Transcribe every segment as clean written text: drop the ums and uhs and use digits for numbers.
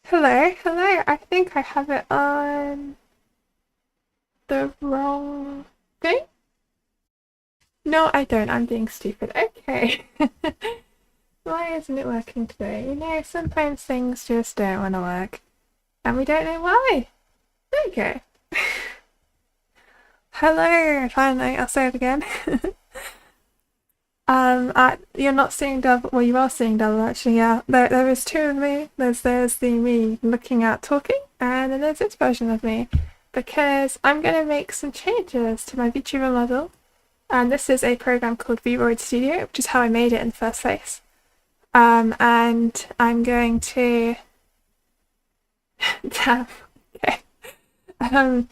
Hello, hello. I think I have it on the wrong thing. No, I don't. I'm being stupid. Okay. Why isn't it working today? You know, sometimes things just don't want to work. And we don't know why. There you go. Hello, finally. I'll say it again. You're not seeing double. Well, you are seeing double actually. Yeah, there is two of me. There's the me looking at talking, and then there's this version of me, because I'm gonna make some changes to my VTuber model, and this is a program called vroid Studio, which is how I made it in the first place. And I'm going to. Damn. Okay. And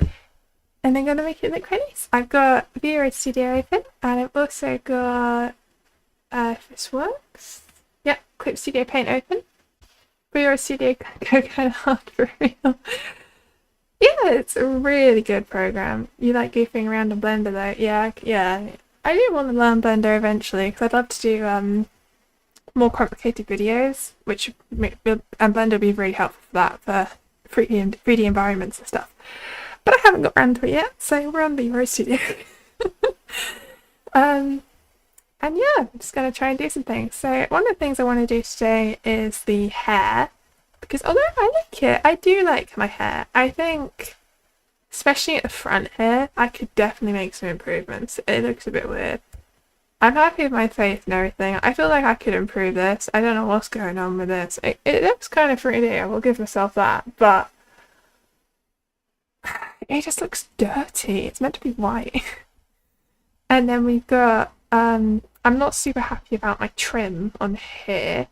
I'm gonna make it look quite nice. I've got vroid Studio open, and I've also got. If this works. Yep, Clip Studio Paint open. VTuber Studio go kind of hard for real. Yeah, it's a really good program. You like goofing around in Blender though? Yeah. I do want to learn Blender eventually because I'd love to do more complicated videos, and Blender would be really helpful for that, for 3D environments and stuff. But I haven't got around to it yet, so we're on the Vroid Studio. And yeah, I'm just going to try and do some things. So one of the things I want to do today is the hair. Because although I like it, I do like my hair. I think, especially at the front here, I could definitely make some improvements. It looks a bit weird. I'm happy with my face and everything. I feel like I could improve this. I don't know what's going on with this. It looks kind of 3D, I will give myself that. But it just looks dirty. It's meant to be white. And then we've got, I'm not super happy about my trim on here.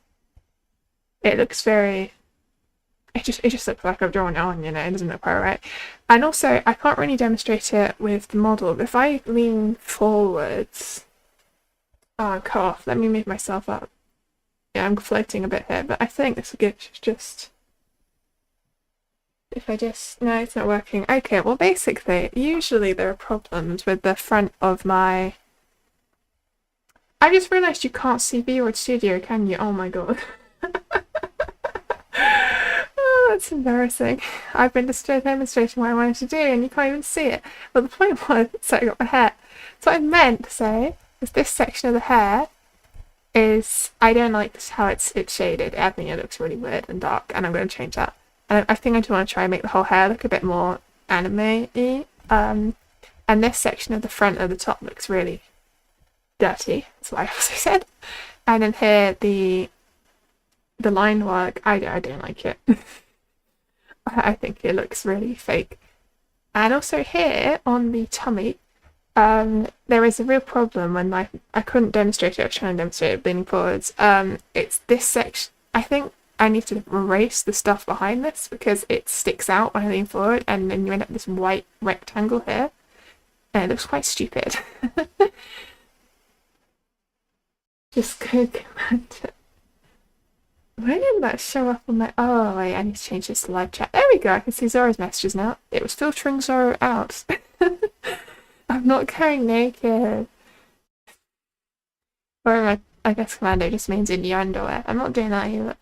It looks very, it just looks like I've drawn it on, you know, it doesn't look quite right. And also, I can't really demonstrate it with the model. If I lean forwards, oh, cut off, let me move myself up. Yeah, I'm floating a bit here, but I think this will give just, if I just, no, it's not working. Okay, well basically, usually there are problems with the front of my, I just realised you can't see VTuber Studio, can you? Oh my god. Oh, that's embarrassing. I've been demonstrating what I wanted to do and you can't even see it. Well, the point was, so I got my hair. So what I meant to say is this section of the hair is, I don't like this, how it's shaded. I think it looks really weird and dark, and I'm going to change that. And I think I do want to try and make the whole hair look a bit more anime-y. And this section of the front of the top looks really dirty. That's what I also said. And then here, the line work, I don't like it. I think it looks really fake. And also here on the tummy, there is a real problem when I couldn't demonstrate it. I was trying to demonstrate it leaning forwards. It's this section. I think I need to erase the stuff behind this because it sticks out when I lean forward, and then you end up with this white rectangle here, and it looks quite stupid. Just go command it. Why didn't that show up on my... Oh, wait, I need to change this to live chat. There we go, I can see Zora's messages now. It was filtering Zora out. I'm not going naked. Or I guess commando just means in your underwear. I'm not doing that either.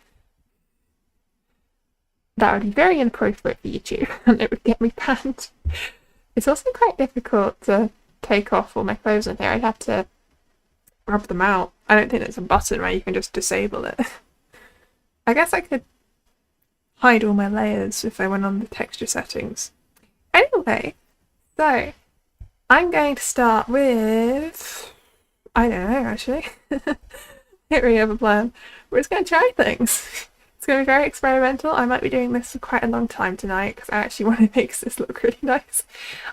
That would be very inappropriate for YouTube, and it would get me banned. It's also quite difficult to take off all my clothes in here. I'd have to rub them out. I don't think there's a button where you can just disable it. I guess I could hide all my layers if I went on the texture settings. Anyway, so I'm going to start with, I don't know actually. I don't really have a plan. We're just going to try things. It's going to be very experimental. I might be doing this for quite a long time tonight because I actually want to make this look really nice.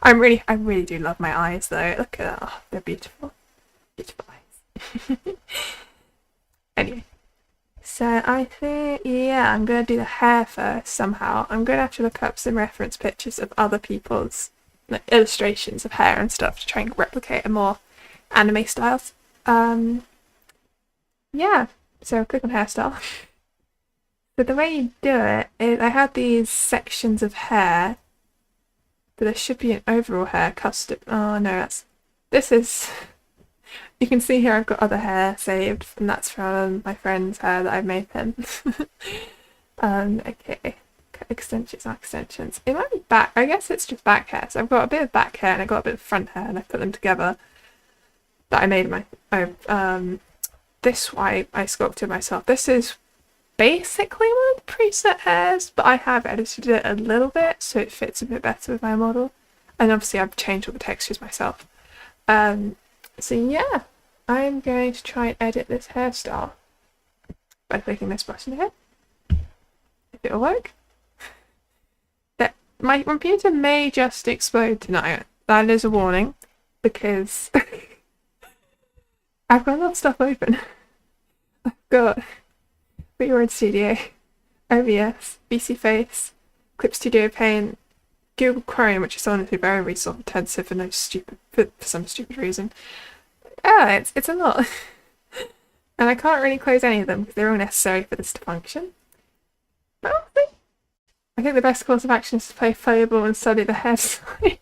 I really do love my eyes though. Look at that. Oh, they're beautiful. Beautiful eyes. Anyway. So I think, yeah, I'm going to do the hair first somehow. I'm going to have to look up some reference pictures of other people's illustrations of hair and stuff to try and replicate a more anime styles. Yeah, so click on hairstyle. But the way you do it is, I had these sections of hair, but there should be an overall hair custom. Oh no, this is, you can see here I've got other hair saved, and that's from my friend's hair that I've made him. Okay, extensions. It might be back, I guess it's just back hair. So I've got a bit of back hair and I've got a bit of front hair, and I put them together that I made this one I sculpted myself. This is basically one of the preset hairs, but I have edited it a little bit so it fits a bit better with my model, and obviously I've changed all the textures myself. So yeah, I'm going to try and edit this hairstyle by clicking this button here. If it'll work. My computer may just explode tonight. That is a warning, because I've got a lot of stuff open. I've got VTuber Studio, OBS, VC Face, Clip Studio Paint, Google Chrome, which is honestly very resource intensive for some stupid reason. Yeah, it's a lot. And I can't really close any of them because they're all necessary for this to function. But I think the best course of action is to play volleyball and study the hairstyle.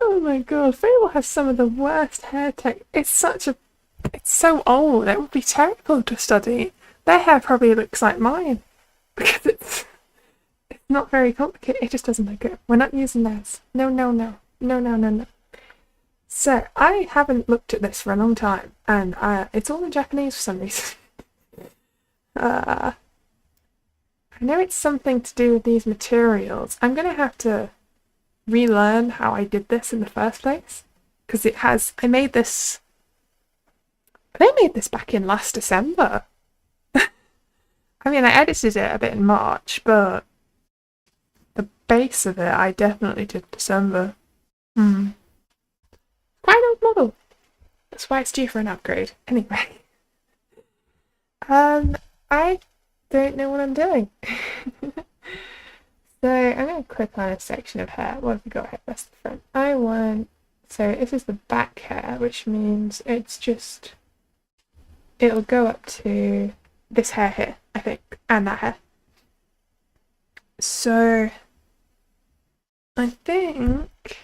Oh my god, volleyball has some of the worst hair tech. It's so old, it would be terrible to study. Their hair probably looks like mine. Because not very complicated. It just doesn't look good. We're not using those. No, no, no. No, no, no, no. So, I haven't looked at this for a long time, and it's all in Japanese for some reason. I know it's something to do with these materials. I'm going to have to relearn how I did this in the first place, because I made this back in last December. I mean, I edited it a bit in March, but the base of it I definitely did December. Quite an old model. That's why it's due for an upgrade. Anyway. I don't know what I'm doing. So I'm going to click on a section of hair. What have we got here? That's the front. So this is the back hair, which means it'll go up to this hair here, I think, and that hair. So I think I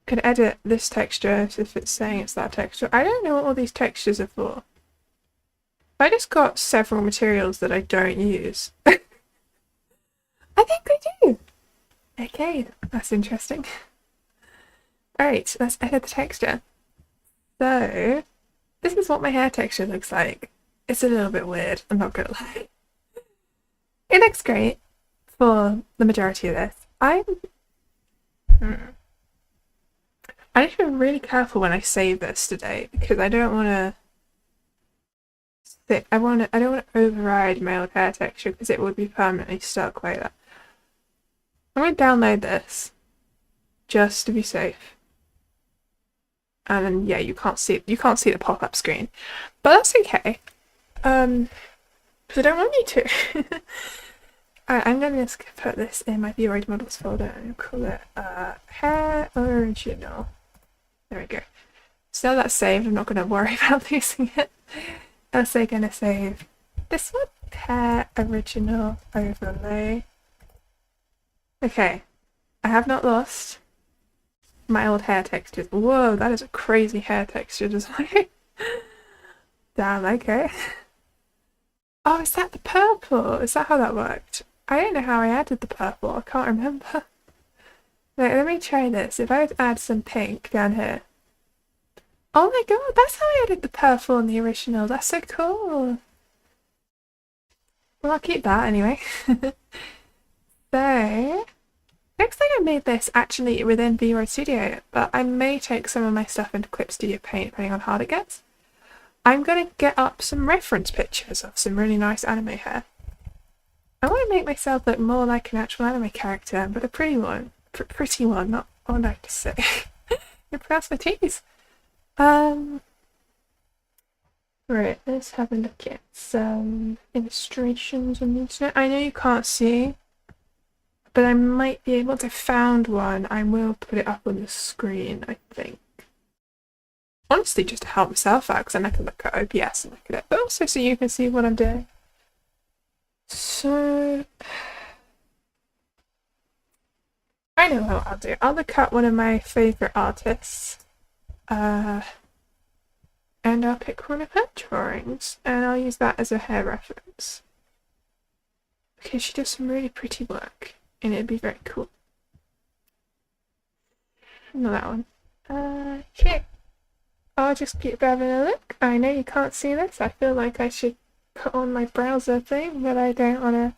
could edit this texture if it's saying it's that texture. I don't know what all these textures are for. I just got several materials that I don't use. I think I do. Okay, that's interesting. Alright, let's edit the texture. So, this is what my hair texture looks like. It's a little bit weird, I'm not gonna lie. It looks great for the majority of this. I need to be really careful when I save this today, because I don't want to I don't want to override my old hair texture because it would be permanently stuck like that. I'm going to download this just to be safe. And then, yeah, you can't see the pop-up screen, but that's okay. Because I don't want you to. Alright, I'm going to just put this in my vroid models folder and call it hair original. There we go. So now that's saved, I'm not going to worry about losing it. I'm also going to save this one, hair original overlay. Okay, I have not lost my old hair textures. Whoa, that is a crazy hair texture design. Damn, okay. Oh, is that the purple? Is that how that worked? I don't know how I added the purple, I can't remember. Wait, let me try this. If I would add some pink down here. Oh my god, that's how I added the purple in the original. That's so cool. Well, I'll keep that anyway. So, looks like I made this actually within VTuber Studio, but I may take some of my stuff into Clip Studio Paint depending on how hard it gets. I'm going to get up some reference pictures of some really nice anime hair. I want to make myself look more like an actual anime character, but a pretty one. Pretty one, not what I like to say. You pronounce my T's. Right, let's have a look at some illustrations on the internet. I know you can't see, but I might be able to found one. I will put it up on the screen, I think. Honestly, just to help myself out, because then I can look at OBS and look at it, but also so you can see what I'm doing. So, I know what I'll do. I'll look at one of my favourite artists. And I'll pick one of her drawings and I'll use that as a hair reference. Because she does some really pretty work and it'd be very cool. Not that one. Okay. I'll just keep having a look. I know you can't see this. I feel like I should put on my browser thing, but I don't want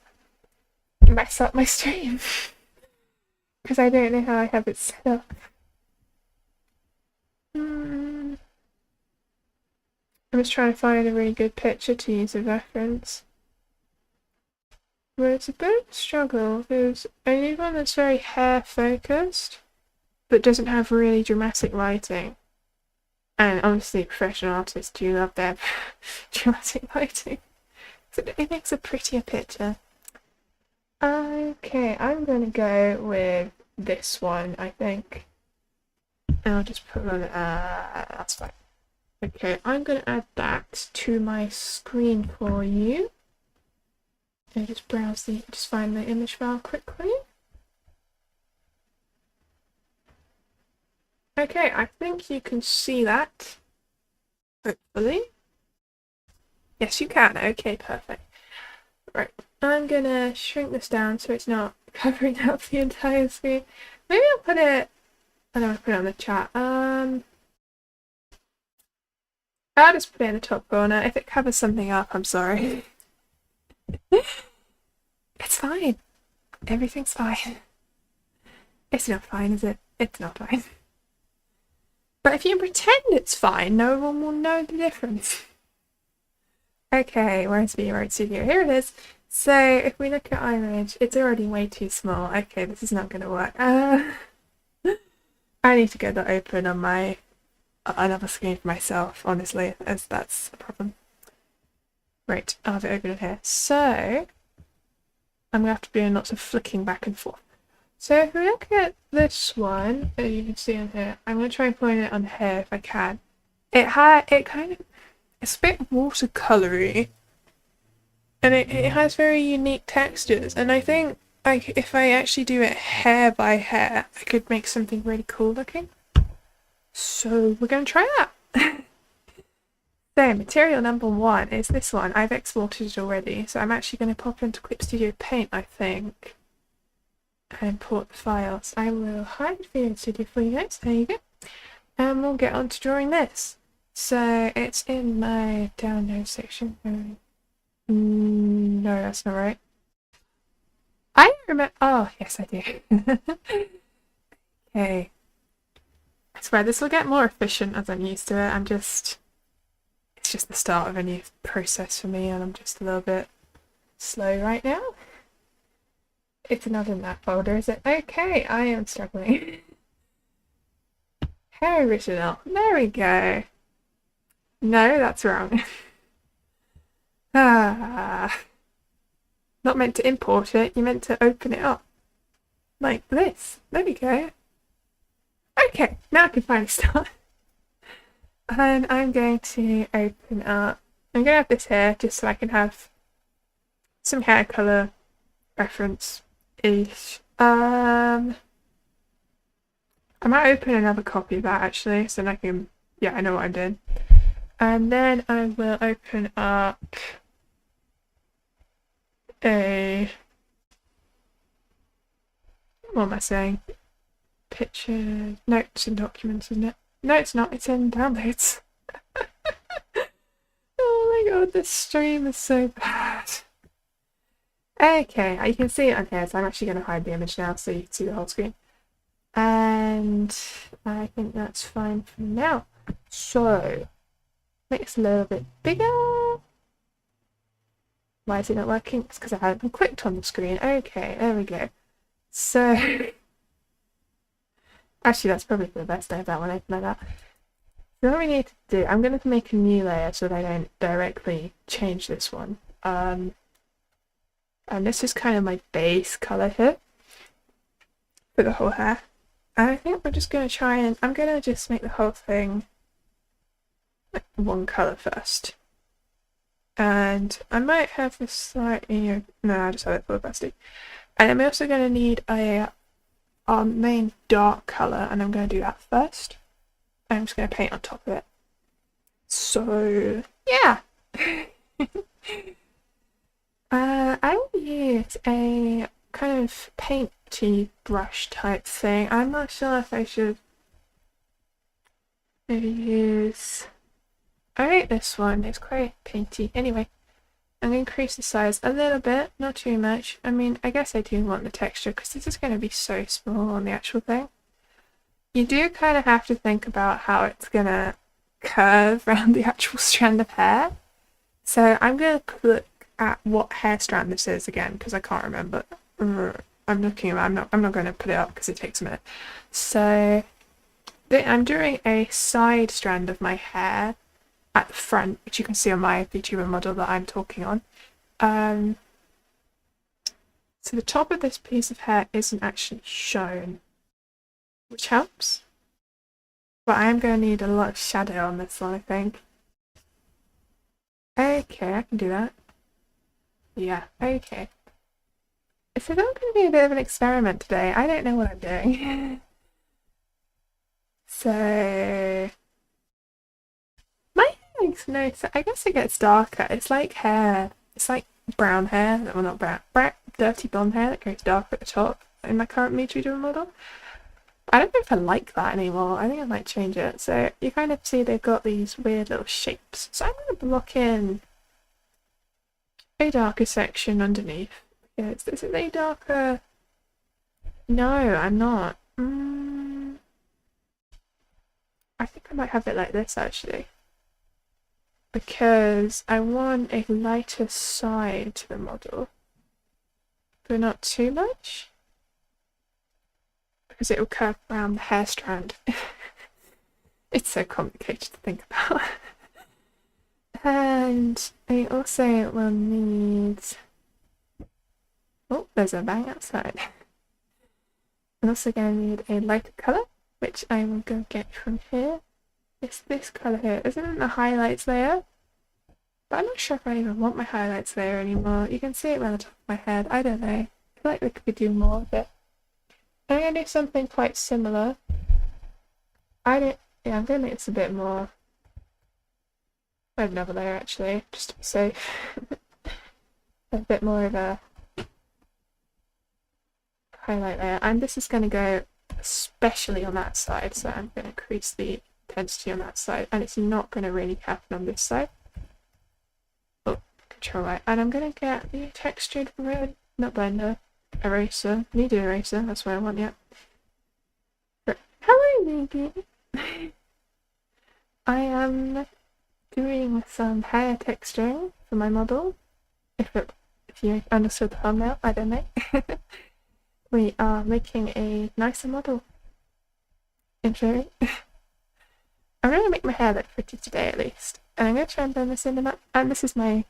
to mess up my stream. Because I don't know how I have it set up. I'm just trying to find a really good picture to use as reference. But it's a bit of a struggle because I need one that's very hair focused but doesn't have really dramatic lighting. And obviously professional artists do love their dramatic lighting. So it makes a prettier picture. Okay, I'm going to go with this one, I think. And I'll just put on, that's fine. Okay, I'm going to add that to my screen for you. And just find the image file quickly. Okay, I think you can see that. Hopefully. Yes, you can. Okay, perfect. Right, I'm gonna shrink this down so it's not covering up the entire screen. Maybe I'll put it, I don't want to put it on the chat. I'll just put it in the top corner. If it covers something up, I'm sorry. It's fine. Everything's fine. It's not fine, is it? It's not fine. But if you pretend it's fine, no one will know the difference. Okay, where's the VTuber studio? Here it is. So if we look at image, it's already way too small. Okay, this is not going to work. I need to get that open on my another screen for myself, honestly, as that's a problem. Right, I'll have it open in here. So I'm gonna have to be doing lots of flicking back and forth. So if we look at this one, as you can see on here, I'm gonna try and point it on here if I can. It's a bit watercolory, and it has very unique textures. And I think if I actually do it hair by hair, I could make something really cool looking. So we're gonna try that. So material number 1 is this one. I've exported it already, so I'm actually going to pop into Clip Studio Paint, I think, and import the files. I will hide Vieus Studio for you guys. There you go. And we'll get on to drawing this. So it's in my download section. No, that's not right. I don't remember. Oh, yes, I do. Okay. I swear this will get more efficient as I'm used to it. It's just the start of a new process for me, and I'm just a little bit slow right now. It's not in that folder, is it? Okay, I am struggling. Hair original. There we go. No, that's wrong. Not meant to import it, you meant to open it up. Like this. There we go. Okay, now I can finally start. And I'm going to open up, I'm going to have this here just so I can have some hair colour reference-ish. I might open another copy of that actually, so then I can, yeah, I know what I'm doing. And then I will open up what am I saying? Picture, notes and documents, isn't it? No, it's not. It's in downloads. Oh my god, this stream is so bad. Okay, you can see it on here, so I'm actually going to hide the image now so you can see the whole screen. And I think that's fine for now. So, make this a little bit bigger. Why is it not working? It's because I haven't clicked on the screen. Okay, there we go. So, actually that's probably for the best. I have that one open like that. So what we need to do, I'm going to make a new layer so that I don't directly change this one. And this is kind of my base colour here for the whole hair. And I think we're just going to try and, I'm going to just make the whole thing like one colour first. And I might have this slightly, no, I just have it full opacity. And I'm also going to need our main dark colour, and I'm going to do that first. I'm just going to paint on top of it. So, yeah. I will use a kind of painty brush type thing. I'm not sure if I should maybe use... I like this one, it's quite painty. Anyway, I'm going to increase the size a little bit, not too much. I mean, I guess I do want the texture because this is going to be so small on the actual thing. You do kind of have to think about how it's going to curve around the actual strand of hair. So I'm going to look at what hair strand this is again because I can't remember. I'm looking at it. I'm not going to put it up because it takes a minute. So I'm doing a side strand of my hair at the front, which you can see on my VTuber model that I'm talking on. So the top of this piece of hair isn't actually shown, which helps. But I am going to need a lot of shadow on this one, I think. Okay, I can do that. Yeah, okay. So that's going to be a bit of an experiment today. I don't know what I'm doing. So... my hair makes no sense. I guess it gets darker. It's like hair. It's like brown hair, well not brown, dirty blonde hair that goes darker at the top in my current VTuber model. I don't know if I like that anymore. I think I might change it. So you kind of see they've got these weird little shapes. So I'm going to block in a darker section underneath. Is it a darker? No, I'm not. I think I might have it like this actually. Because I want a lighter side to the model. But not too much. Because it will curve around the hair strand. It's so complicated to think about. And I also will need... Oh, there's a bang outside. I'm also going to need a lighter colour, which I will go get from here. It's this colour here. Isn't it the highlights layer? But I'm not sure if I even want my highlights layer anymore. You can see it around the top of my head. I don't know. I feel like we could do more of it. I'm going to do something quite similar. I'm going to make this a bit more... I have another layer actually, just to be safe. A bit more of a highlight layer. And this is going to go especially on that side, so I'm going to increase the intensity on that side. And it's not going to really happen on this side. Oh, control right. And I'm going to get the textured red, not blender, eraser, kneaded eraser, that's what I want, yeah. Hello, Nikki! I am doing some hair texturing for my model. If you understood the thumbnail, I don't know. We are making a nicer model. In theory. I'm going to make my hair look pretty today at least. And I'm going to try and blend this in enough. And this is my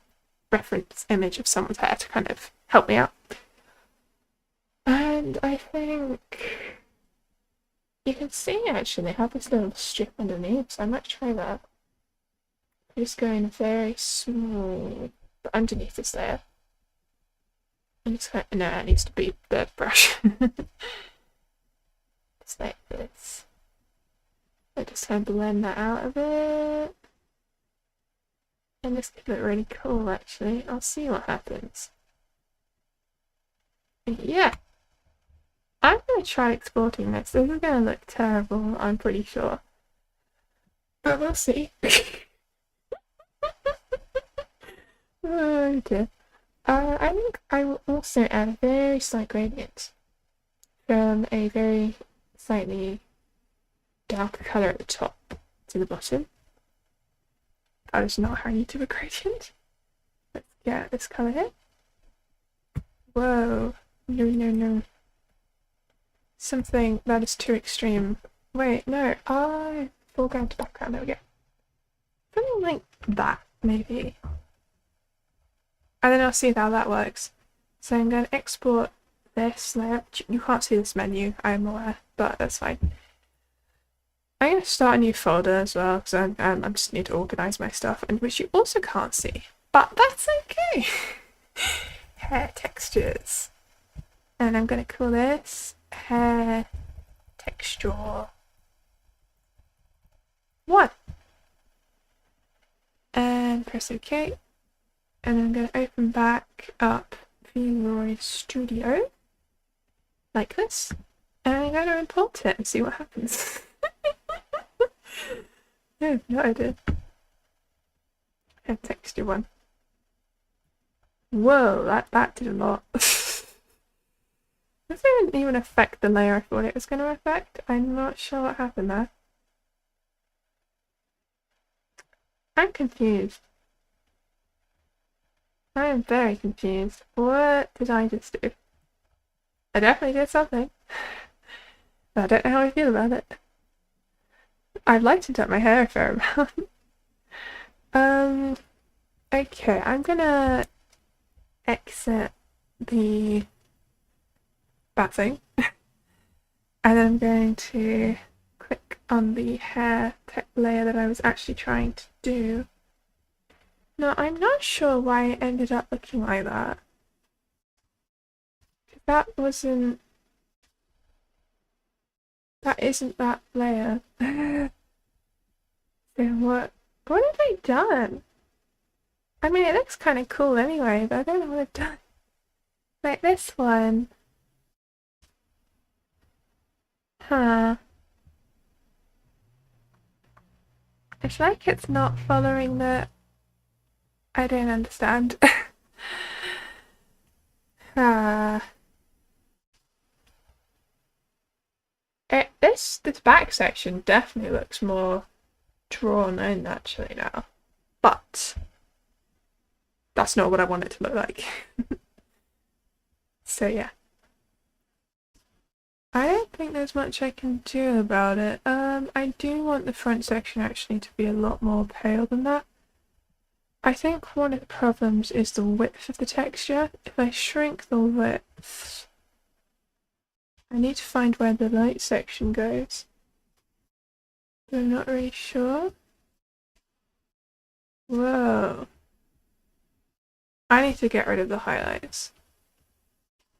reference image of someone's hair to kind of help me out. And I think you can see actually they have this little strip underneath, so I might try that. I'm just going very small but underneath this layer. And it's kind of, no, it needs to be the brush. Just like this. I just kind of blend that out a bit. And this could look really cool actually. I'll see what happens. Yeah. I'm going to try exporting this. This is going to look terrible, I'm pretty sure. But we'll see. Oh dear. I think I will also add a very slight gradient from a very slightly darker colour at the top to the bottom. That is not how you do a gradient. Let's get this colour here. Whoa. No, no, no. Something that is too extreme. Wait, no. Foreground to background. There we go. Something like that, maybe. And then I'll see how that works. So I'm going to export this layer. You can't see this menu, I'm aware, but that's fine. I'm going to start a new folder as well, because I just need to organise my stuff, and which you also can't see. But that's okay! Hair textures. And I'm going to call this hair texture 1. And press OK. And I'm going to open back up VTuber Studio like this, and I'm going to import it and see what happens. I have no idea. Hair texture 1. Whoa, that did a lot. This didn't even affect the layer I thought it was going to affect. I'm not sure what happened there. I'm confused. I am very confused. What did I just do? I definitely did something. But I don't know how I feel about it. I've lightened up my hair a fair amount. Okay, I'm gonna exit the bat thing. And then I'm going to click on the hair layer that I was actually trying to do. Now, I'm not sure why it ended up looking like that. That isn't that layer. So what have I done? I mean, it looks kind of cool anyway, but I don't know what I've done. Like this one. Huh. It's like it's not following the... I don't understand. Ah. This back section definitely looks more drawn in actually now. But that's not what I want it to look like. So yeah. I don't think there's much I can do about it. I do want the front section actually to be a lot more pale than that. I think one of the problems is the width of the texture. If I shrink the width, I need to find where the light section goes. I'm not really sure. Whoa. I need to get rid of the highlights.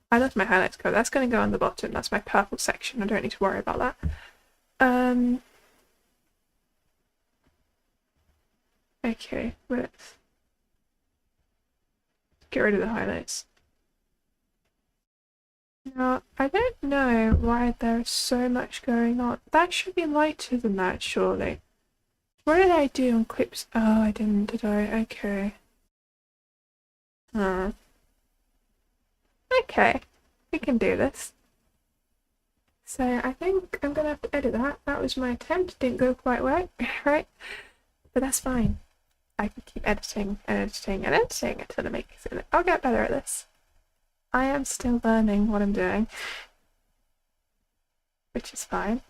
I left my highlights go. That's going to go on the bottom. That's my purple section. I don't need to worry about that. Okay, width. Get rid of the highlights. Now, I don't know why there's so much going on. That should be lighter than that, surely. What did I do on clips? Oh, I didn't, did I? Okay. Okay, we can do this. So I think I'm gonna have to edit that. That was my attempt. Didn't go quite right, right? But that's fine. I can keep editing and editing and editing until it makes it. I'll get better at this. I am still learning what I'm doing, which is fine.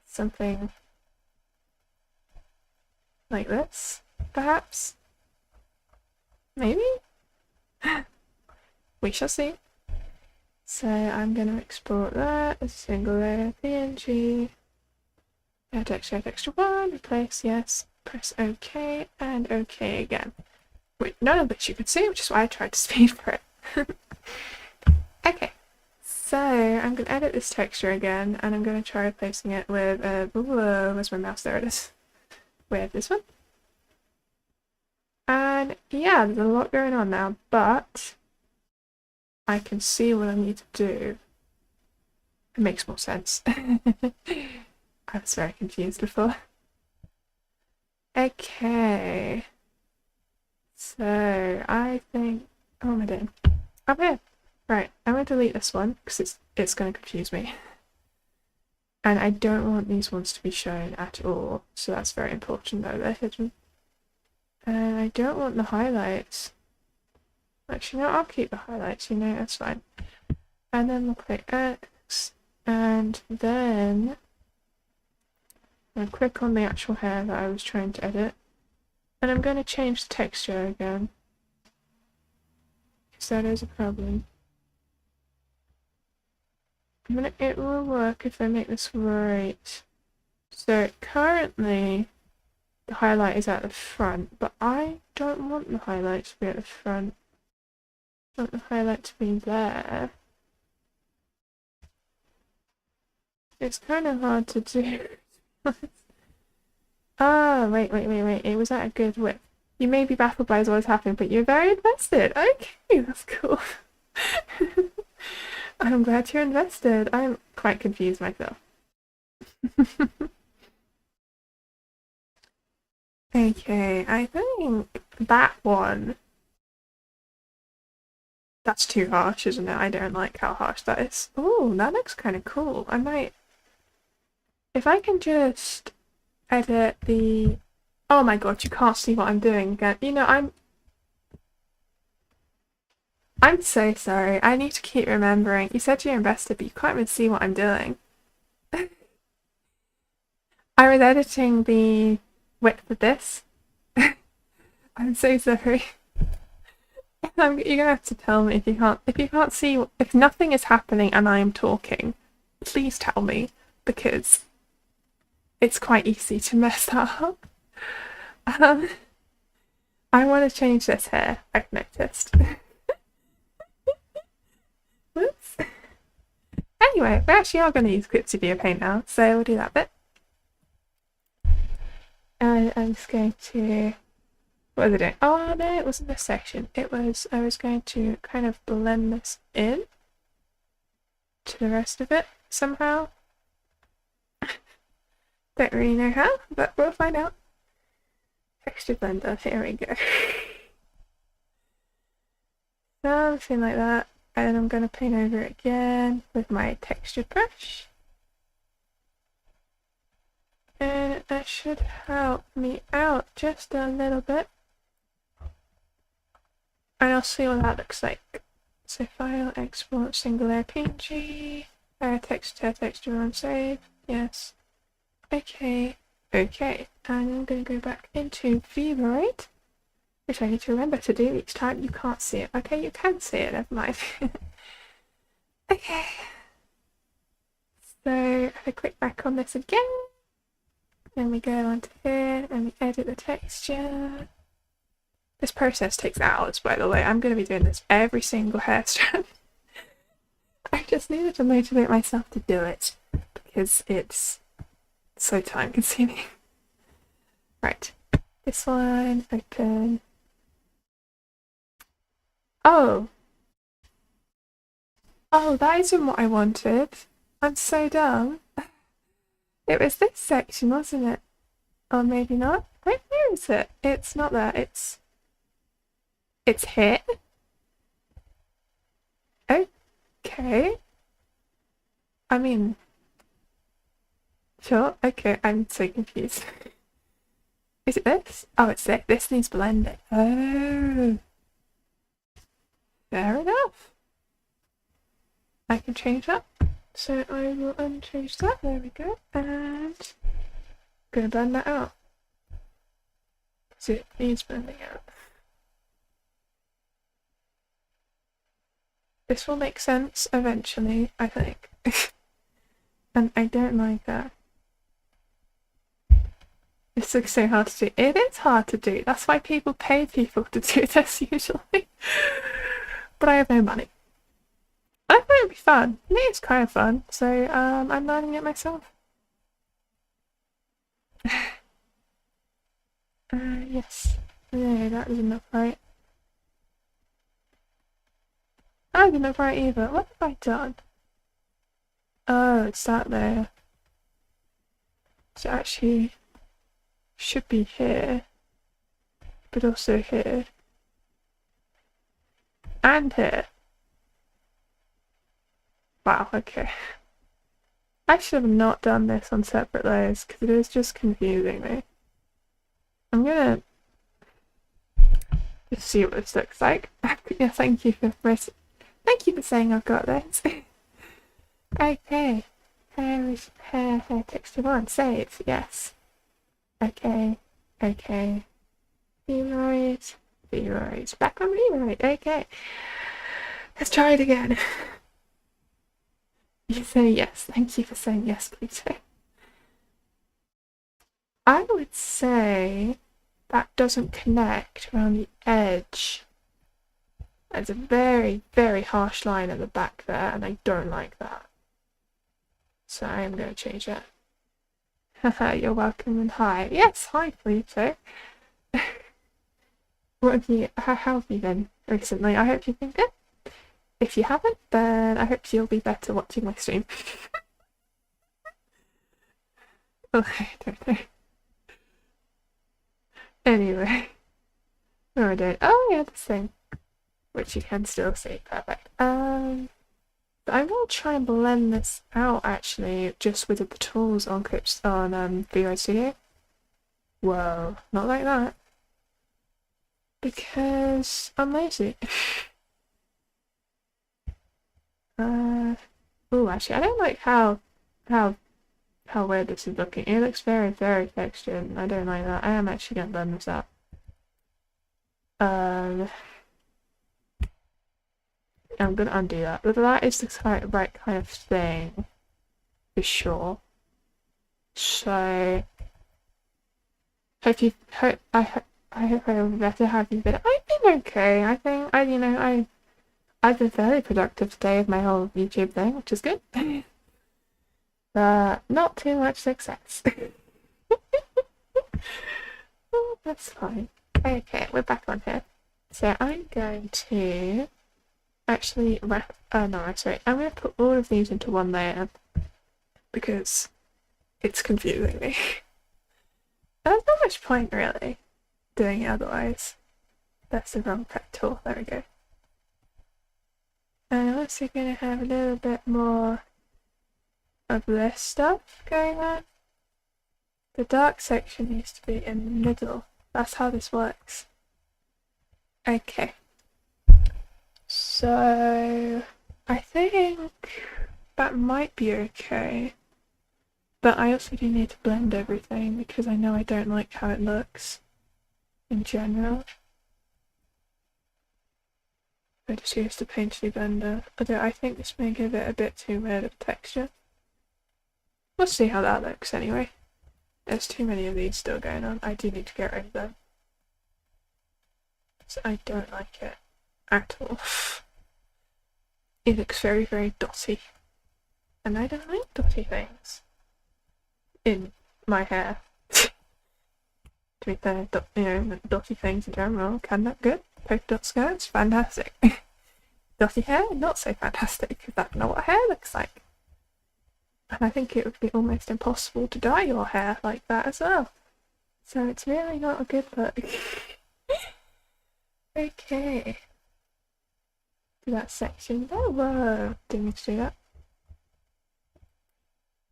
Something like this, perhaps? Maybe? We shall see. So I'm going to export that as a single layer PNG. Add extra 1, replace, yes, press OK, and OK again. None of which you could see, which is why I tried to speed for it. Okay, so I'm going to edit this texture again, and I'm going to try replacing it with, where's my mouse? There it is. With this one. And yeah, there's a lot going on now, but I can see what I need to do. It makes more sense. I was very confused before. Okay. So I think, oh, am I doing? Up here. Right, I'm going to delete this one because it's going to confuse me. And I don't want these ones to be shown at all, so that's very important though, they're hidden. And I don't want the highlights. Actually, no, I'll keep the highlights, you know, that's fine. And then we'll click X, and then I'll click on the actual hair that I was trying to edit. And I'm going to change the texture again, because that is a problem. It will work if I make this right. So currently the highlight is at the front, but I don't want the highlight to be at the front. I want the highlight to be there. It's kind of hard to do. Ah, wait. It was at a good width. You may be baffled by what's happening, but you're very invested. Okay, that's cool. I'm glad you're invested. I'm quite confused myself. Okay, I think that one... That's too harsh, isn't it? I don't like how harsh that is. Oh, that looks kind of cool. I might... If I can just edit the... Oh my god, you can't see what I'm doing again. You know, I'm so sorry. I need to keep remembering. You said you're invested, but you can't even see what I'm doing. I was editing the width of this. I'm so sorry. You're gonna have to tell me if you can't see, if nothing is happening and I am talking, please tell me, because it's quite easy to mess that up. I want to change this here, I've noticed. Whoops. Anyway, we actually are going to use Clip Studio Paint now, so we'll do that bit. And I'm just going to What was I doing? Oh no, it wasn't this section. It was, I was going to kind of blend this in to the rest of it somehow. Don't really know how, but we'll find out. Texture blender, here we go. Something like that. And then I'm going to paint over it again with my texture brush. And that should help me out just a little bit. And I'll see what that looks like. So file, export, single layer PNG, texture on save, yes. Okay, okay. And I'm going to go back into vroid, which I need to remember to do each time. You can't see it. Okay, you can see it, never mind. Okay. So if I click back on this again, then we go onto here and we edit the texture. This process takes hours, by the way. I'm going to be doing this every single hair strand. I just needed to motivate myself to do it because it's so time consuming. Right, this one, open. Oh, that isn't what I wanted. I'm so dumb. It was this section, wasn't it? Or maybe not. Where is it? It's not there. It's here. Okay. I mean, sure. Okay, I'm so confused. Is it this? Oh, it's it. This needs blending. Oh. Fair enough. I can change that. So I will unchange that. There we go. And I'm gonna blend that out. Because it needs blending out. This will make sense eventually, I think. And I don't like that. This looks so hard to do. It is hard to do. That's why people pay people to do this usually. But I have no money. I thought it'd be fun. I think it's kind of fun, so I'm learning it myself. Yes. No, that doesn't look right. That doesn't look right either. What have I done? Oh, it's that there. So actually should be here, but also here. And here. Wow, okay. I should have not done this on separate layers because it was just confusing me. I'm gonna just see what this looks like. Yeah, thank you for saying I've got this. Okay. Hair texture one. Save. Yes. Okay. Okay. VTuber. Back on VTuber. Okay. Let's try it again. You say yes. Thank you for saying yes, please. I would say that doesn't connect around the edge. There's a very, very harsh line at the back there, and I don't like that. So I am going to change that. Haha, you're welcome and hi. Yes, hi, Pluto. How have you been recently? I hope you've been good. If you haven't, then I hope you'll be better watching my stream. Oh, I don't know. Anyway. No, I don't. Oh, yeah, this thing. Which you can still see. Perfect. I will try and blend this out, actually, just with the tools on Clips on VTuber Studio. Whoa, not like that. Because I'm lazy. Oh, actually, I don't like how weird this is looking. It looks very, very textured. I don't like that. I am actually gonna blend this out. I'm gonna undo that. But that is the right kind of thing, for sure. So, I hope I will be better. Have you been? I've been okay. I think I've been fairly productive today with my whole YouTube thing, which is good. But not too much success. Oh, that's fine. Okay, we're back on here. So I'm going to actually wrap, no, I'm sorry, I'm going to put all of these into one layer because it's confusing me. There's not much point really doing it otherwise. That's the wrong prep tool, there we go. I'm also going to have a little bit more of this stuff going on. The dark section needs to be in the middle. That's how this works. Okay. So I think that might be okay. But I also do need to blend everything because I know I don't like how it looks in general. I just used the Painterly blender, although I think this may give it a bit too weird of texture. We'll see how that looks anyway. There's too many of these still going on. I do need to get rid of them. So I don't like it at all. It looks very, very dotty. And I don't like dotty things in my hair. To be fair, dotty things in general can look good. Polka dot skirts, fantastic. Dotty hair, not so fantastic, because I don't know what hair looks like. And I think it would be almost impossible to dye your hair like that as well. So it's really not a good look. Okay. Do that section there. Whoa, didn't mean to do that.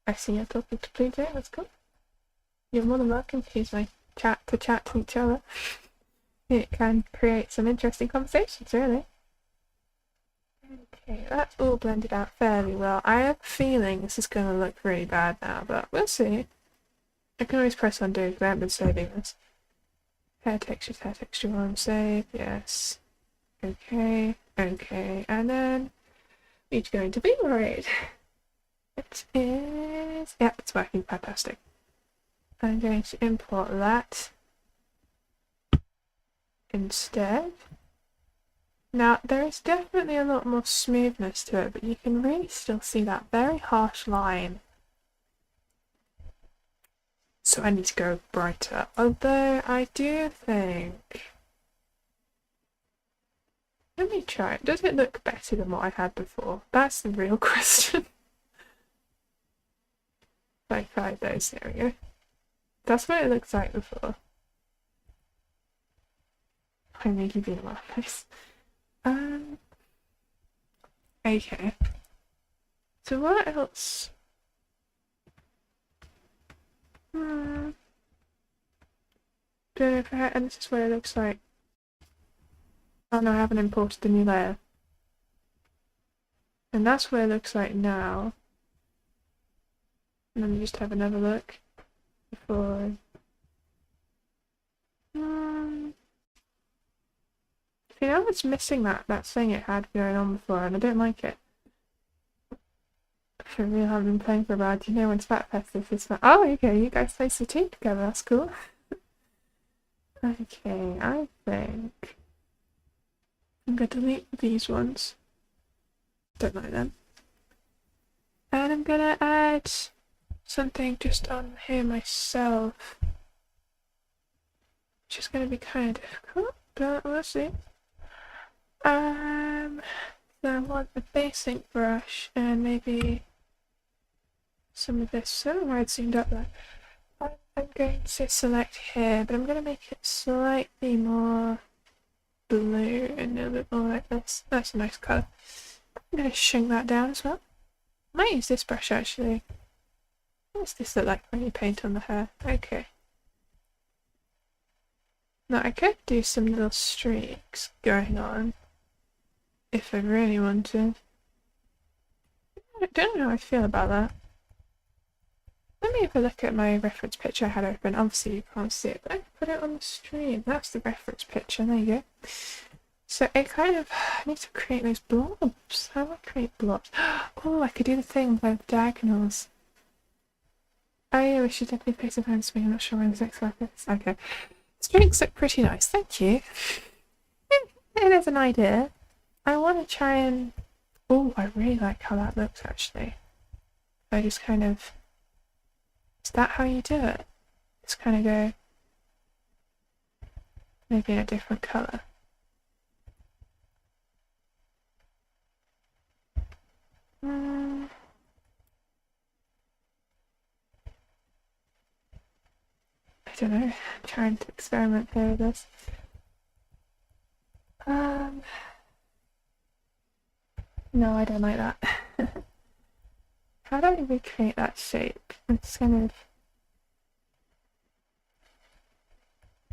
I see you're talking to Pluto, that's cool. You're more than welcome to use my chat to each other. It can create some interesting conversations, really. Okay, that's all blended out fairly well. I have a feeling this is going to look really bad now, but we'll see. I can always press undo because I haven't been saving this. Hair texture on, save, yes. Okay, okay, and then we need to go into vroid. It is, yep, it's working, fantastic. I'm going to import that instead. Now, there is definitely a lot more smoothness to it, but you can really still see that very harsh line. So I need to go brighter, although I do think... Let me try it. Does it look better than what I had before? That's the real question. Like 5 those, there we go. That's what it looks like before. I'm really being nice. Okay. So what else? Don't know if and this is what it looks like. Oh no, I haven't imported the new layer. And that's what it looks like now. Let me just have another look before. You know, it's missing that thing it had going on before, and I don't like it. For real, I've been playing for a while. Do you know when Splatfest is? Oh, okay, you guys play some team together, that's cool. Okay, I think I'm going to delete these ones. Don't like them. And I'm going to add something just on here myself. Which is going to be kind of difficult, but we'll see. So I want a basic brush and maybe some of this. So wide zoomed up there. I'm going to select here, but I'm going to make it slightly more blue and a little bit more like this. That's a nice colour. I'm going to shrink that down as well. I might use this brush actually. What does this look like when you paint on the hair? Okay. Now I could do some little streaks going on if I really wanted. I don't know how I feel about that. Let me have a look at my reference picture I had open. Obviously you can't see it, but I can put it on the stream. That's the reference picture, there you go. So it kind of, I need to create those blobs. How do I create blobs? Oh, I could do the thing with diagonals. Oh yeah, we should definitely pay some time to me. I'm not sure when this looks like this. Okay. Streaks look pretty nice, thank you. There's an idea. I want to try and... Oh, I really like how that looks actually. I just kind of... Is that how you do it? Just kind of go... maybe a different colour. I don't know, I'm trying to experiment here with this. No, I don't like that. How do I recreate that shape? It's kind of...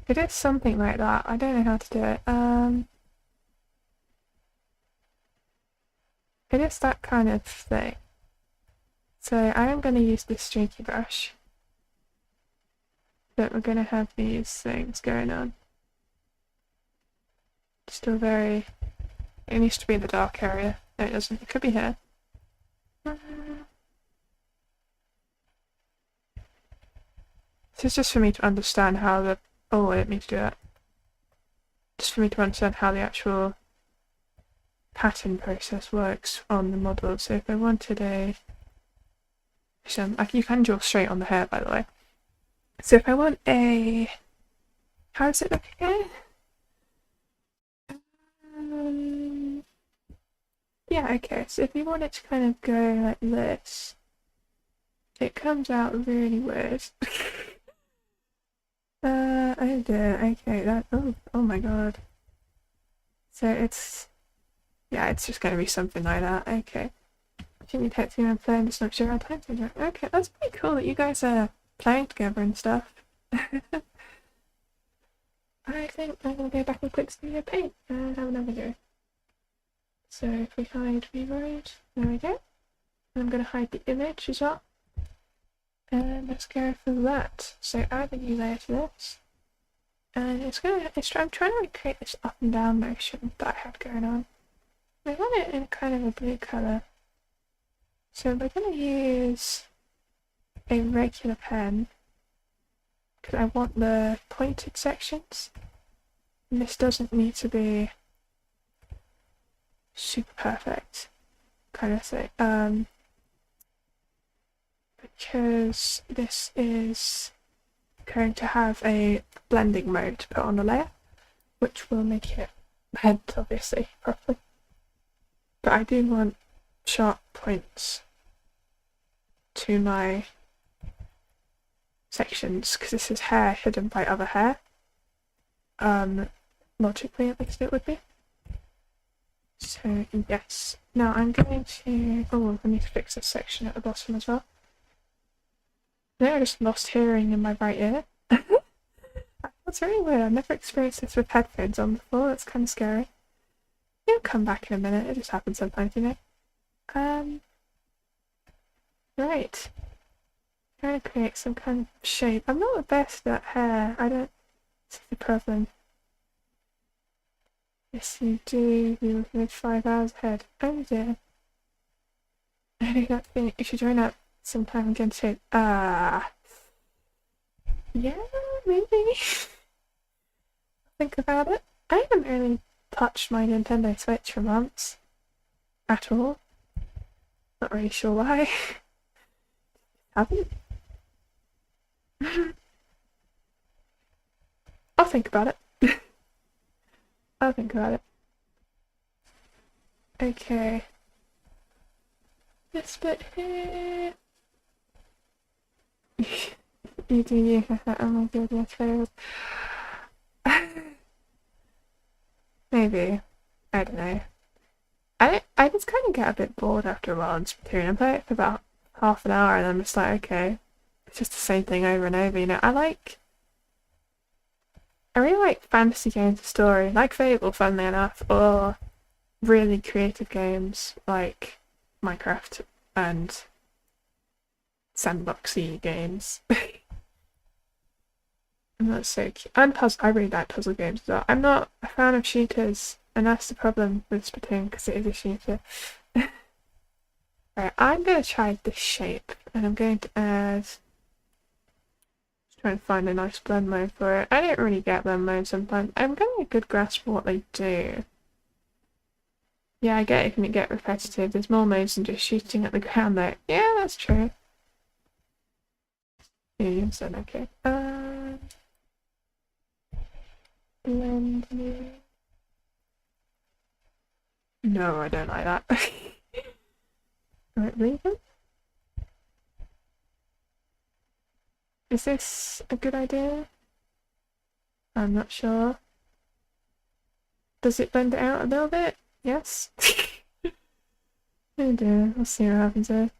It is something like that. I don't know how to do it. It is that kind of thing. So I am going to use this streaky brush. But we're going to have these things going on. Still very... It needs to be in the dark area. No, it doesn't. It could be here. This is just for me to understand how the... Oh, I didn't mean to do that. Just for me to understand how the actual pattern process works on the model. So if I wanted a... you can draw straight on the hair, by the way. So if I want a... How does it look again? Yeah, okay, so if you want it to kind of go like this, it comes out really weird. Oh dear, okay, that, oh my god. So it's, yeah, it's just gonna be something like that, okay. Jimmy texting and playing, just not sure how time to do it. Okay, that's pretty cool that you guys are playing together and stuff. I think I'm gonna go back and click Studio Paint and have another go. So if we hide vroid, there we go. And I'm going to hide the image as well. And let's go for that. So add a new layer to this. And I'm trying to recreate this up and down motion that I had going on. I want it in kind of a blue colour. So we're going to use a regular pen. Because I want the pointed sections. And this doesn't need to be super perfect kind of thing, because this is going to have a blending mode put on the layer, which will make it blend obviously properly, but I do want sharp points to my sections because this is hair hidden by other hair, logically at least it would be. So yes, now I'm going to, I need to fix this section at the bottom as well. Now I just lost hearing in my right ear. That's really weird, I've never experienced this with headphones on before, that's kind of scary. It'll come back in a minute, it just happens sometimes, you know. Right. Trying to create some kind of shape. I'm not the best at hair, I don't see the problem. Yes, you do. You're looking at 5 hours ahead. Oh dear. I do not think you should join up sometime and get shape. Yeah, maybe. Think about it. I haven't really touched my Nintendo Switch for months. At all. Not really sure why. Haven't. I'll think about it. I'll think about it. Okay. This bit here. You do you. Oh my god, yes, failed. Maybe. I don't know. I just kind of get a bit bored after a while in Splatoon. I play it for about half an hour and I'm just like, okay. It's just the same thing over and over, you know. I really like fantasy games with story, like Fable, funnily enough, or really creative games like Minecraft and sandboxy games. And that's so cute. And I really like puzzle games as well. I'm not a fan of shooters, and that's the problem with Splatoon, because it is a shooter. Right, I'm going to try this shape, and I'm going to add... Try and find a nice blend mode for it. I don't really get blend mode sometimes. I'm getting a good grasp of what they do. Yeah, I get it can get repetitive. There's more modes than just shooting at the ground though. Yeah, that's true. Yeah, you said okay. blend me. No, I don't like that. Right, leave it. Is this a good idea? I'm not sure. Does it blend it out a little bit? Yes. Oh dear, we'll see what happens here.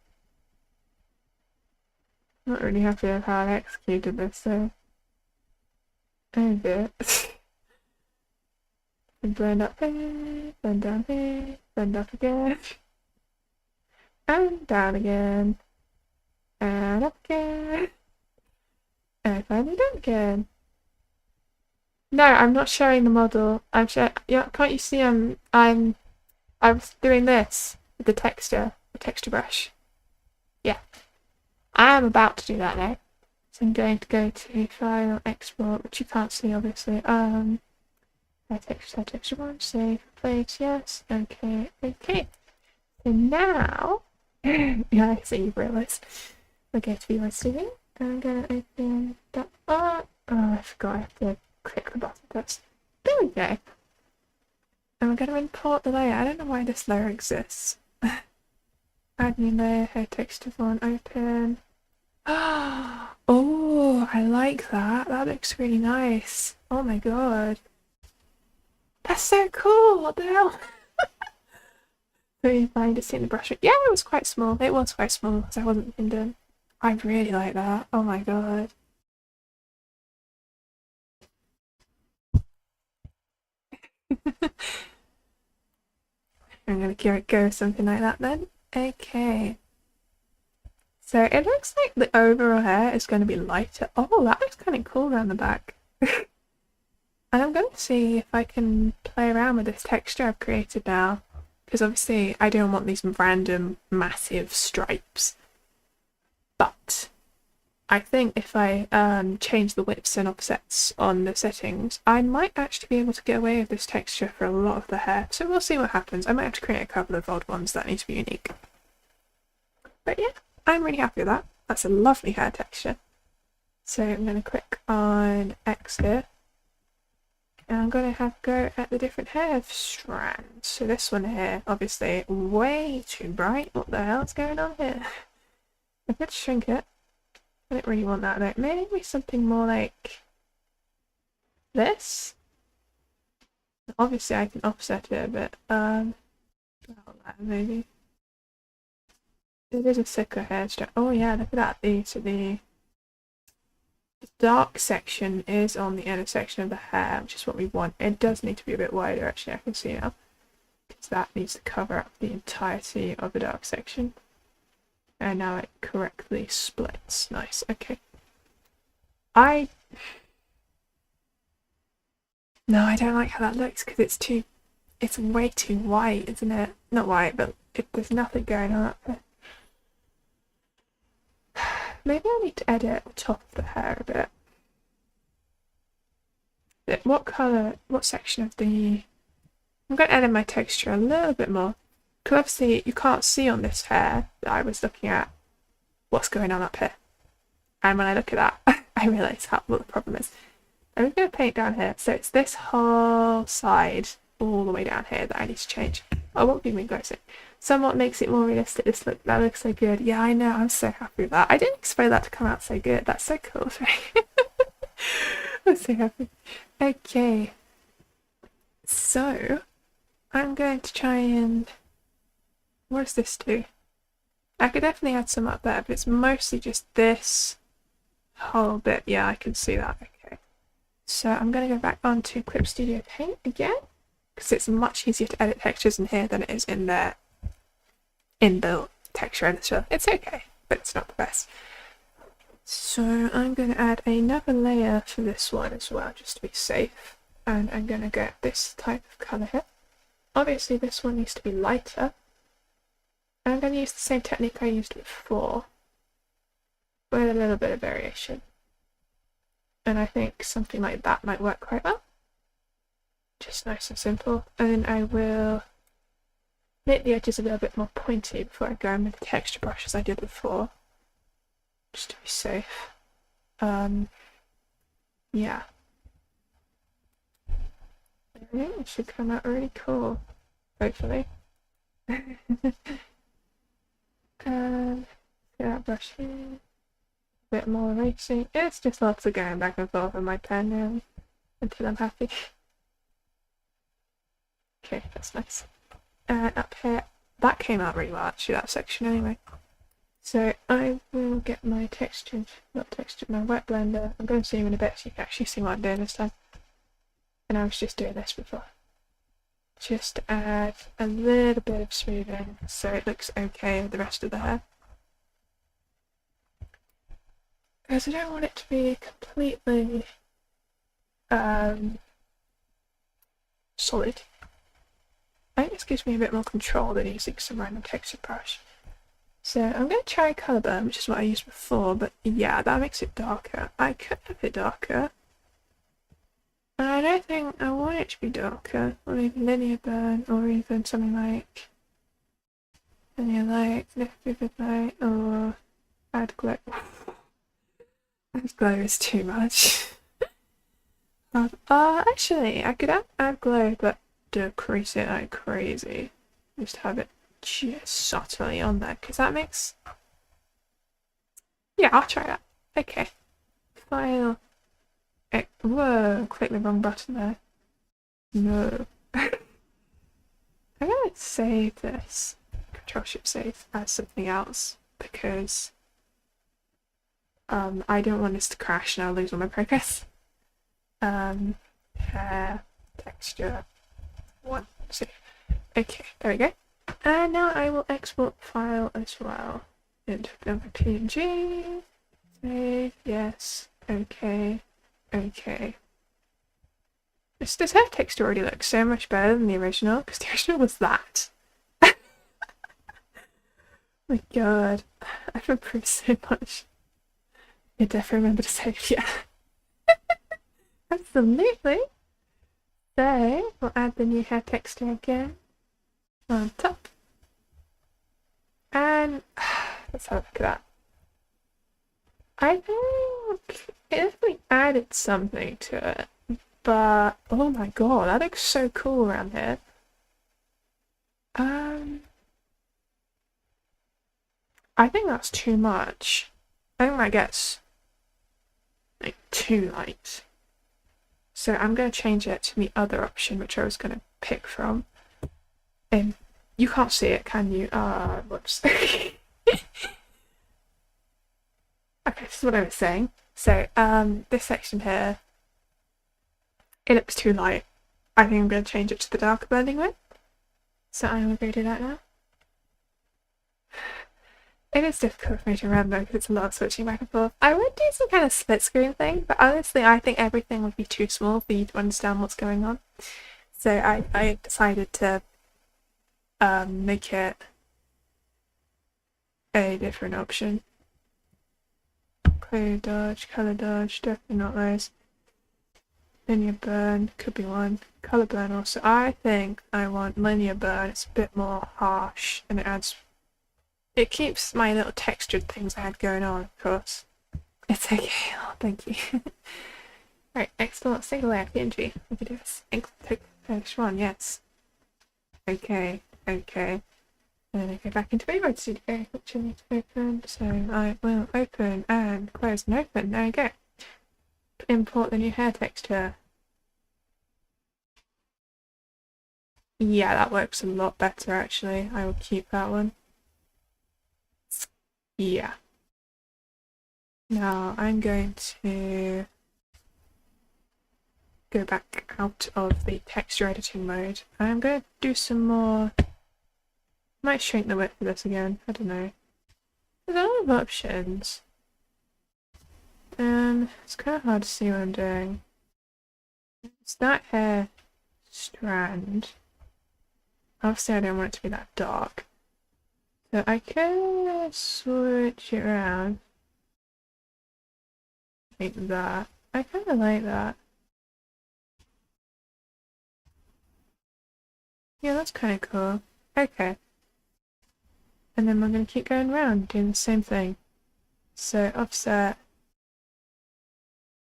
Not really happy with how I executed this, so. Oh dear. Blend up here, blend down here, blend up again. And down again. And up again. And finally down again. No, I'm not showing the model. I'm showing. Yeah, can't you see? I was doing this with the texture brush. Yeah, I am about to do that now. So I'm going to go to File, Export, which you can't see obviously. Texture one, save, replace, yes. Okay, okay. So now, yeah, I see you've realised. We'll go to Vieus TV. I'm gonna open that up. Oh, I forgot I have to click the button first. There we go. And we're going to import the layer. I don't know why this layer exists. Add new layer, hair texture one, open. Oh, I like that. That looks really nice. Oh my god. That's so cool. What the hell? So you find to see in the brush. Yeah, it was quite small. It was quite small because I wasn't hidden. I really like that. Oh my god. I'm gonna go with something like that then. Okay. So it looks like the overall hair is going to be lighter. Oh, that looks kind of cool around the back. And I'm going to see if I can play around with this texture I've created now. Because obviously I don't want these random massive stripes. But I think if I change the widths and offsets on the settings, I might actually be able to get away with this texture for a lot of the hair. So we'll see what happens. I might have to create a couple of odd ones that need to be unique. But yeah, I'm really happy with that. That's a lovely hair texture. So I'm going to click on X here. And I'm going to have a go at the different hair strands. So this one here, obviously way too bright. What the hell's going on here? I'm going to shrink it. I don't really want that though. Maybe something more like this. Obviously I can offset it a bit. Maybe. It is a thicker hair strand. Oh yeah, look at that. The dark section is on the inner section of the hair, which is what we want. It does need to be a bit wider actually, I can see now. Because that needs to cover up the entirety of the dark section. And now it correctly splits. Nice, okay. No, I don't like how that looks because it's way too white, isn't it? Not white, but there's nothing going on up there. Maybe I need to edit the top of the hair a bit. What colour, what section of the... I'm going to edit my texture a little bit more. Because obviously you can't see on this hair that I was looking at what's going on up here. And when I look at that, I realise what the problem is. I'm going to paint down here. So it's this whole side all the way down here that I need to change. I won't be closer. Somewhat makes it more realistic. That looks so good. Yeah, I know. I'm so happy with that. I didn't expect that to come out so good. That's so cool. I'm so happy. Okay. So, I'm going to try and... What does this do? I could definitely add some up there, but it's mostly just this whole bit. Yeah, I can see that. Okay. So I'm going to go back onto Clip Studio Paint again, because it's much easier to edit textures in here than it is in there. In the texture editor. It's okay, but it's not the best. So I'm going to add another layer for this one as well, just to be safe. And I'm going to get this type of colour here. Obviously this one needs to be lighter. And I'm going to use the same technique I used before, with a little bit of variation. And I think something like that might work quite well. Just nice and simple. And I will make the edges a little bit more pointy before I go in with the texture brush as I did before, just to be safe. Yeah. think it should come out really cool, hopefully. And get that brush here. A bit more erasing. It's just lots of going back and forth with my pen now until I'm happy. Okay, that's nice. And up here, that came out really well actually, that section anyway. So I will get my textured, not textured, my wet blender. I'm going to zoom in a bit so you can actually see what I'm doing this time. And I was just doing this before. Just to add a little bit of smoothing so it looks okay with the rest of the hair. Because I don't want it to be completely solid. I think this gives me a bit more control than using some random texture brush. So I'm going to try colour burn, which is what I used before, but yeah, that makes it darker. I could have it darker, but I don't think I want it to be darker, or even linear burn, or even something like linear light, vivid light, or add glow. Add glow is too much. Actually, I could add glow, but decrease it like crazy. Just have it just subtly on there, because that makes... Yeah, I'll try that. Okay. File. Whoa, click the wrong button there. No. I'm gonna save this. Control-Shift save as something else, because I don't want this to crash and I'll lose all my progress. Hair, texture, one, save. Okay, there we go. And now I will export file as well into another PNG. Save, yes, okay, okay. This hair texture already looks so much better than the original, because the original was that. My god, I've improved so much. I definitely remember to save, yeah. Absolutely. So, we'll add the new hair texture again on top. And let's have a look at that. I think it definitely added something to it, but oh my god, that looks so cool around here. I think that's too much. I think that gets like too light. So I'm going to change it to the other option, which I was going to pick from. And you can't see it, can you? Whoops. Okay, this is what I was saying. So, this section here, it looks too light. I think I'm going to change it to the darker blending one. So I will go do that now. It is difficult for me to remember because it's a lot of switching back and forth. I would do some kind of split screen thing, but honestly I think everything would be too small for you to understand what's going on. So I decided to make it a different option. Clear dodge, colour dodge, definitely not those. Linear burn, could be one. Colour burn also. I think I want linear burn, it's a bit more harsh and it keeps my little textured things I had going on, of course. It's okay, oh, thank you. Right, export single layer PNG. We can do this. Finish one, yes. Okay, okay. And then I go back into VTuber Studio, which I need to open. So I will open and close and open. There we go. Import the new hair texture. Yeah, that works a lot better actually. I will keep that one. Yeah. Now I'm going to go back out of the texture editing mode. I'm going to do some more. Might shrink the width of this again. I don't know. There's a lot of options. It's kind of hard to see what I'm doing. It's that hair strand. Obviously I don't want it to be that dark. So I can switch it around. Like that. I kind of like that. Yeah, that's kind of cool. Okay. And then we're going to keep going around doing the same thing. So offset.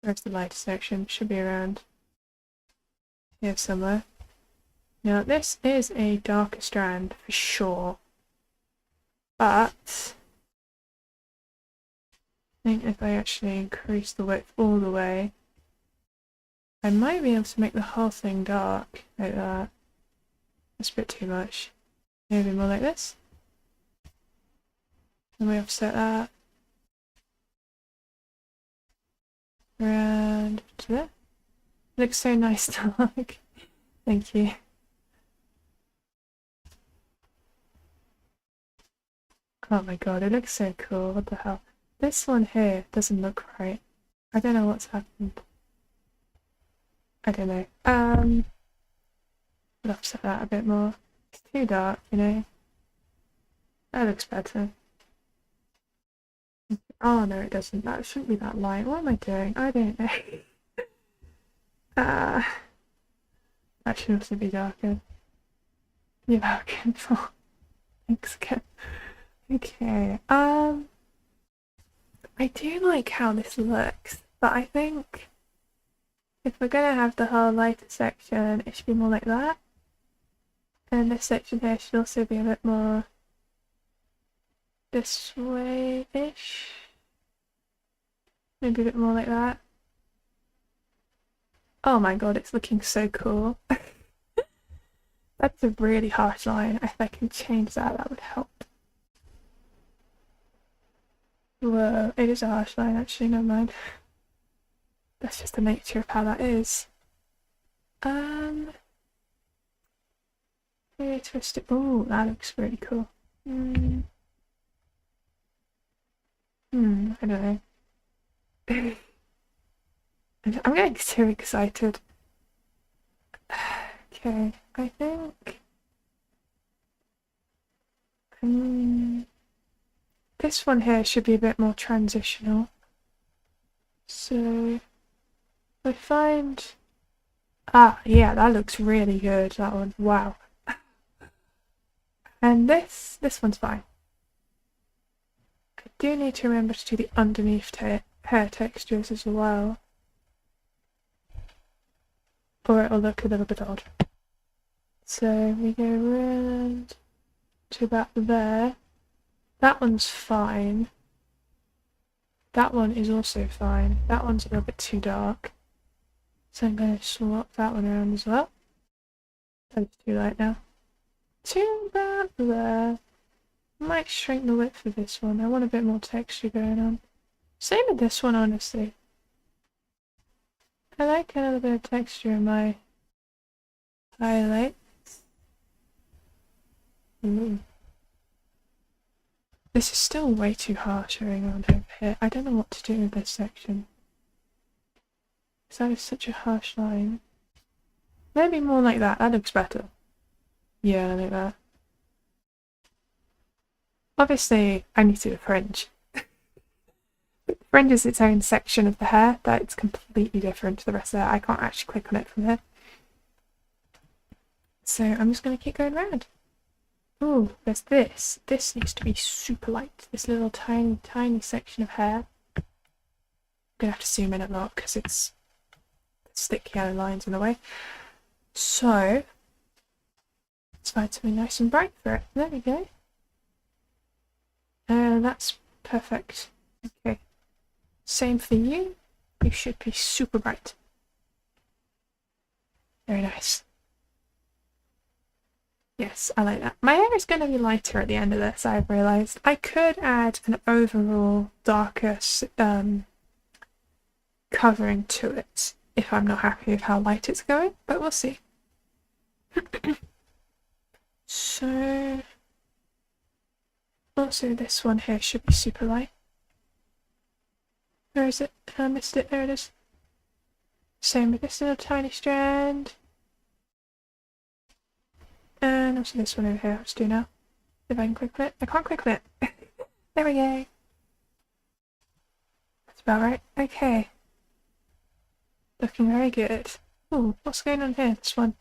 Where's the lighter section? Should be around here somewhere. Now this is a darker strand for sure, but I think if I actually increase the width all the way, I might be able to make the whole thing dark like that. That's a bit too much. Maybe more like this. And we offset that. Around to there. Looks so nice to look. Thank you. Oh my god, it looks so cool. What the hell? This one here doesn't look right. I don't know what's happened. I don't know. I'll offset that a bit more. It's too dark, you know. That looks better. Oh no, it doesn't. That shouldn't be that light. What am I doing? I don't know. That should also be darker. You're welcome. Oh, thanks again. Okay. I do like how this looks, but I think if we're gonna have the whole lighter section, it should be more like that. And this section here should also be a bit more this way-ish. Maybe a bit more like that. Oh my god, it's looking so cool. That's a really harsh line. If I can change that, that would help. Whoa, it is a harsh line actually, never mind. That's just the nature of how that is. Maybe twist it. Oh, that looks really cool. I don't know. I'm getting too excited. Okay, I think this one here should be a bit more transitional. So I find yeah, that looks really good, that one. Wow. And this one's fine. I do need to remember to do the underneath hair textures as well, or it'll look a little bit odd. So we go around to about there. That one's fine. That one is also fine. That one's a little bit too dark. So I'm going to swap that one around as well. That is too light now. To about there. Might shrink the width of this one. I want a bit more texture going on. Same with this one, honestly. I like a little bit of texture in my highlights. This is still way too harsh going on over here. I don't know what to do with this section. Because that is such a harsh line. Maybe more like that. That looks better. Yeah, like that. Obviously, I need to do a fringe. The fringe is its own section of the hair that it's completely different to the rest of the hair. I can't actually click on it from here. So I'm just going to keep going around. Oh, there's this. This needs to be super light. This little tiny, tiny section of hair. I'm going to have to zoom in a lot because it's thick yellow lines in the way. So let's find something nice and bright for it. There we go. That's perfect. Okay. Same for you. You should be super bright. Very nice. Yes, I like that. My hair is going to be lighter at the end of this, I've realised. I could add an overall darker covering to it if I'm not happy with how light it's going, but we'll see. So also this one here should be super light. Where is it? I missed it. There it is. Same with this little tiny strand. And also this one over here. Let's do now. If I can quick clip. I can't quick clip. There we go. That's about right. Okay. Looking very good. Ooh, what's going on here? This one.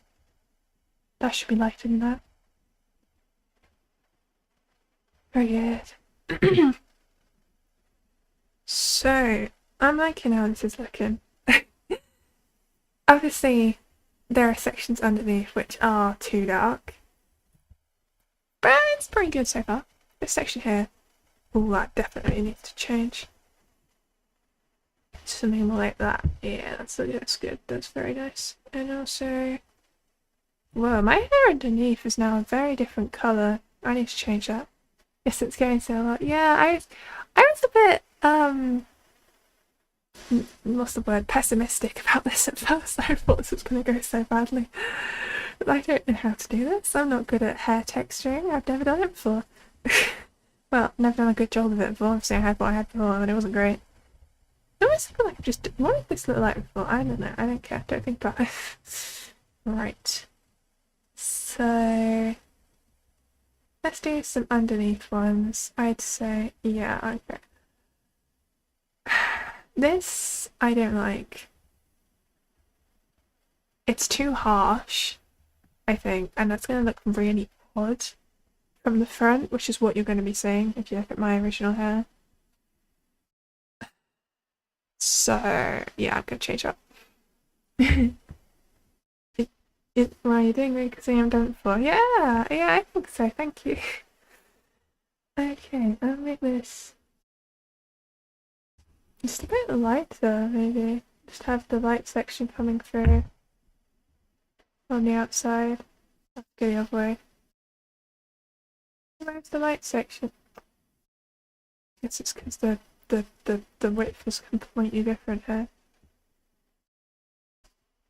That should be lighter than that. Very good. So, I'm liking how this is looking. Obviously, there are sections underneath which are too dark. But it's pretty good so far. This section here, oh, that definitely needs to change. Something more like that. Yeah, that's good. That's very nice. And also, whoa, my hair underneath is now a very different colour. I need to change that. Yes, it's going so well. Yeah, I was a bit what's the word? Pessimistic about this at first. I thought this was going to go so badly. But I don't know how to do this. I'm not good at hair texturing. I've never done it before. Well, never done a good job of it before. Obviously, I had what I had before, and it wasn't great. I always feel like I've just. What did this look like before? I don't know. I don't care. Don't think about it. Right. So let's do some underneath ones. I'd say, yeah, okay. This I don't like. It's too harsh, I think, and that's going to look really odd from the front, which is what you're going to be seeing if you look at my original hair. So, yeah, I'm going to change up. Why are you doing me? Because I haven't done it before. Yeah, I think so, thank you. Okay, I'll make this just a bit lighter, maybe. Just have the light section coming through on the outside. Let's go the other way. Where's the light section? I guess it's because the width is completely different here.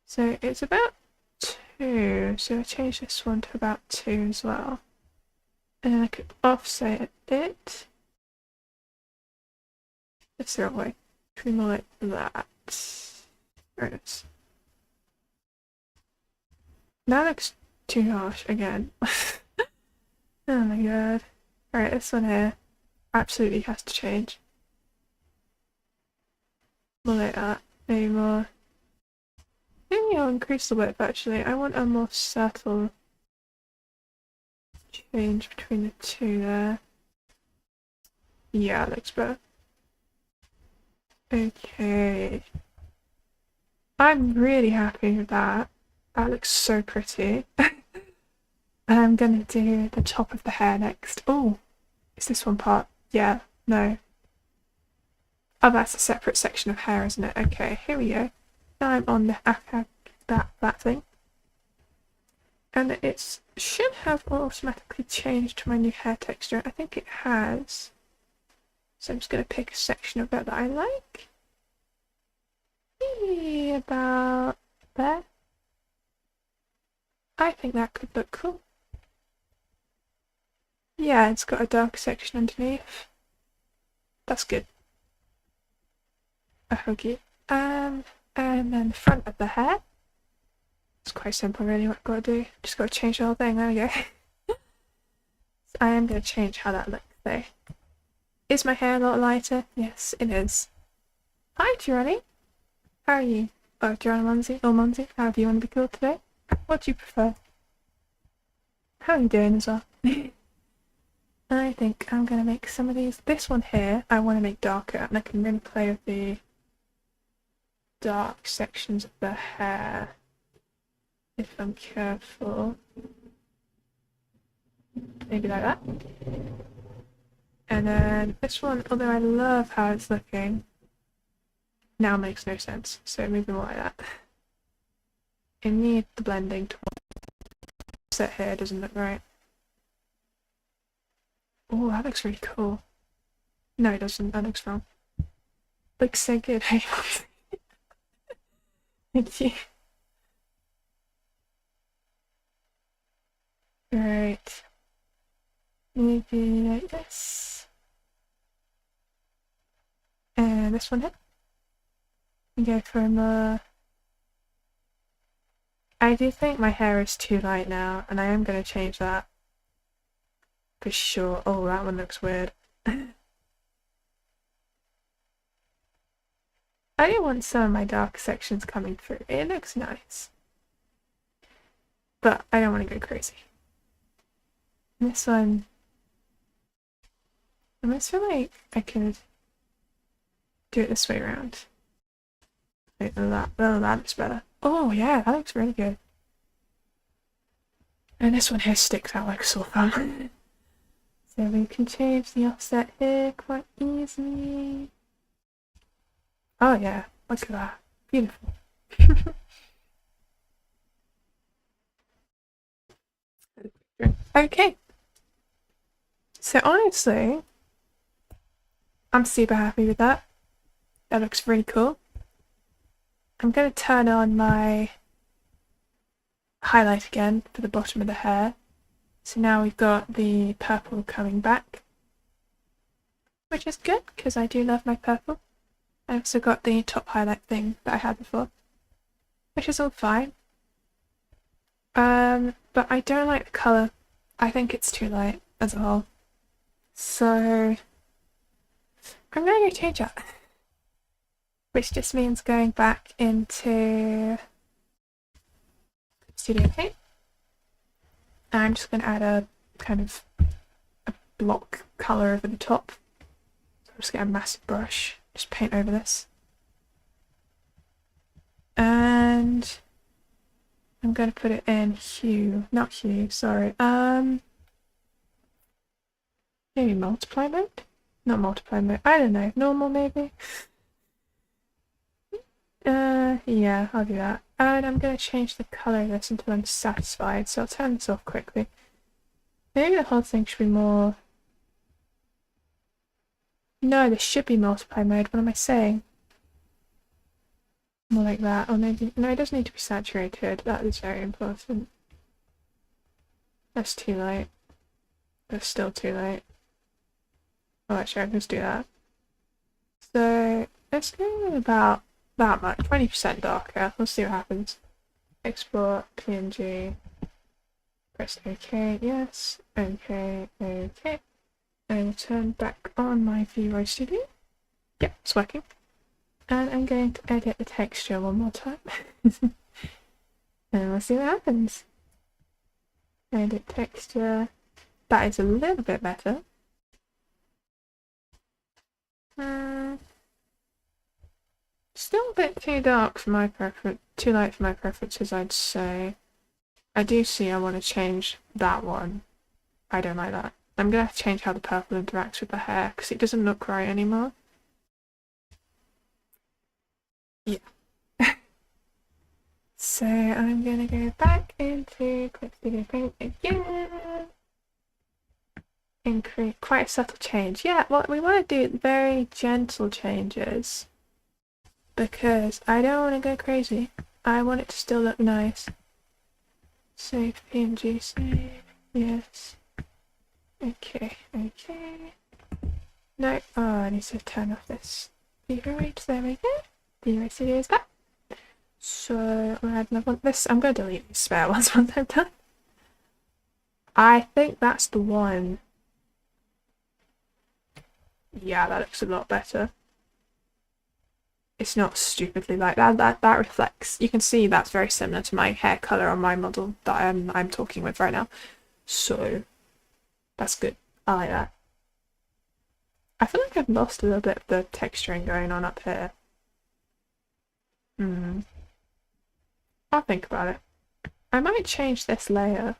So it's about 2, so I change this one to about 2 as well. And then I could offset it. It's the wrong way. Should be more like that. There it is. That looks too harsh again. Oh my god. Alright, this one here absolutely has to change. More like that. Maybe more. Maybe I'll increase the width actually. I want a more subtle change between the two there. Yeah, it looks better. Okay. I'm really happy with that. That looks so pretty. And I'm gonna do the top of the hair next. Oh, is this one part? Yeah, no. Oh, that's a separate section of hair, isn't it? Okay, here we go. Now I'm on the that thing. And it should have automatically changed to my new hair texture. I think it has. So I'm just going to pick a section of that I like. Maybe about there. I think that could look cool. Yeah, it's got a dark section underneath. That's good. Okay. And then the front of the hair. It's quite simple really what I've got to do. Just got to change the whole thing. There we go. So I am going to change how that looks though. Is my hair a lot lighter? Yes, it is. Hi, Giovanni. How are you? Oh, Giovanni Monzi, or Monzi, however you want to be called today. What do you prefer? How are you doing as well? I think I'm going to make some of these. This one here, I want to make darker, and I can really play with the dark sections of the hair if I'm careful. Maybe like that. And then this one, although I love how it's looking, now makes no sense. So maybe more like that. I need the blending to set here, doesn't look right. Oh, that looks really cool. No, it doesn't. That looks wrong. Looks so good. Hey, thank you. Right. Maybe like this. And this one here. And go for a more... I do think my hair is too light now, and I am going to change that. For sure. Oh, that one looks weird. I do want some of my dark sections coming through. It looks nice. But I don't want to go crazy. This one... I almost feel like I could do it this way around. Wait, that looks better. Oh yeah, that looks really good. And this one here sticks out like a sore thumb. So we can change the offset here quite easily. Oh yeah, look at that. Beautiful. Okay. So honestly, I'm super happy with that. That looks really cool. I'm going to turn on my highlight again for the bottom of the hair. So now we've got the purple coming back, which is good because I do love my purple. I've also got the top highlight thing that I had before, which is all fine. But I don't like the colour. I think it's too light as a whole. So I'm going to go change that. Which just means going back into Studio Paint. And I'm just going to add a kind of a block colour over the top. So I'll just get a massive brush, just paint over this. And I'm going to put it in hue, not hue, sorry. Maybe multiply mode? Not multiply mode, I don't know, normal maybe? Yeah, I'll do that. And I'm going to change the colour of this until I'm satisfied, so I'll turn this off quickly. Maybe the whole thing should be more... No, this should be multiply mode, what am I saying? More like that, or maybe... No, it doesn't need to be saturated, that is very important. That's too light. That's still too light. Oh, actually, I can just do that. So, let's go about that much, 20% darker. Let's see what happens. Export PNG. Press OK, yes. OK, OK. I will turn back on my VRO Studio. Yep, it's working. And I'm going to edit the texture one more time. And we'll see what happens. Edit texture. That is a little bit better. Still a bit too dark for my preference, too light for my preferences, I'd say. I do see I want to change that one. I don't like that. I'm going to have to change how the purple interacts with the hair because it doesn't look right anymore. Yeah. So I'm going to go back into Clip Studio Paint again and create quite a subtle change. Yeah, well, we want to do very gentle changes because I don't want to go crazy. I want it to still look nice. Save PNG, save, yes. Okay, okay. No, oh, I need to turn off this vroid, there we go. VRO Studio is back. So, I'm going to add another one. I'm going to delete these spare ones once I'm done. I think that's the one. Yeah, that looks a lot better. It's not stupidly like that. That reflects. You can see that's very similar to my hair color on my model that I'm talking with right now. So that's good. I like that. I feel like I've lost a little bit of the texturing going on up here. I'll think about it. I might change this layer.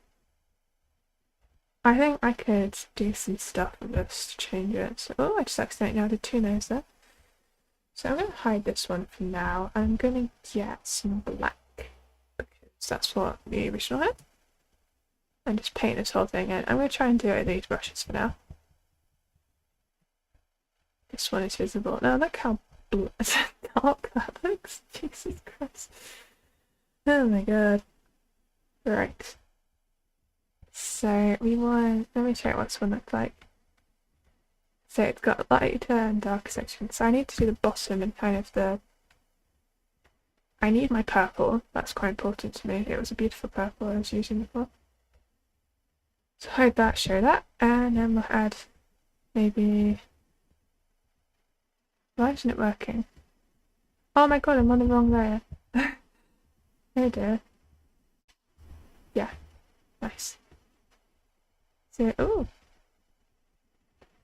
I think I could do some stuff with this to change it. So, oh, I just accidentally added two layers there. So I'm going to hide this one for now. I'm going to get some black because that's what the original had. And just paint this whole thing in. I'm going to try and do it with these brushes for now. This one is visible. Now look how dark that looks. Jesus Christ. Oh my god. Right. So we want, let me show you what this one looks like. So it's got lighter and darker sections. So I need to do the bottom and kind of the... I need my purple. That's quite important to me. It was a beautiful purple I was using before. So hide that, show that, and then we'll add maybe... Why isn't it working? Oh my god, I'm on the wrong layer. Oh dear. Yeah, nice. So, ooh.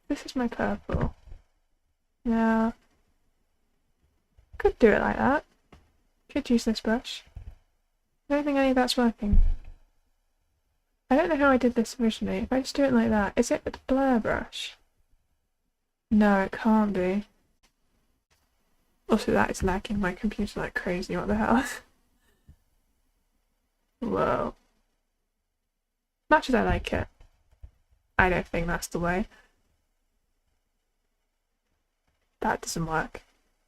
This is my purple. Now, could do it like that. Could use this brush. I don't think any of that's working. I don't know how I did this originally. If I just do it like that, is it a blur brush? No, it can't be. Also, that is lagging my computer like crazy. What the hell? Whoa. Much as I like it, I don't think that's the way. That doesn't work.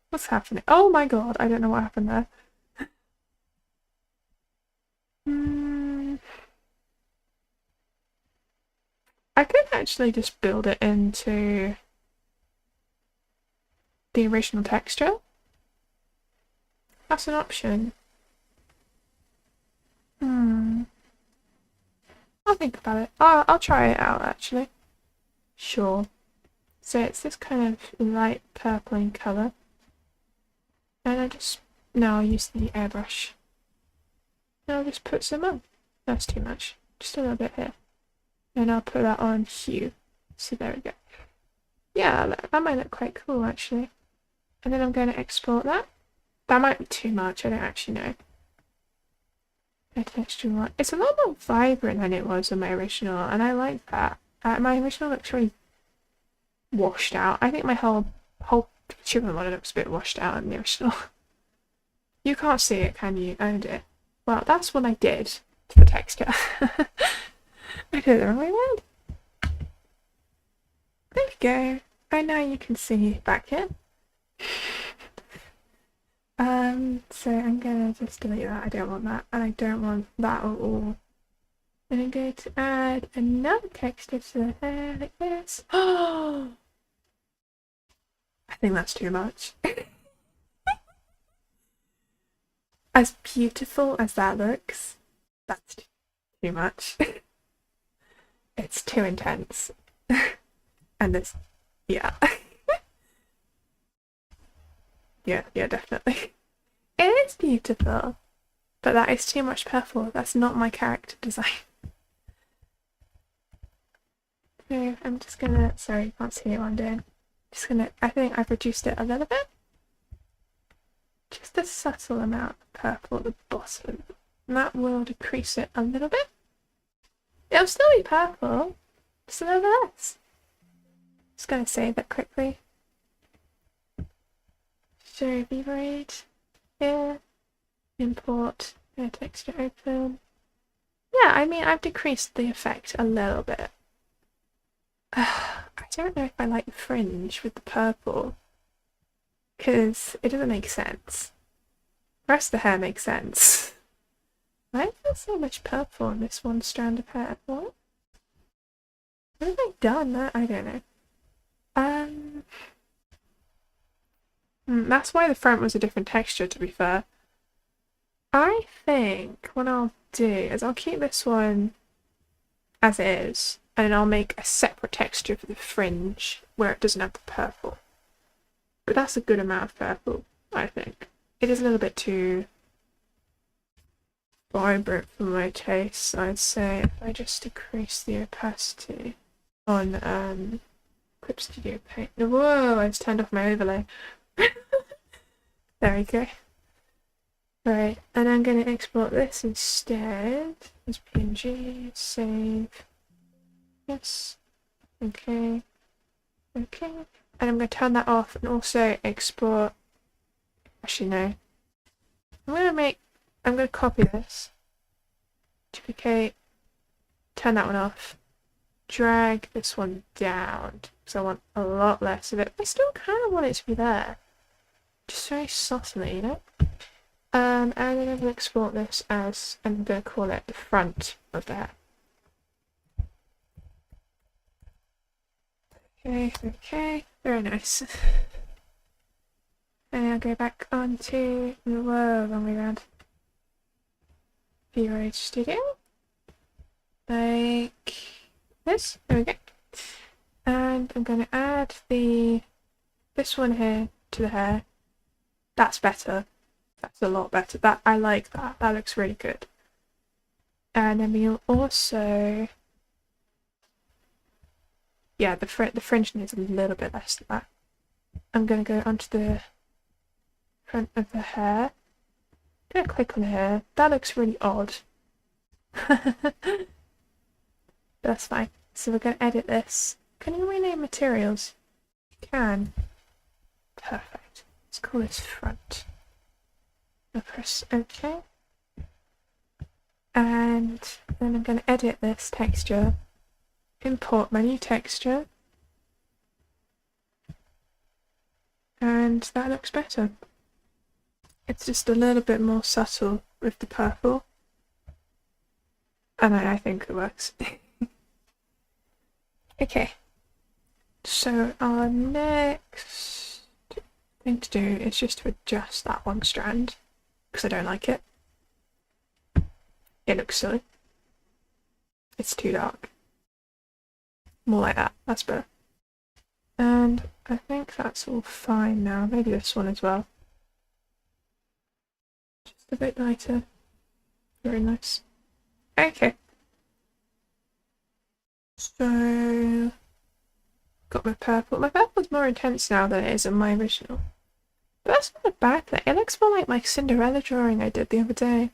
What's happening? Oh my god, I don't know what happened there. I could actually just build it into the original texture. That's an option. I'll think about it. I'll try it out actually. Sure. So it's this kind of light purpling colour. And I'll use the airbrush. And I'll just put some on. That's too much. Just a little bit here. And I'll put that on hue. So there we go. Yeah, that might look quite cool actually. And then I'm going to export that. That might be too much, I don't actually know. It's a lot more vibrant than it was on my original, and I like that. My original looks really washed out. I think my whole VTuber model looks a bit washed out in the original. You can't see it, can you? I did. Well, that's what I did to the texture. I did it the wrong way around. There we go. I know you can see back here. So I'm gonna just delete that. I don't want that, and I don't want that at all. And I'm going to add another texture to the hair like this. Oh, I think that's too much. As beautiful as that looks, that's too much. It's too intense. And this, yeah. Yeah, definitely. It is beautiful, but that is too much purple. That's not my character design. So I'm just gonna, sorry, you can't see what I'm doing. I think I've reduced it a little bit. Just a subtle amount of purple at the bottom. And that will decrease it a little bit. It'll still be purple, just a little bit less. Just gonna save it quickly. Show vroid here. Import texture open. Yeah, I mean I've decreased the effect a little bit. I don't know if I like the fringe with the purple, because it doesn't make sense. The rest of the hair makes sense. Why is there so much purple on this one strand of hair? What have I done? I don't know. That's why the front was a different texture, to be fair. I think what I'll do is I'll keep this one as it is, and then I'll make a separate texture for the fringe where it doesn't have the purple. But that's a good amount of purple, I think. It is a little bit too vibrant for my taste, I'd say, if I just decrease the opacity on Clip Studio Paint. Whoa, I just turned off my overlay. There we go. Right, and I'm going to export this instead as PNG, save, yes, okay, and I'm going to turn that off and also export, actually no, I'm going to copy this, duplicate, turn that one off, drag this one down, because I want a lot less of it, but I still kind of want it to be there, just very subtly, you know? And then I'm going to export this as, I'm going to call it the front of the hair. Okay, very nice. And I'll go back onto, whoa, wrong way around, VTuber Studio, like this, there we go. And I'm going to add this one here to the hair. That's better. That's a lot better. I like that. That looks really good. And then we'll also, yeah, the fringe needs a little bit less than that. I'm going to go onto the front of the hair. I'm going to click on the hair. That looks really odd. But that's fine. So we're going to edit this. Can you rename materials? You can. Perfect. Let's call this front. I'll press OK. And then I'm going to edit this texture. Import my new texture. And that looks better. It's just a little bit more subtle with the purple. And I think it works. Okay. So our next thing to do is just to adjust that one strand. Because I don't like it. It looks silly. It's too dark. More like that. That's better. And I think that's all fine now. Maybe this one as well. Just a bit lighter. Very nice. Okay. So got my purple. My purple's more intense now than it is in my original. But that's not a bad thing. It looks more like my Cinderella drawing I did the other day.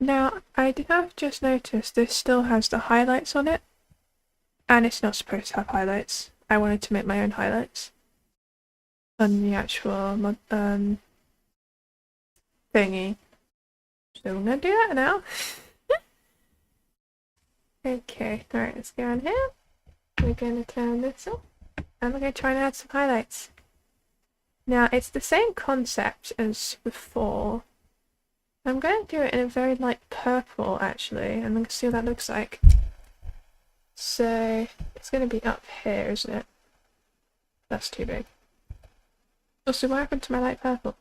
Now, I have just noticed this still has the highlights on it. And it's not supposed to have highlights. I wanted to make my own highlights on the actual thingy. So I'm going to do that now. Okay, alright, let's go on here. We're going to turn this on. And we're going to try and add some highlights. Now, it's the same concept as before. I'm going to do it in a very light purple, actually. And I'm going to see what that looks like. So, it's going to be up here, isn't it? That's too big. Also, what happened to my light purple?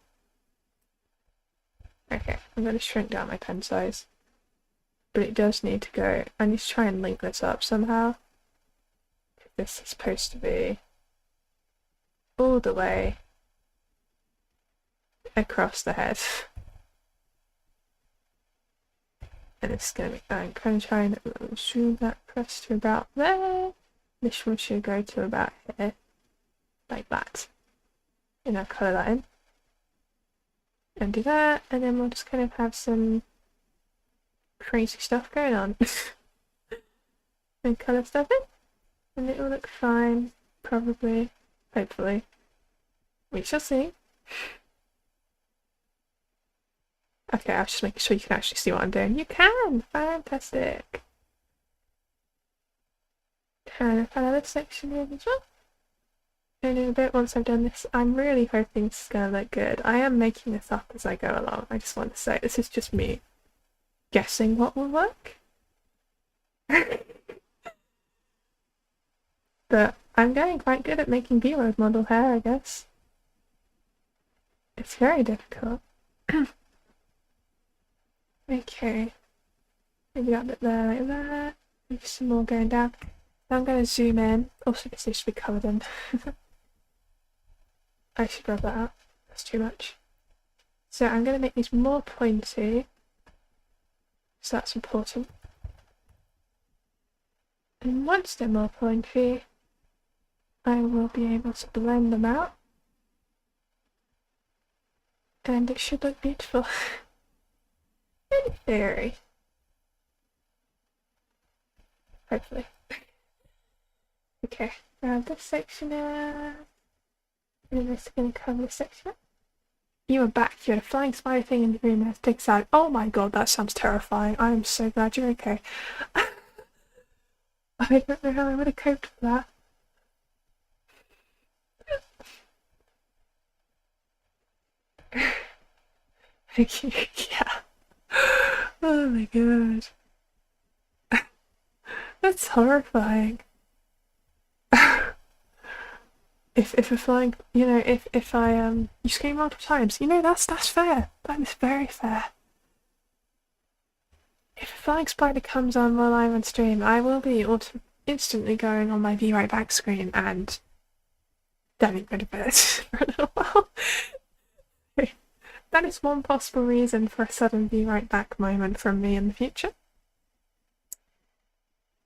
Okay, I'm going to shrink down my pen size. But it does need to go. I need to try and link this up somehow. This is supposed to be all the way across the head. And it's going to be, I'm going to try and zoom that press to about there. This one should go to about here. Like that. And I'll colour that in. And do that, and then we'll just kind of have some crazy stuff going on. And colour stuff in. And it will look fine, probably, hopefully. We shall see. Okay, I'll just make sure you can actually see what I'm doing. You can! Fantastic! Kind of another section here as well. And in a bit, once I've done this, I'm really hoping this is going to look good. I am making this up as I go along. I just want to say, this is just me guessing what will work. But I'm getting quite good at making vroid model hair, I guess. It's very difficult. Okay. Maybe that bit there like that. Maybe some more going down. Now I'm going to zoom in. Also, this needs to be coloured in. I should rub that out. That's too much. So I'm going to make these more pointy. So that's important. And once they're more pointy, I will be able to blend them out. And it should look beautiful. In theory. Hopefully. Okay, now this section out. And this is going to cover this section up. You are back. You had a flying spider thing in the room and it takes out. Oh my god, that sounds terrifying. I am so glad you're okay. I don't know how I would have coped with that. Okay, yeah. Oh my god. That's horrifying. If a flying, you know, if I you scream multiple times, you know, that's fair. That is very fair. If a flying spider comes on while I'm on stream, I will be instantly going on my V right back screen and getting rid of it for a little while. That is one possible reason for a sudden V right back moment from me in the future.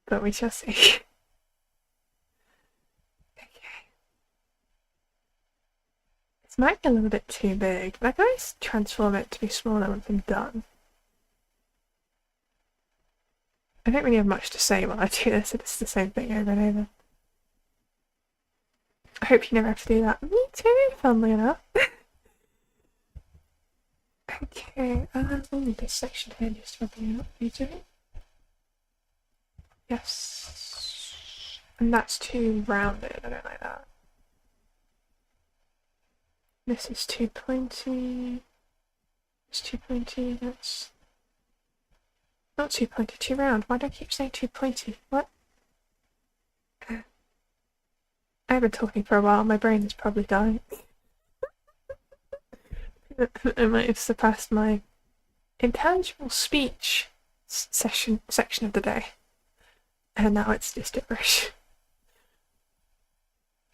But we shall see. This might be a little bit too big, but I can always transform it to be smaller once I'm done. I don't really have much to say while I do this, it's the same thing over and over. I hope you never have to do that. Me too, funnily enough. Okay, this section here needs to be up. VTuber. Yes. And that's too rounded, I don't like that. This is too pointy. It's too pointy, that's not too pointy, too round. Why do I keep saying too pointy? What? I've been talking for a while, my brain is probably dying. I might have surpassed my intelligible speech section of the day. And now it's just gibberish.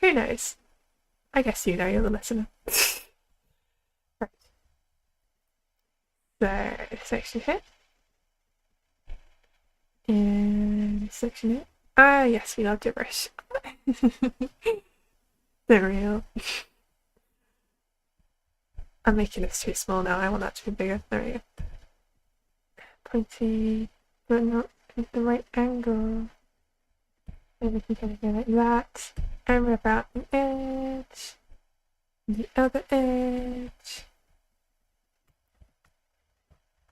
Who knows? I guess you know, you're the listener. Right. So, section here. And this section here. Ah, yes, we love gibberish. They're real. I'm making this too small now, I want that to be bigger. There we go. Pointy, but not at the right angle. Maybe we can go like that. And rip out the edge. The other edge.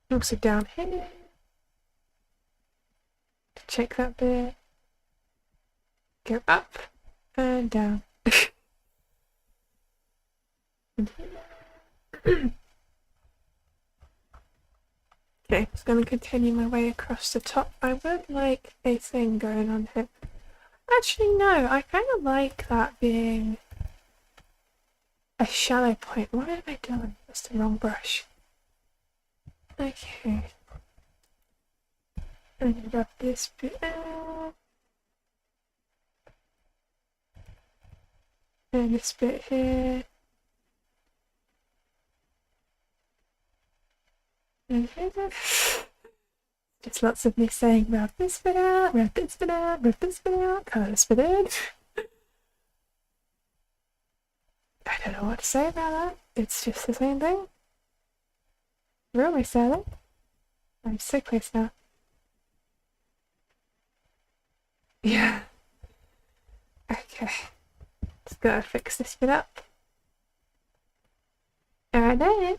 Also down here. To check that bit. Go up and down. Okay, just going to continue my way across the top. I would like a thing going on here. Actually, no, I kind of like that being a shallow point. What have I done? That's the wrong brush. Okay. I'm going to rub this bit out. And this bit here. Just lots of me saying, rub this bit out, rub this bit out, rub this bit out, colour this bit in. I don't know what to say about that. It's just the same thing. We're almost there then. I'm so close now. Yeah. Okay. Just gotta fix this bit up. And then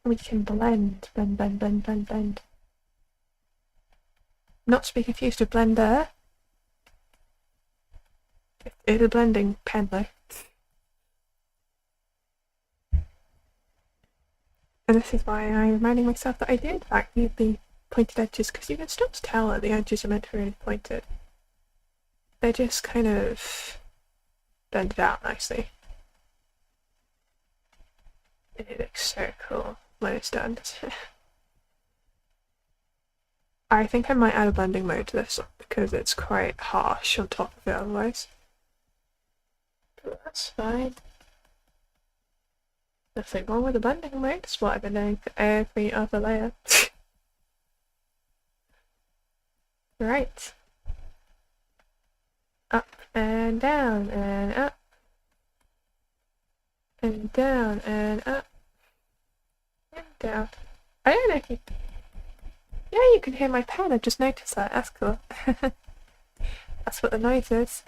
we can blend. Not to be confused with blender. It's a blending pen though. And this is why I'm reminding myself that I do in fact need the pointed edges, because you can start to tell that the edges are meant to be really pointed. They're just kind of blended out nicely. And it looks so cool when it's done. I think I might add a blending mode to this because it's quite harsh on top of it otherwise. But that's fine. Nothing wrong with the blending mode, it's what I've been doing for every other layer. Right. Up and down and up. And down and up. And down. I don't know if you... Yeah, you can hear my pen, I just noticed that, that's cool. That's what the noise is.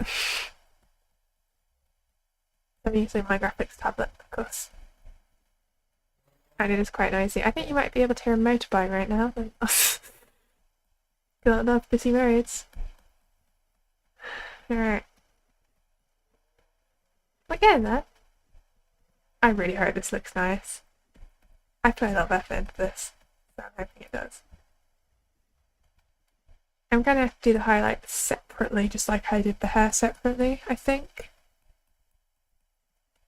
I'm using my graphics tablet, of course. And it is quite noisy. I think you might be able to hear a motorbike right now. Got enough busy roads. Alright. We're getting there. I really hope this looks nice. I put a lot of effort into this, so I'm hoping it does. I'm going to have to do the highlights separately, just like I did the hair separately, I think.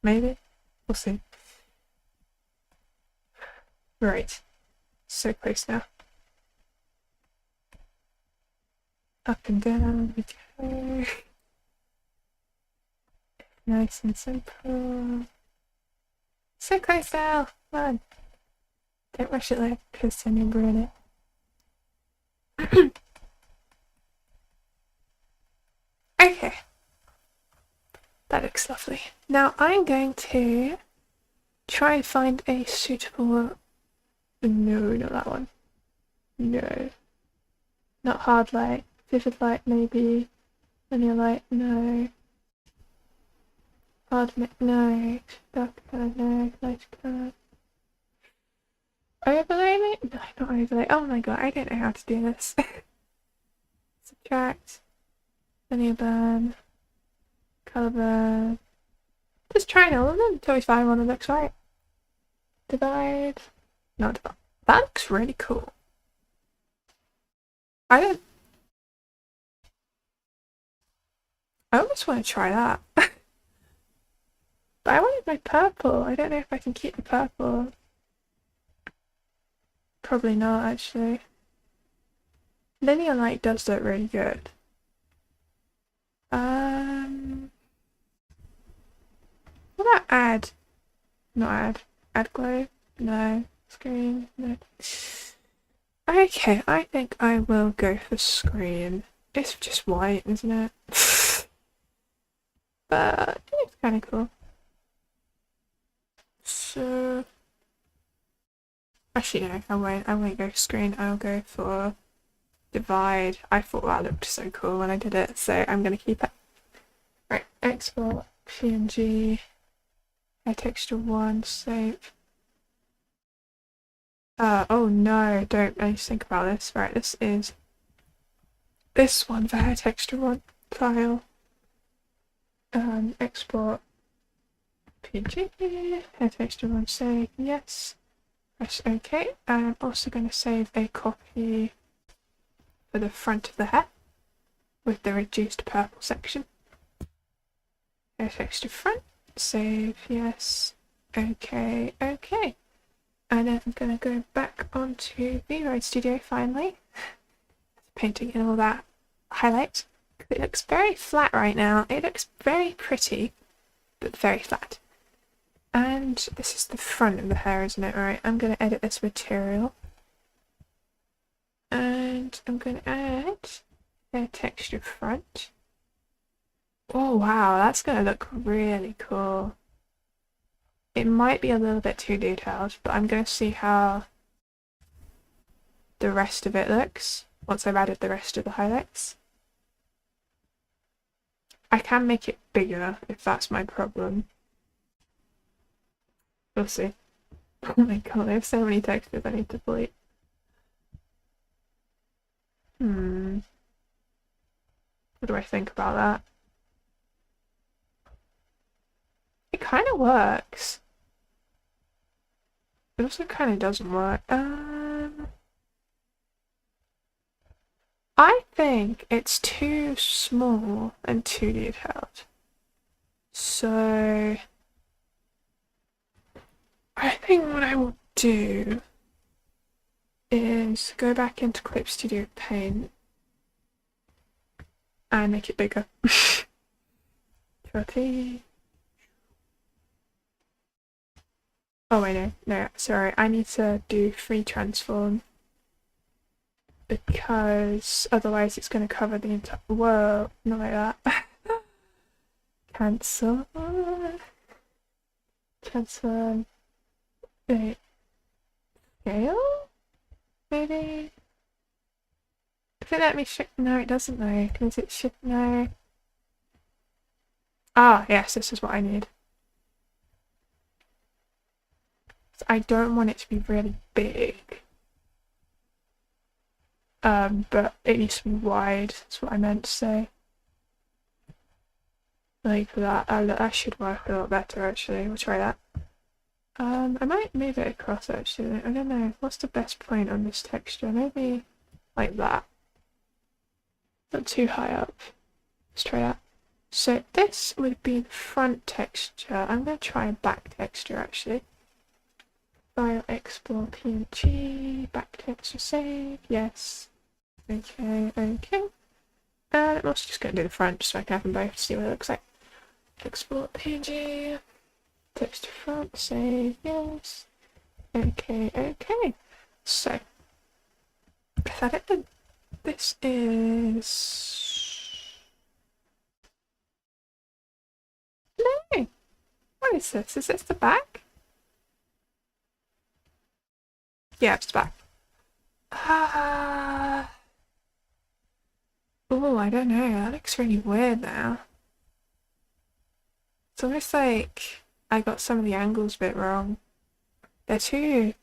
Maybe? We'll see. Right. So close now. Up and down we go. Nice and simple. So close now! Come on. Don't rush it though, because then you'll ruin it. Okay. That looks lovely. Now I'm going to try and find a suitable... No, not that one. No. Not hard light. Vivid light, maybe. Linear light, no. Hard no. Dark colour, no. Light colour. Overlay, maybe? No, not overlay. Oh my god, I don't know how to do this. Subtract. Linear burn. Colour burn. Just trying all of them until we find one that looks right. Divide. Not divide. That looks really cool. I almost want to try that. But I wanted my purple. I don't know if I can keep the purple. Probably not, actually. Linear light does look really good. What about add? Not add. Add glow? No. Screen? No. Okay, I think I will go for screen. It's just white, isn't it? But it's kind of cool. So actually no, I won't go for screen. I'll go for divide. I thought that looked so cool when I did it, so I'm gonna keep it. Right, export PNG. Air texture 1, save. Oh no, don't I just think about this. Right, this is this one for air texture 1 file. Export PNG, air texture 1, save, yes. Press OK. I'm also going to save a copy for the front of the hair with the reduced purple section. Air texture front, save, yes, OK, OK. And then I'm going to go back onto VRoid Studio finally, painting in all that highlight. It looks very flat right now. It looks very pretty, but very flat. And this is the front of the hair, isn't it? Alright, I'm going to edit this material. And I'm going to add a texture front. Oh wow, that's going to look really cool. It might be a little bit too detailed, but I'm going to see how the rest of it looks once I've added the rest of the highlights. I can make it bigger if that's my problem. We'll see. Oh my god, I have so many textures I need to delete. What do I think about that? It kind of works. It also kind of doesn't work. I think it's too small and too detailed. So I think what I will do is go back into Clip Studio Paint and make it bigger. 30. Oh wait, no, sorry, I need to do free transform because otherwise it's going to cover the entire. Whoa, not like that. Cancel. Transform. Wait. Scale? Maybe? Does it let me shift? No, it doesn't though. Can it shift? No. Ah, yes, this is what I need. So I don't want it to be really big. But it needs to be wide. That's what I meant to say. Like for that, that should work a lot better actually. We'll try that. I might move it across actually. I don't know. What's the best point on this texture? Maybe like that. Not too high up. Let's try that. So this would be the front texture. I'm going to try a back texture actually. File, export, PNG, back texture, save, yes. Okay, okay. And I'm also just going to do the front just so I can have them both to see what it looks like. Export, PNG, texture front, save, yes. Okay, okay. So, is that it then? This is... No! What is this? Is this the back? Yeah, it's the back. Oh, I don't know. That looks really weird now. It's almost like I got some of the angles a bit wrong. They're too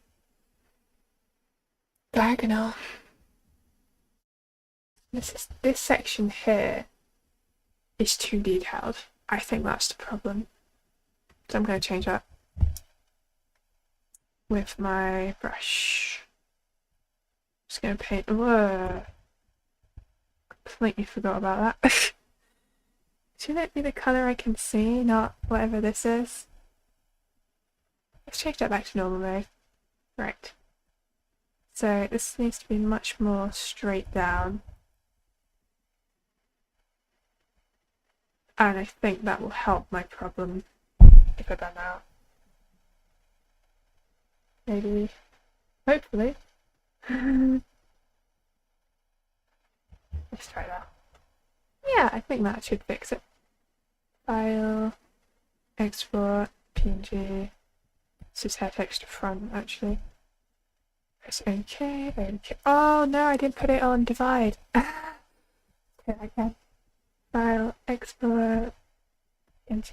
diagonal. This section here is too detailed. I think that's the problem. So I'm going to change that with my brush. Just going to paint. Whoa. Completely forgot about that. Should it be the colour I can see, not whatever this is? Let's change that back to normal mode. Right. So this needs to be much more straight down. And I think that will help my problem if I burn out. Maybe. Hopefully. Let's try that. Yeah, I think that should fix it. File, export, PNG. This is hair texture front, actually. Press OK, OK. Oh no, I didn't put it on divide. Okay, I can. File, export, PNG.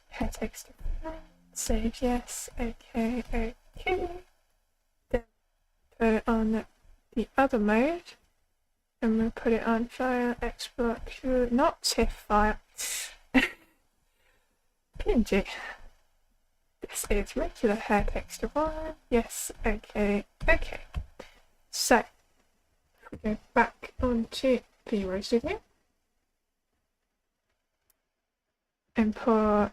Hair texture front. Save yes, OK, OK. Then put it on the other mode. And we'll put it on file, export, not TIFF file. PNG. This is regular hair texture one. Yes, okay, okay. So, we go back onto Vieus Studio. Import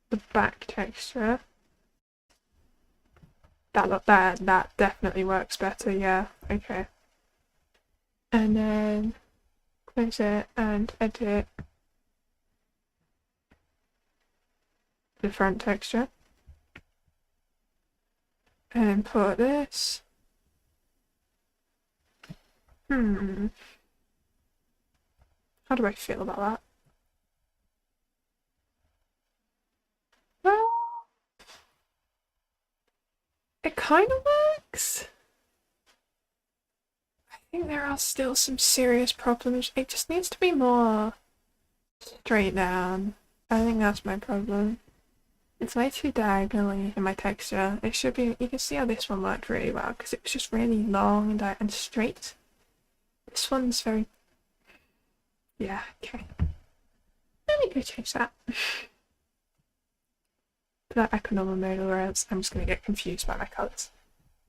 the back texture. That definitely works better, yeah, okay. And then close it and edit the front texture. And import this. How do I feel about that? Well, it kind of works. I think there are still some serious problems. It just needs to be more straight down. I think that's my problem. It's way too diagonally in my texture. It should be, you can see how this one worked really well because it was just really long and straight. This one's very, yeah, okay. Let me go change that. Put that back on normal mode or else I'm just going to get confused by my colours.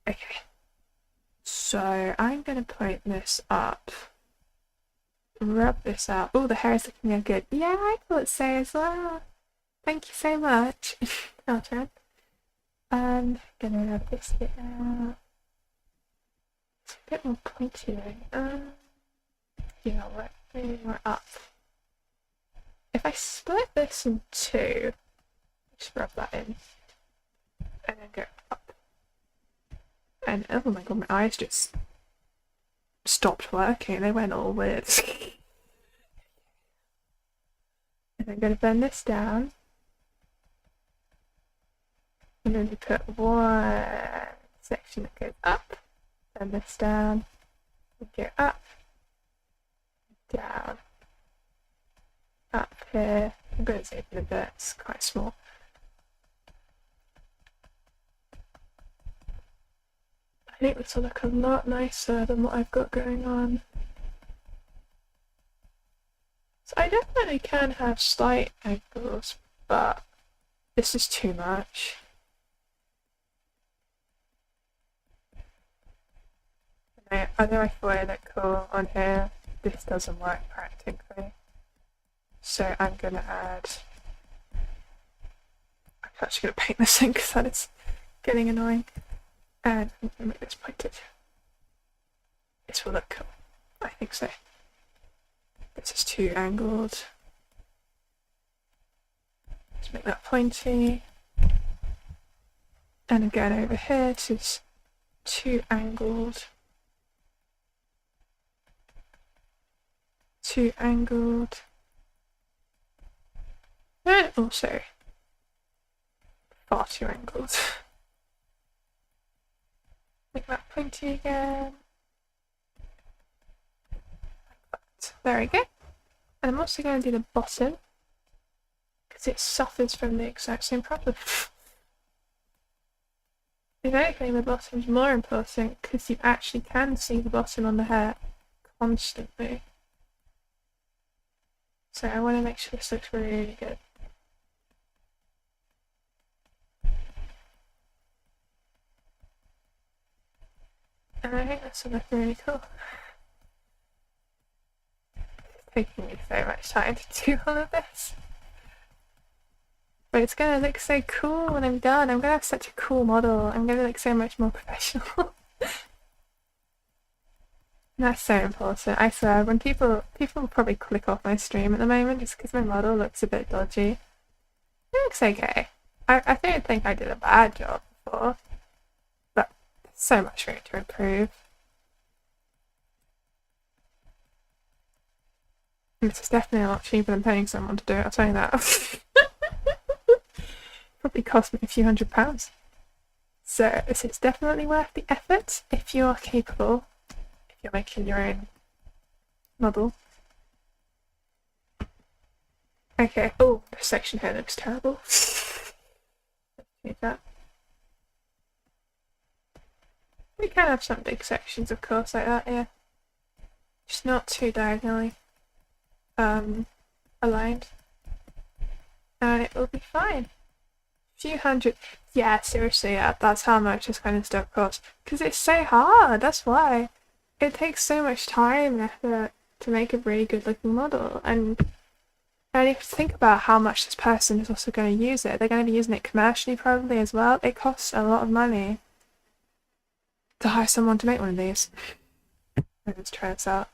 Okay. So I'm going to point this up. Rub this out. Oh, the hair is looking real good. Yeah, I thought so as well. Thank you so much. I'll try. I'm gonna rub this bit out. It's a bit more pointy though. Yeah, maybe more up. If I split this in two, just rub that in, and then go up. And oh my god, my eyes just stopped working. They went all weird. And I'm gonna bend this down. And then you put one section that goes up, bend this down, and go up, down, up here. I'm going to zoom in a bit, it's quite small. I think this will look a lot nicer than what I've got going on. So I definitely can have slight angles, but this is too much. I know I thought it looked cool on here. This doesn't work practically. So I'm gonna add. I'm actually gonna paint this in because that is getting annoying. And I'm gonna make this pointed. This will look cool. I think so. This is too angled. Let's make that pointy. And again over here, this is too angled. Too angled. And also far too angled. Make that pointy again. There we go. And I'm also going to do the bottom because it suffers from the exact same problem. If anything, the bottom is more important because you actually can see the bottom on the hair constantly. So I want to make sure this looks really, really good. And I think that's looking really cool. It's taking me so much time to do all of this. But it's gonna look so cool when I'm done. I'm gonna have such a cool model. I'm gonna look so much more professional. That's so important. I swear, when people will probably click off my stream at the moment just because my model looks a bit dodgy. It looks okay. I don't think I did a bad job before, but there's so much room to improve. And this is definitely a lot cheaper than paying someone to do it, I'll tell you that. Probably cost me a few £100. So this is definitely worth the effort if you are capable, if you're making your own model. Okay, oh, this section here looks terrible. Let's change that. We can have some big sections, of course, like that, yeah. Just not too diagonally aligned. And it will be fine. Few hundred. Yeah, seriously, yeah, that's how much this kind of stuff costs. Because it's so hard, that's why. It takes so much time and effort to make a really good looking model. And you have to think about how much this person is also going to use it. They're going to be using it commercially probably as well. It costs a lot of money to hire someone to make one of these. Let's try this out.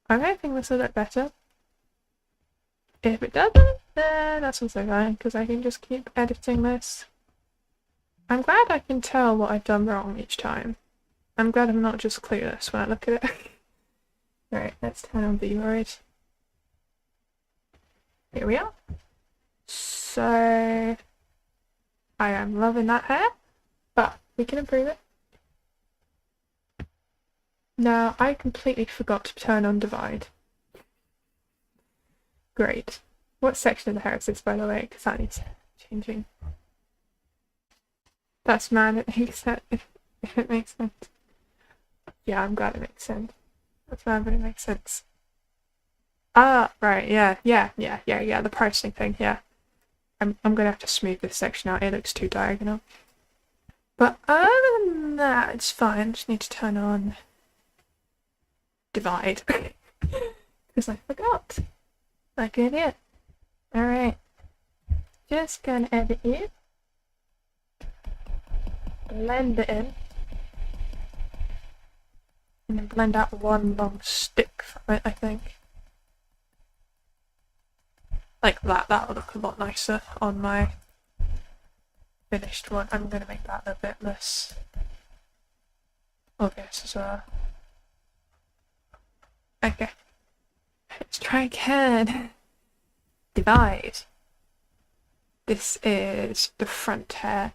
I'm hoping this will look better. If it doesn't, then that's also fine, because I can just keep editing this. I'm glad I can tell what I've done wrong each time. I'm glad I'm not just clueless when I look at it. Alright, let's turn on vroid. Here we are. So I am loving that hair, but we can improve it. Now, I completely forgot to turn on divide. Great. What section of the hair is this, by the way? Because that needs changing. That's mad, it makes sense. If it makes sense. Yeah, I'm glad it makes sense. That's mad, but it makes sense. Ah, right, yeah, the pricing thing, yeah. I'm gonna have to smooth this section out, it looks too diagonal. But other than that, it's fine, just need to turn on divide. Because I forgot. Like an idiot. Alright. Just gonna edit you. Blend it in. And then blend out one long stick from it, I think. Like that, that will look a lot nicer on my finished one. I'm gonna make that a bit less obvious as well. Okay. Let's try again. Divide. This is the front hair.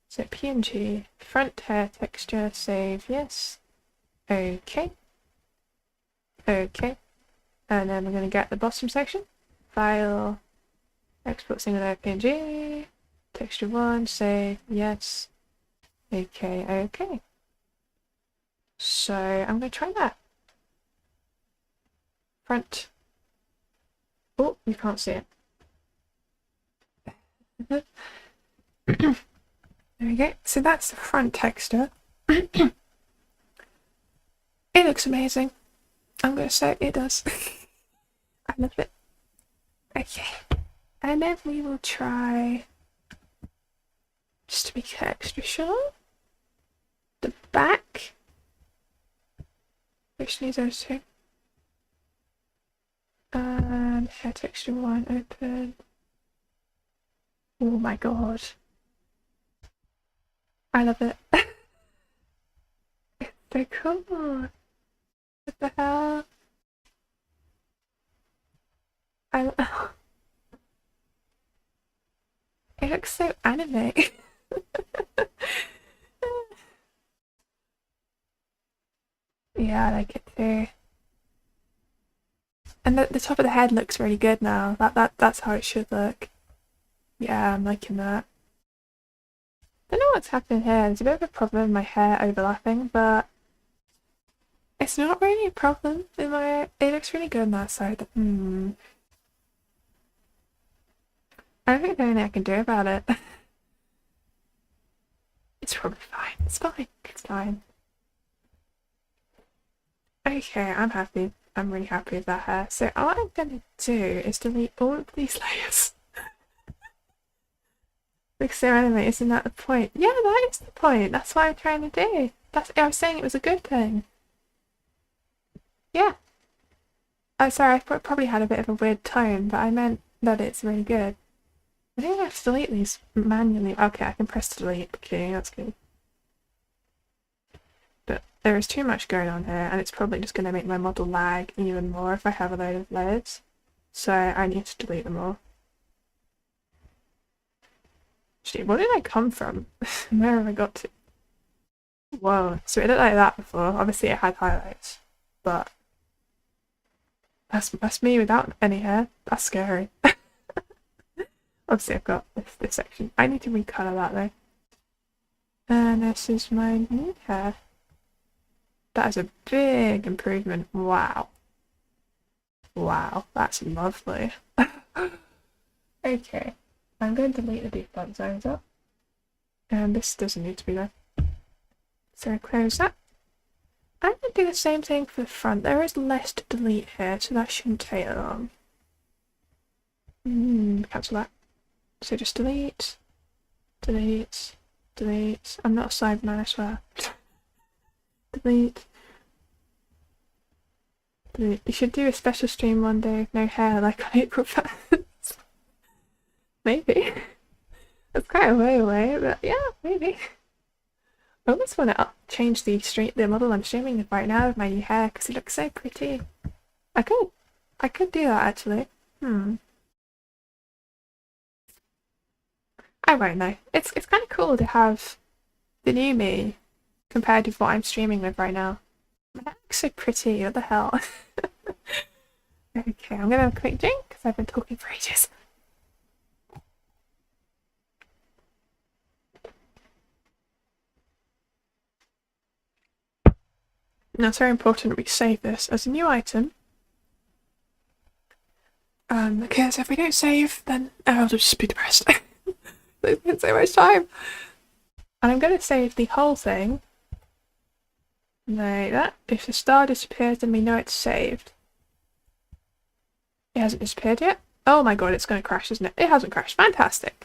So PNG, front hair texture, save, yes. Okay. Okay. And then we're going to get the bottom section. File, export single layer PNG, texture 1, save, yes. Okay, okay. So I'm going to try that. Front. Oh, you can't see it. There we go. So that's the front texture. It looks amazing. I'm going to say it does. I love it. Okay. And then we will try, just to make it extra sure, the back. Which needs editing. And hair texture 1 open. Oh my god. I love it. It's so cool. What the hell? It looks so anime. Yeah, I like it too. And the top of the head looks really good now. That's how it should look. Yeah, I'm liking that. Don't know what's happening here. There's a bit of a problem with my hair overlapping, but it's not really a problem. It looks really good on that side. I don't think there's anything I can do about it. It's probably fine. It's fine. It's fine. Okay, I'm happy. I'm really happy with that hair. So what I'm going to do is delete all of these layers. Because they're animated, isn't that the point? Yeah, that is the point. That's what I'm trying to do. I was saying it was a good thing. Yeah. Oh, sorry, I probably had a bit of a weird tone, but I meant that it's really good. I think I have to delete these manually. Okay, I can press delete. Okay, that's good. But there is too much going on here, and it's probably just going to make my model lag even more if I have a load of layers. So I need to delete them all. Actually, where did I come from? Where have I got to? Whoa, so it looked like that before. Obviously it had highlights, but that's me without any hair. That's scary. Obviously I've got this section. I need to recolor that though. And this is my new hair. That is a big improvement. Wow. Wow, that's lovely. Okay, I'm going to delete the default designs up. And this doesn't need to be there. So I close that. I'm going to do the same thing for the front. There is less to delete here, so that shouldn't take long. Cancel that. So just delete, delete, delete. I'm not a Cyberman, I swear. Delete. Delete. We should do a special stream one day with no hair, like on April 1st. Maybe. That's quite a way away, but yeah, maybe. I almost want to change the model I'm streaming with right now with my new hair because it looks so pretty. I could do that actually. I won't though. It's kind of cool to have the new me compared with what I'm streaming with right now. That looks so pretty. What the hell? Okay, I'm gonna have a quick drink because I've been talking for ages. Now it's very important that we save this as a new item. Because if we don't save, then I'll just be depressed. It's been so much time. And I'm going to save the whole thing. Like that. If the star disappears, then we know it's saved. It hasn't disappeared yet. Oh my god, it's going to crash, isn't it? It hasn't crashed. Fantastic.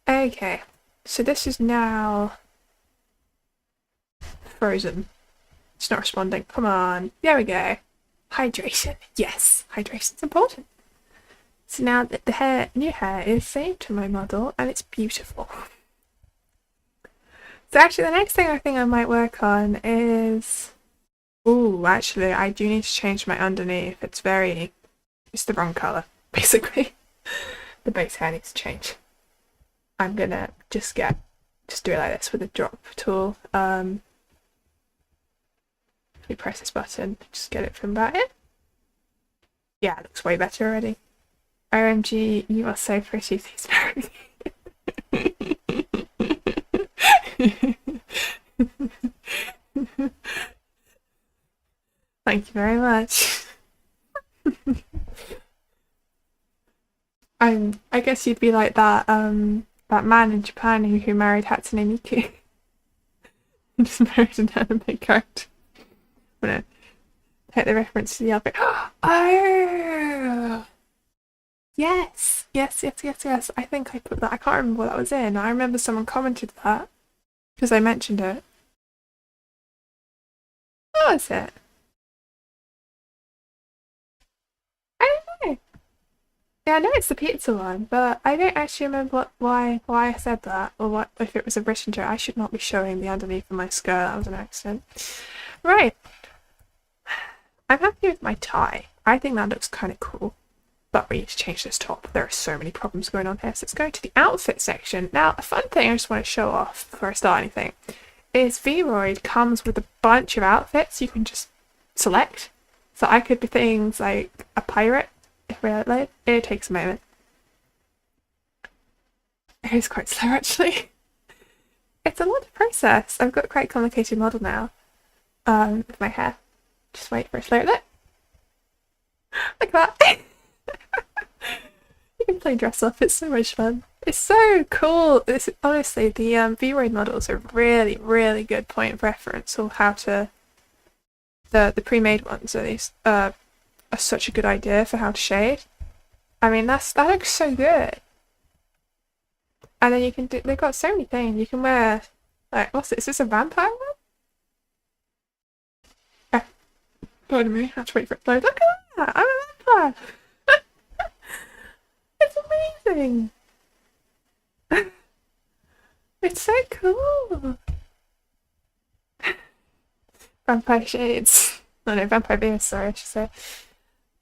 Okay. So this is now frozen. It's not responding. Come on. There we go. Hydration. Yes. Hydration's important. So now that the new hair is saved to my model and it's beautiful. So actually the next thing I think I might work on is... Ooh, actually I do need to change my underneath. It's the wrong colour, basically. The base hair needs to change. I'm gonna just do it like this with a drop tool. If we press this button, just get it from about here. Yeah, it looks way better already. OMG, you are so pretty, these berries. Thank you very much. I guess you'd be like that that man in Japan who married Hatsune Miku. He just married an anime character. I'm gonna take the reference to the outfit. Oh! Yes! Yes. I think I put that. I can't remember what that was in. I remember someone commented that because I mentioned it. What was it? I don't know. Yeah, I know it's the pizza one, but I don't actually remember why I said that, or what if it was a British joke. I should not be showing the underneath of my skirt. That was an accident. Right. I'm happy with my tie. I think that looks kind of cool. But we need to change this top. There are so many problems going on here. So let's go to the outfit section. Now, a fun thing I just want to show off before I start anything is vroid comes with a bunch of outfits you can just select. So I could be things like a pirate if we're late. It takes a moment. It is quite slow actually. It's a lot to process. I've got quite a complicated model now. With my hair. Just wait for it to load it. Like that. You can play dress up, it's so much fun. It's so cool. It's honestly the vroid models are really, really good point of reference or how to the pre-made ones at least are such a good idea for how to shade. I mean that looks so good. And then you can do, they've got so many things. You can wear, like, what's this? Is this a vampire one? Yeah. Pardon me, I have to wait for it to load. Look at that! I'm a vampire! It's amazing! It's so cool! Vampire shades. Oh no, vampire Vieus, sorry, I should say.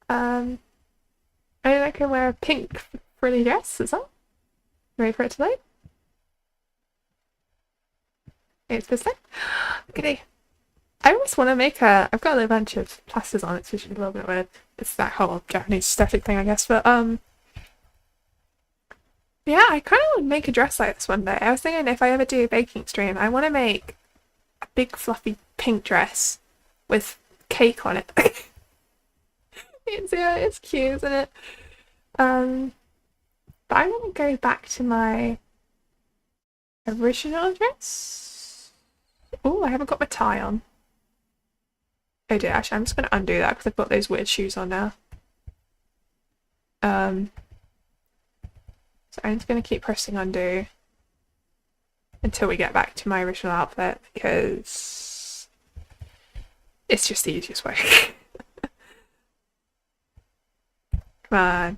And I can wear a pink frilly dress as well. Ready for it to load? It's this thing. Goody. I always want to make a. I've got a little bunch of plasters on it, which is a little bit weird. It's that whole Japanese aesthetic thing, I guess. But yeah, I kind of want to make a dress like this one day. I was thinking if I ever do a baking stream, I want to make a big fluffy pink dress with cake on it. It's cute, isn't it? But I'm gonna go back to my original dress. Oh, I haven't got my tie on. Oh dear, actually I'm just gonna undo that because I've got those weird shoes on now. So I'm just gonna keep pressing undo until we get back to my original outfit because it's just the easiest way. Come on.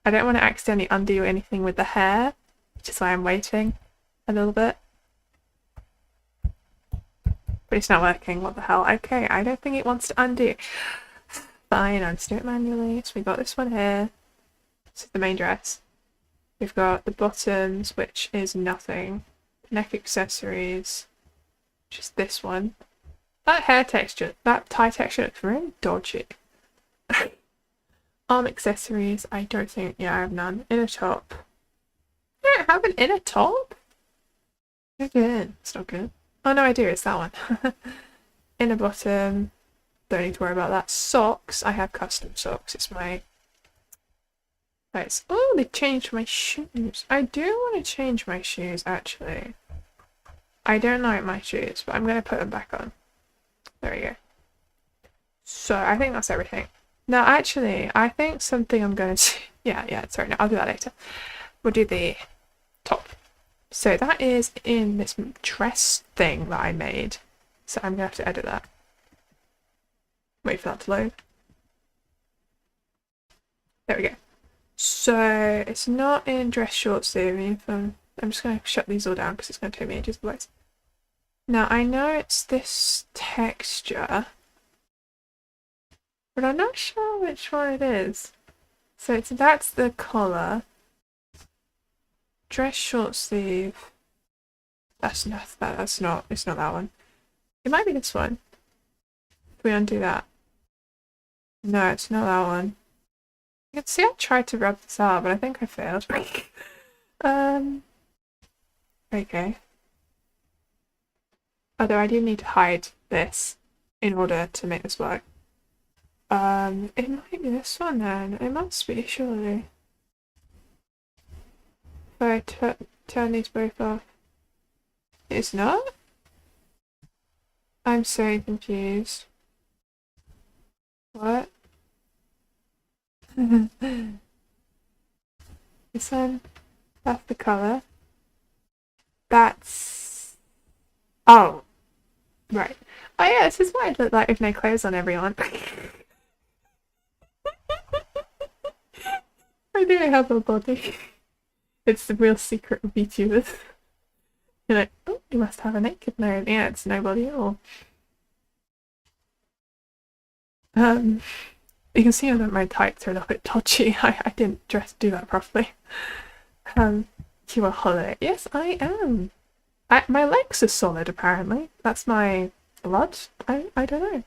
I don't want to accidentally undo anything with the hair, which is why I'm waiting a little bit. But it's not working, what the hell? Okay, I don't think it wants to undo. Fine, I'll just do it manually. So we got this one here. This is the main dress. We've got the bottoms, which is nothing. Neck accessories, which is this one. That hair texture, that tie texture looks very dodgy. Arm accessories, I don't think, yeah, I have none. Inner top. I don't have an inner top? Okay, it's not good. Oh no, I do, it's that one. Inner bottom, don't need to worry about that. Socks, I have custom socks, it's my... Right. Oh, they changed my shoes. I do want to change my shoes, actually. I don't like my shoes, but I'm going to put them back on. There we go. So, I think that's everything. Now, actually, I think something I'm going to... Yeah, sorry, no, I'll do that later. We'll do the top. So that is in this dress thing that I made. So I'm going to have to edit that. Wait for that to load. There we go. So it's not in dress shorts sleeve. I'm just going to shut these all down because it's going to take me ages otherwise. Now I know it's this texture, but I'm not sure which one it is. So that's the collar. Dress short sleeve. It's not that one. It might be this one. If we undo that. No, it's not that one. You can see I tried to rub this out, but I think I failed. Okay. Although I do need to hide this in order to make this work. It might be this one then. It must be, surely. If I turn these both off. It's not? I'm so confused. What? This one, that's the colour. That's... Oh. Right. Oh yeah, this is what I look like with no clothes on, everyone. I do have a body. It's the real secret of VTubers. You're like, oh, you must have a naked nose. Yeah, it's nobody at all. You can see that my tights are a little bit dodgy. I didn't do that properly. You are holiday. Yes, I am. My legs are solid, apparently. That's my blood? I don't know.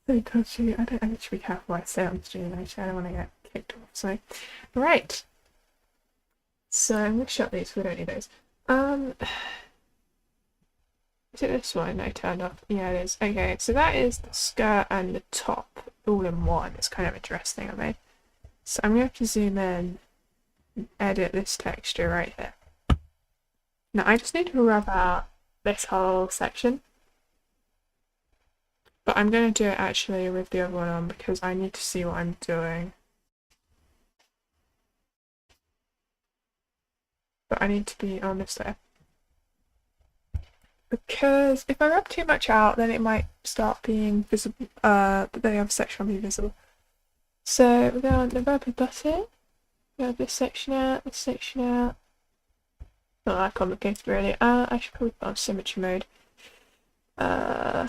So touchy. I need to be careful what I say on stream, actually. I don't want to get kicked off. So, right. So I'm going to shut these, we don't need those. Is it this one I turned off? Yeah, it is. Okay, so that is the skirt and the top all in one. It's kind of interesting of me. So I'm going to have to zoom in and edit this texture right here. Now I just need to rub out this whole section. But I'm going to do it actually with the other one on because I need to see what I'm doing. But I need to be honest there. Because if I rub too much out, then it might start being visible, the other section will be visible. So we're going to rub a button, rub this section out, this section out. Not that complicated really. I should probably put on symmetry mode. I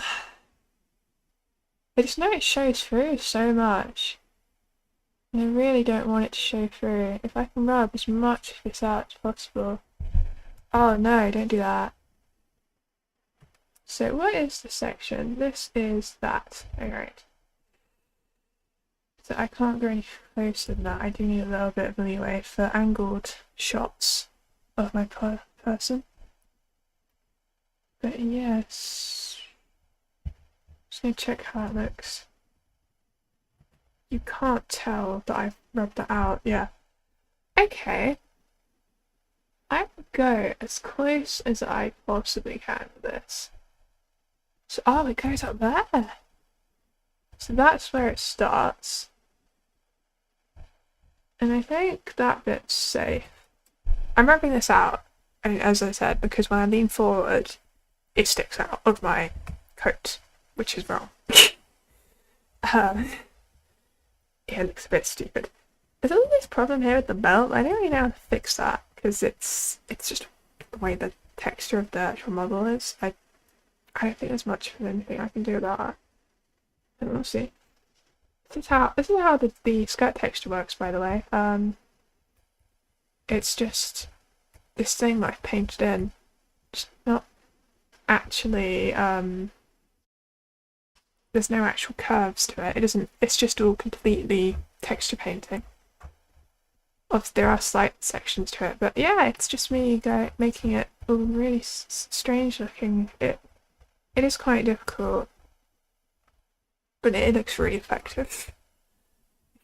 just know it shows through so much. And I really don't want it to show through. If I can rub as much of this out as possible. Oh no, don't do that. So what is the section? This is that. Alright. So I can't go any closer than that. I do need a little bit of leeway for angled shots of my person. But yes. Just gonna check how it looks. You can't tell that I've rubbed that out. Yeah. Okay. I will go as close as I possibly can with this. So, oh, it goes up there. So that's where it starts. And I think that bit's safe. I'm rubbing this out, and as I said, because when I lean forward, it sticks out of my coat, which is wrong. Yeah, it looks a bit stupid. There's always this problem here with the belt. I don't really know how to fix that, because it's just the way the texture of the actual model is. I don't think there's much of anything I can do about that. And we'll see. This is how the skirt texture works, by the way. It's just this thing that I've painted in. Just not actually, there's no actual curves to it. It's just all completely texture painting. Obviously there are slight sections to it, but yeah, it's just me making it all really strange looking. It is quite difficult, but it looks really effective if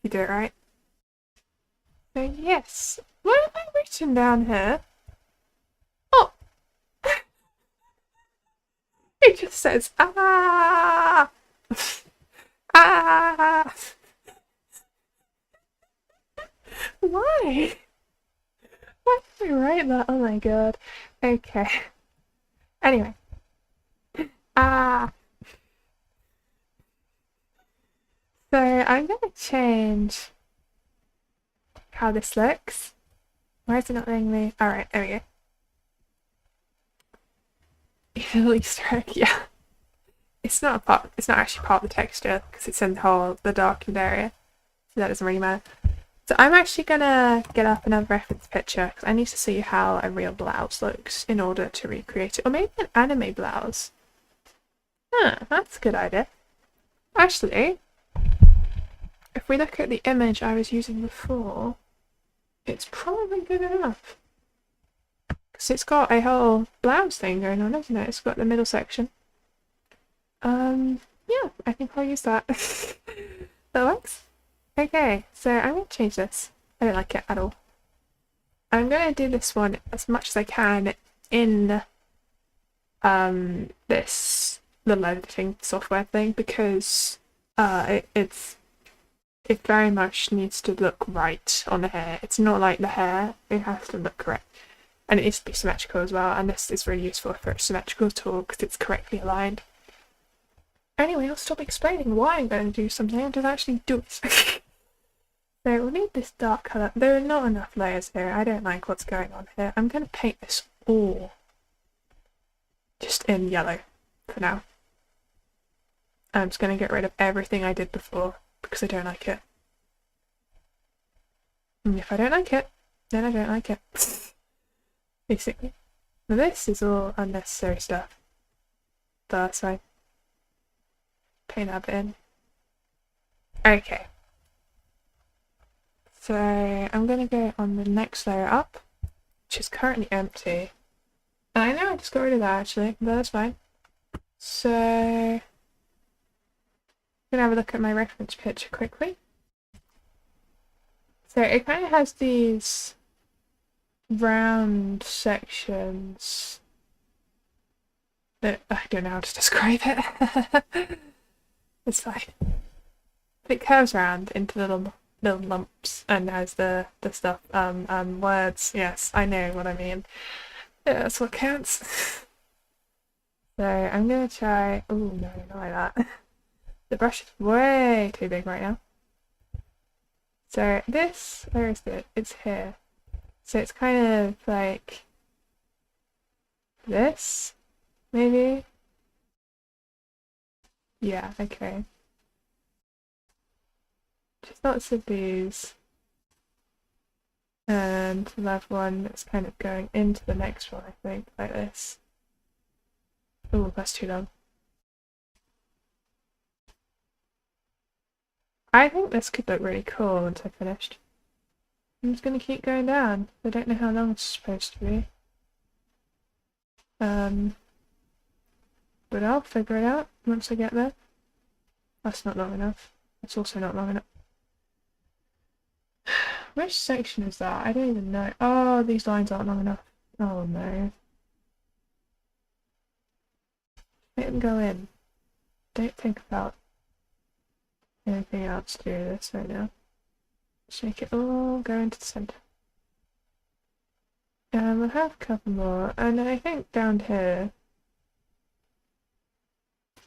you do it right. So yes, what have I written down here? Oh! It just says, ah! Ah! Why? Why did I write that? Oh my god. Okay. Anyway. Ah! So I'm going to change how this looks. Why is it not letting me? Alright, there we go. Evil Easter egg, yeah. It's not actually part of the texture because it's in the darkened area. So that doesn't really matter. So I'm actually gonna get up another reference picture because I need to see how a real blouse looks in order to recreate it. Or maybe an anime blouse. Huh, that's a good idea. Actually, if we look at the image I was using before, it's probably good enough. Because it's got a whole blouse thing going on, isn't it? It's got the middle section. Yeah, I think I'll use that. That works. Okay, so I'm going to change this. I don't like it at all. I'm going to do this one as much as I can in this little editing software thing because it very much needs to look right on the hair. It's not like the hair, it has to look correct. And it needs to be symmetrical as well, and this is really useful for a symmetrical tool because it's correctly aligned. Anyway, I'll stop explaining why I'm going to do something and just actually do it. So we'll need this dark colour. There are not enough layers here. I don't like what's going on here. I'm going to paint this all just in yellow for now. I'm just going to get rid of everything I did before because I don't like it. And if I don't like it, then I don't like it. Basically. Now this is all unnecessary stuff. But that's fine. paint that bit in. Okay. So I'm going to go on the next layer up, which is currently empty. And I know I just got rid of that actually, but that's fine. So I'm going to have a look at my reference picture quickly. So it kind of has these round sections that I don't know how to describe it. It's fine. It curves around into little lumps and has the stuff words. Yes, I know what I mean. Yeah, that's what counts. So I'm gonna try. Oh no, not like that. The brush is way too big right now. So this, where is it? It's here. So it's kind of like this, maybe. Yeah, okay. Just lots of these. And we'll have one that's kind of going into the next one, I think, like this. Oh, that's too long. I think this could look really cool once I've finished. I'm just going to keep going down. I don't know how long it's supposed to be. But I'll figure it out once I get there. That's not long enough. That's also not long enough. Which section is that? I don't even know. Oh, these lines aren't long enough. Oh no. Make them go in. Don't think about anything else to do with this right now. Just make it all go into the centre. And we'll have a couple more. And I think down here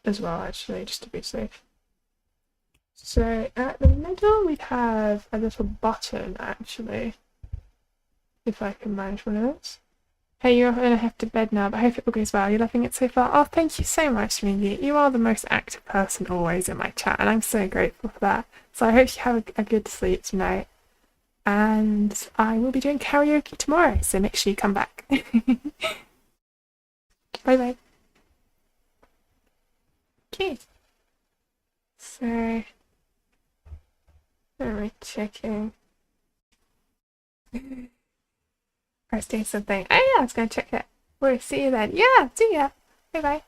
as well, actually, just to be safe. So at the middle we have a little button, actually. If I can manage one of those. Hey, you're gonna have to bed now, but I hope it all goes well. You're loving it so far. Oh, thank you so much, Mingy. You are the most active person always in my chat, and I'm so grateful for that. So I hope you have a good sleep tonight. And I will be doing karaoke tomorrow, so make sure you come back. Bye bye. Okay. So, am I checking? I was doing something. Oh yeah, I was gonna check it. We'll see you then. Yeah, see ya. Bye bye.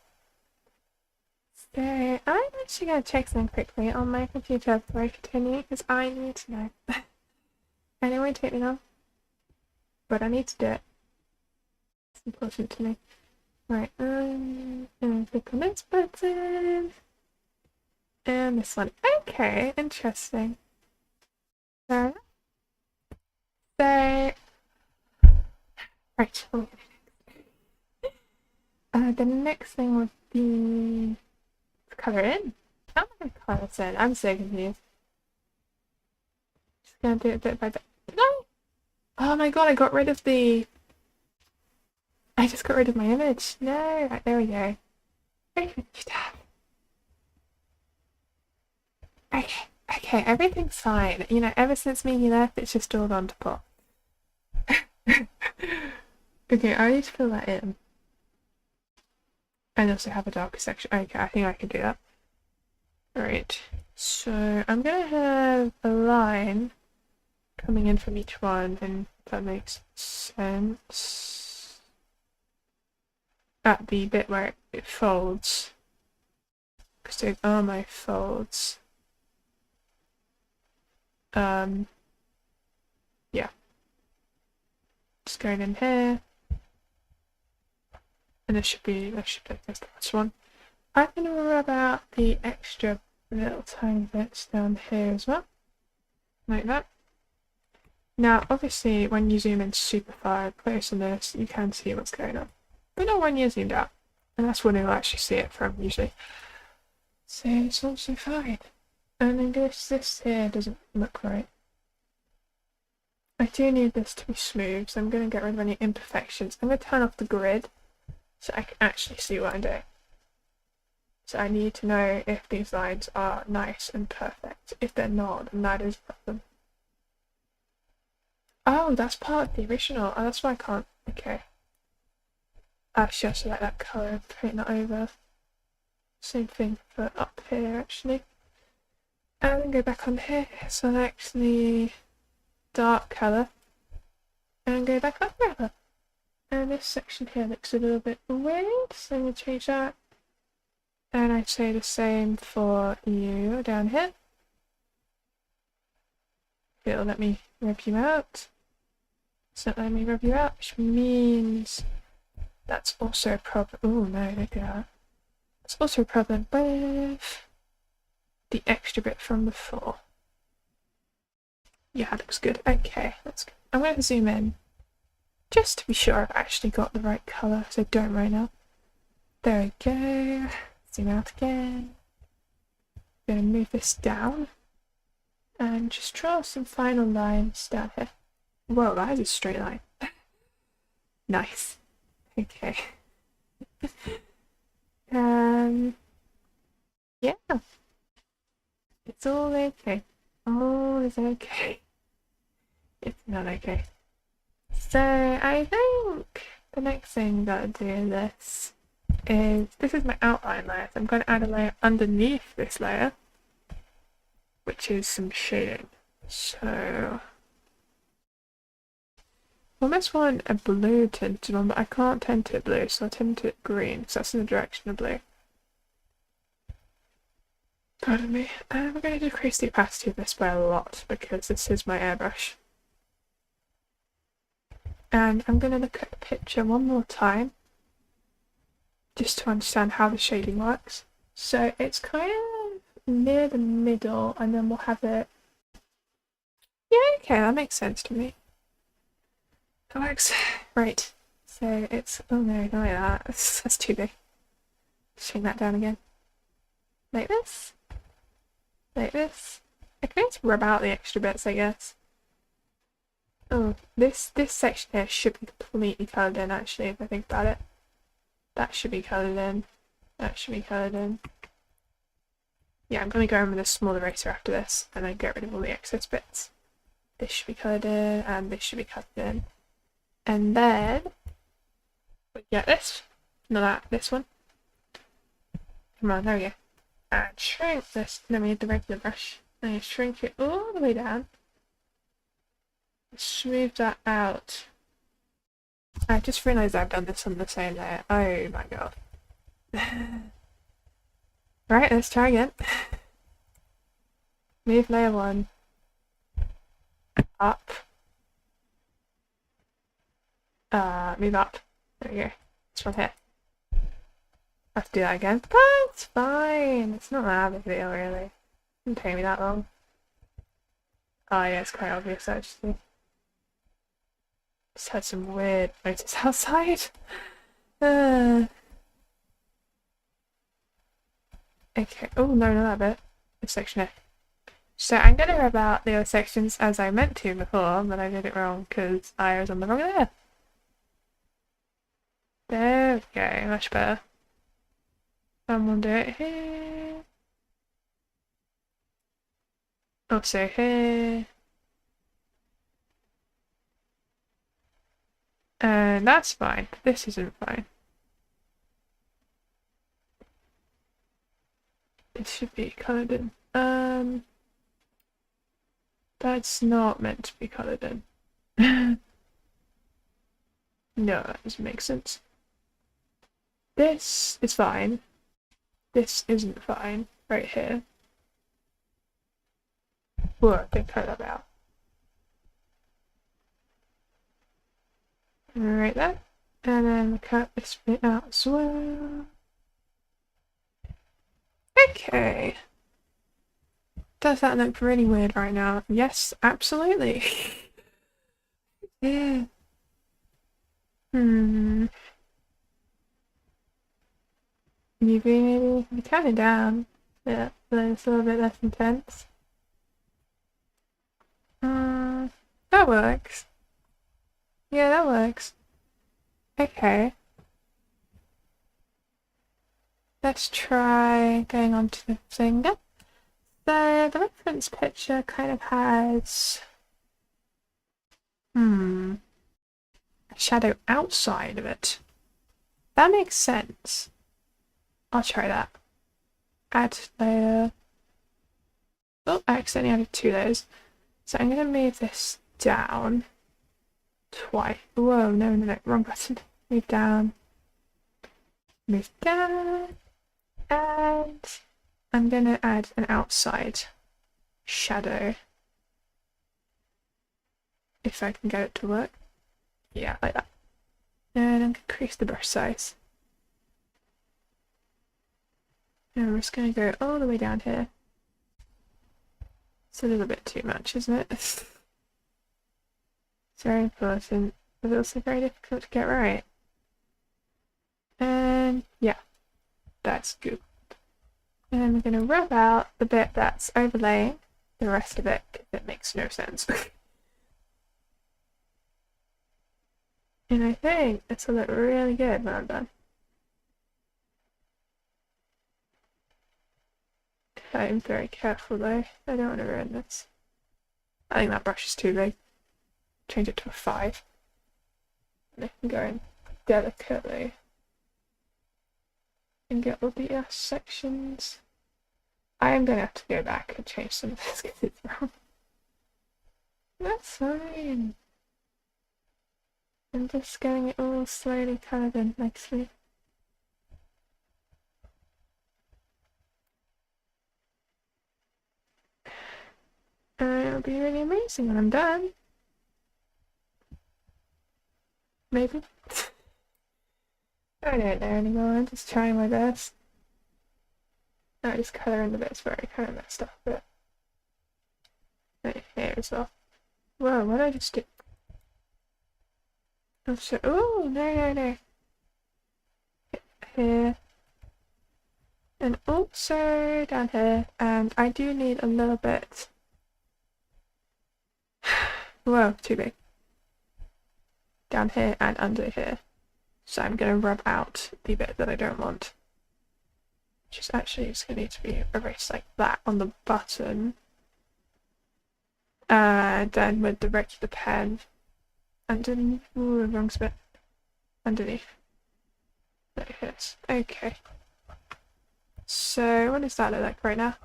So, I'm actually gonna check something quickly on my computer before I continue, because I need to know. And it won't take me long, but I need to do it. It's important to me. Right, and click on this button. And this one. Okay, interesting. So, right. The next thing would be to colour in. How am I going to colour this in? I'm so confused. Just going to do it bit by bit. Did I? Oh my god, I got rid of the... I just got rid of my image. No, right, there we go. Okay, everything's fine. You know, ever since Mimi left, it's just all gone to pot. Okay, I need to fill that in. And also have a darker section. Okay, I think I can do that. Alright, so I'm gonna have a line coming in from each one, and that makes sense. At the bit where it folds. Because those are my folds. Yeah. Just going in here. And this should be the last one. I'm going to rub out the extra little tiny bits down here as well. Like that. Now, obviously, when you zoom in super far close on this, you can see what's going on. But not when you're zoomed out. And that's when you'll actually see it from, usually. So it's also fine. And I guess this here doesn't look right. I do need this to be smooth, so I'm going to get rid of any imperfections. I'm going to turn off the grid so I can actually see what I'm doing. So I need to know if these lines are nice and perfect. If they're not, then that is a problem. Oh, that's part of the original. Oh, that's why I can't. Okay. I should also like that colour and paint that over. Same thing for up here actually. And then go back on here, select the dark colour and go back up further. And this section here looks a little bit weird, so I'm going to change that. And I'd say the same for you down here. It'll let me rub you out. It's not letting me rub you out, which means that's also a problem. Oh no, look at that. That's also a problem with the extra bit from before. Yeah, looks good. Okay, that's good. I'm going to zoom in just to be sure I've actually got the right colour, because I don't right now. There we go. Zoom out again. I'm going to move this down and just draw some final lines down here. Whoa, that is a straight line. Nice. Okay. Yeah. It's all okay. All is okay. It's not okay. So I think the next thing I'm going to do in this is my outline layer. So I'm going to add a layer underneath this layer, which is some shading. So I almost want a blue tinted one, but I can't tint it blue, so I'll tint it green, so that's in the direction of blue. Pardon me. And we're going to decrease the opacity of this by a lot, because this is my airbrush. And I'm going to look at the picture one more time, just to understand how the shading works. So it's kind of near the middle, and then we'll have it... Yeah, okay, that makes sense to me. That works. Right. So it's... Oh no, not like that. That's too big. Shrink that down again. Like this. Like this. I can just rub out the extra bits, I guess. Oh, this section here should be completely coloured in, actually, if I think about it. That should be coloured in. That should be coloured in. Yeah, I'm going to go in with a small eraser after this, and then get rid of all the excess bits. This should be coloured in, and this should be coloured in. And then we get this. No, this one. Come on, there we go. And shrink this. Then we need the regular brush. And you shrink it all the way down. Smooth that out. I just realised I've done this on the same layer. Oh my god. Right, let's try again. Move layer 1 up. Move up. There we go. This one here. I have to do that again. But it's fine. It's not that big a deal, really. It didn't take me that long. Oh yeah, it's quite obvious actually. Just had some weird notice outside. Okay. Oh no, not that bit. This section here. So I'm going to rub out the other sections as I meant to before, but I did it wrong because I was on the wrong layer. There we go, much better. And we'll do it here. Also here. And that's fine. This isn't fine. It should be coloured in. That's not meant to be coloured in. No, that doesn't make sense. This is fine. This isn't fine. Right here. Whoa, don't cut that out. Right there. And then cut this bit out as well. Okay. Does that look really weird right now? Yes, absolutely. Yeah. Maybe turn it down. Yeah, so it's a little bit less intense. That works. Yeah, that works. Okay. Let's try going on to the finger. So the reference picture kind of has a shadow outside of it. That makes sense. I'll try that. add layer. Oh, I accidentally added 2 layers. So I'm going to move this down twice. Whoa, no, wrong button. Move down. Move down. And I'm going to add an outside shadow. If I can get it to work. Yeah, like that. And I'm going to increase the brush size. And I'm just going to go all the way down here. It's a little bit too much, isn't it? It's very important, but also very difficult to get right. And yeah, that's good. And we're going to rub out the bit that's overlaying the rest of it, because it makes no sense. And I think this will look really good when I'm done. I'm very careful though, I don't want to ruin this. I think that brush is too big. Change it to a 5. And I can go in delicately and get all the sections. I am going to have to go back and change some of this because it's wrong. That's fine. I'm just getting it all slowly coloured in nicely. And it'll be really amazing when I'm done. Maybe. I don't know anymore, I'm just trying my best. I just colour in the bits where I kind of messed up a bit. Right here as well. Whoa, what did I just do? Oh, no. Here. And also down here. And I do need a little bit. Whoa, too big. Down here and under here. So I'm going to rub out the bit that I don't want. Which is actually just going to need to be erased like that on the button. And then with the regular pen, underneath, ooh, wrong bit, underneath. There it is. Okay. So what does that look like right now?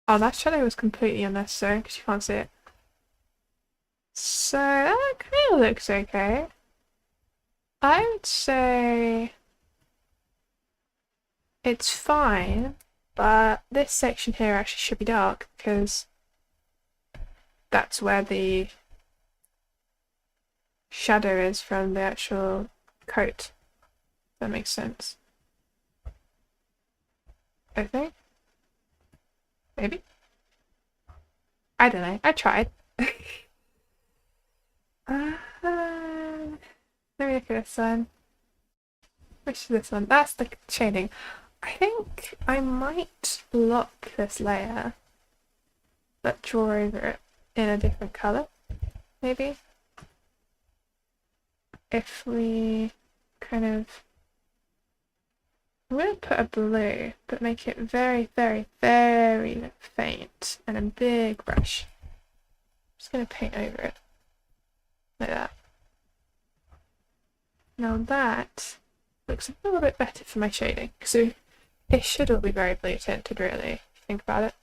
Oh, that shadow was completely unnecessary because you can't see it. So that kind of looks okay. I would say it's fine, but this section here actually should be dark because that's where the shadow is from the actual coat. That makes sense. I think. Maybe. I don't know. I tried. Let me look at this one. Which is this one? That's the shading. I think I might lock this layer, but draw over it in a different colour, maybe. If we kind of... I'm going to put a blue, but make it very, very, very faint and a big brush. I'm just going to paint over it. Like that. Now that looks a little bit better for my shading, so it should all be very blue tinted really, if you think about it.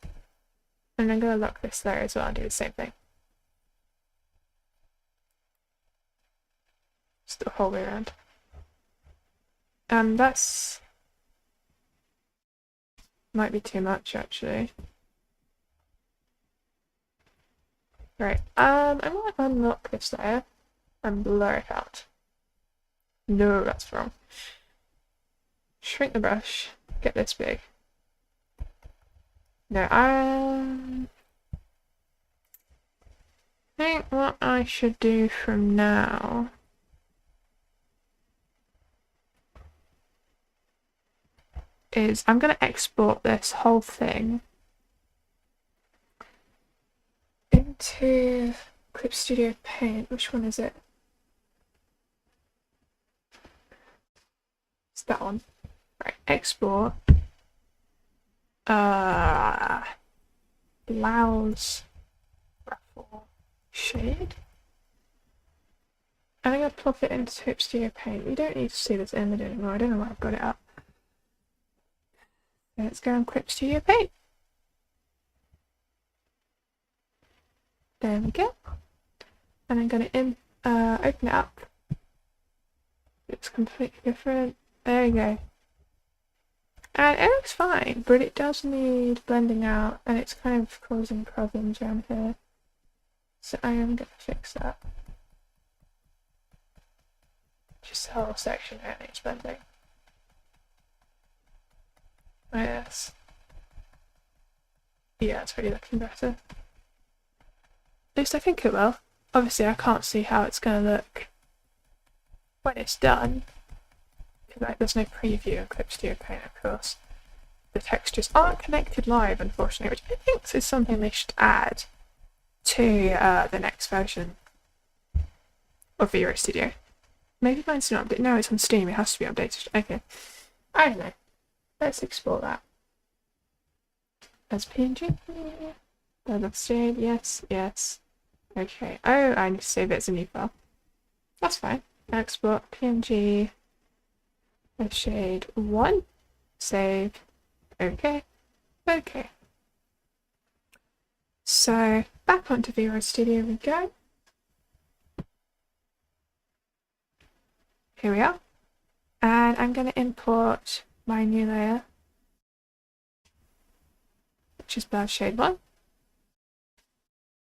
And I'm going to lock this layer as well and do the same thing. Just the whole way around. That's... might be too much actually. Right, I might unlock this layer and blur it out. No, that's wrong. Shrink the brush, get this big. No, I think what I should do from now is I'm going to export this whole thing into Clip Studio Paint. Which one is it? It's that one. Right, export. Blouse Ruffle Shade. And I'm going to plop it into Clip Studio Paint. We don't need to see this image anymore. I don't know why I've got it up. Let's go on Clip Studio Paint. There we go. And I'm going to open it up. It's completely different. There we go. And it looks fine, but it does need blending out, and it's kind of causing problems around here. So I am going to fix that. Just the whole section here needs blending. Oh, yes. Yeah, it's really looking better. At least I think it will. Obviously I can't see how it's going to look when it's done. Like, there's no preview in Clip Studio Paint, of course. The textures aren't connected live, unfortunately, which I think is something they should add to the next version of Vieus Studio. Maybe mine's not updated. No, it's on Steam. It has to be updated. Okay. I don't know. Let's export that as PNG. That looks shade. Yes, yes. Okay. Oh, I need to save it as a new file. That's fine. Export PNG. Shade 1, save, okay, okay. So back onto Vieus Studio we go. Here we are, and I'm going to import my new layer, which is Blur Shade 1.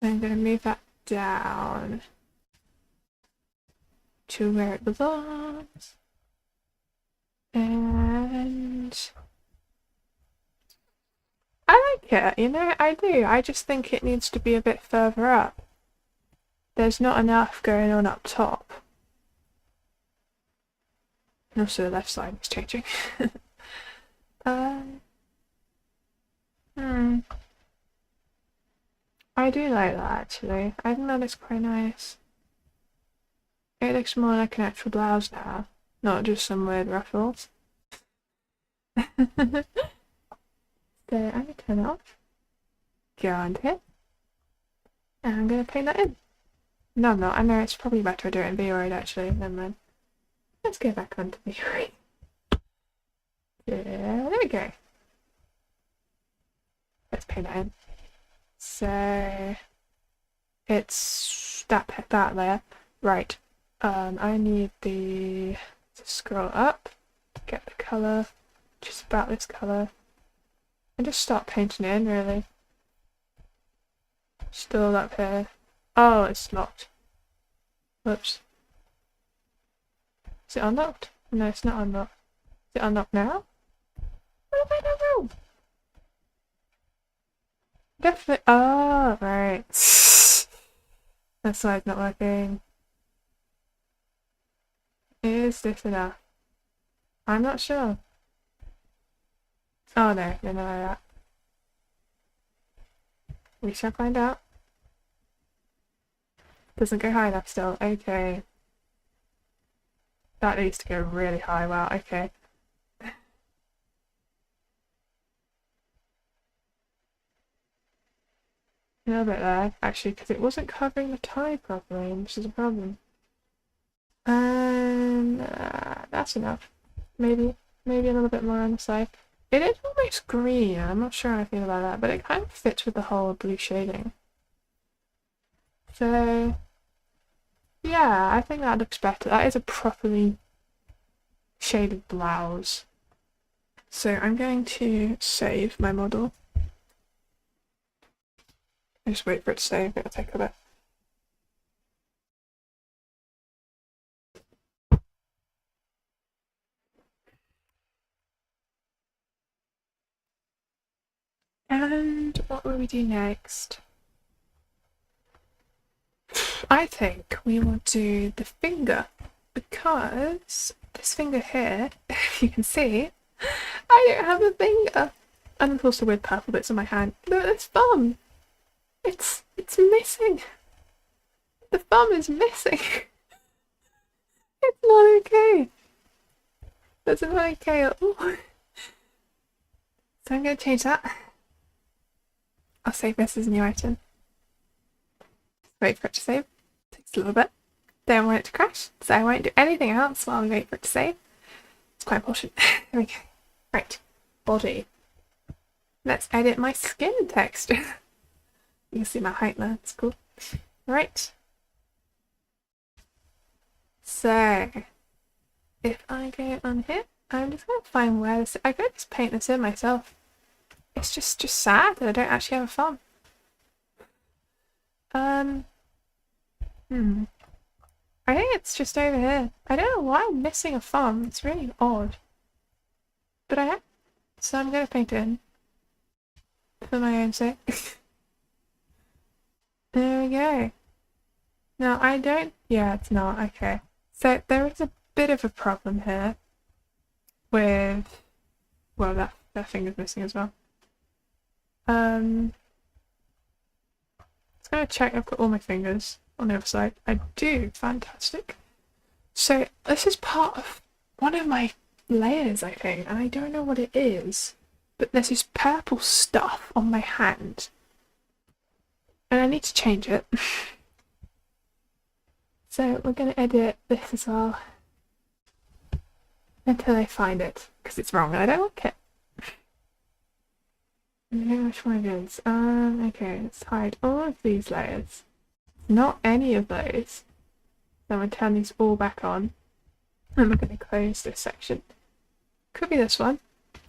I'm going to move that down to where it belongs. And I like it, you know, I do. I just think it needs to be a bit further up. There's not enough going on up top. And also the left side is changing. I do like that actually. I think that looks quite nice. It looks more like an actual blouse now. Not just some weird ruffles. So I'm going to turn it off. Go on here. And I'm going to paint that in. No, I'm not. I know it's probably better to do it in vroid actually. Never mind. Let's go back onto vroid. Yeah, there we go. Let's paint that in. So it's that layer. Right. I need to scroll up, get the colour, just about this colour, and just start painting it in really. Still up here. Oh, it's locked. Whoops. Is it unlocked? No, it's not unlocked. Is it unlocked now? What have I done wrong? Definitely. Oh, right. That's why it's not working. Is this enough? I'm not sure. Oh no, no, no, no. We shall find out. Doesn't go high enough still. Okay. That needs to go really high. Wow, okay. A little bit there, actually, because it wasn't covering the tie properly, which is a problem. And that's enough. Maybe a little bit more on the side. It is almost green. I'm not sure how I feel about that, but it kind of fits with the whole blue shading. So yeah, I think that looks better. That is a properly shaded blouse. So I'm going to save my model. I just wait for it to save. It'll take a bit. And what will we do next? I think we will do the finger, because this finger here, if you can see, I don't have a finger. And there's also weird purple bits on my hand. Look at this thumb. It's missing. The thumb is missing. It's not okay. That's not okay at all. So I'm going to change that. I'll save this as a new item. Wait for it to save. Takes a little bit. Don't want it to crash, so I won't do anything else while we wait for it to save. It's quite important. There we go. Right. Body. Let's edit my skin texture. You can see my height there, it's cool. Right. So, if I go on here, I'm just going to find where this... I could just paint this in myself. It's just sad that I don't actually have a farm. I think it's just over here. I don't know why I'm missing a farm. It's really odd. But I am. So I'm going to paint it in. For my own sake. There we go. No, I don't... Yeah, it's not. Okay. So there is a bit of a problem here. With... Well, that finger's missing as well. Just gonna check I've got all my fingers on the other side. I do. Fantastic. So this is part of one of my layers, I think, and I don't know what it is. But there's this purple stuff on my hand. And I need to change it. So we're going to edit this as well. Until I find it. Because it's wrong and I don't like it. I don't know which one it is. Okay, let's hide all of these layers. Not any of those. So I'm going to turn these all back on. And we're going to close this section. Could be this one.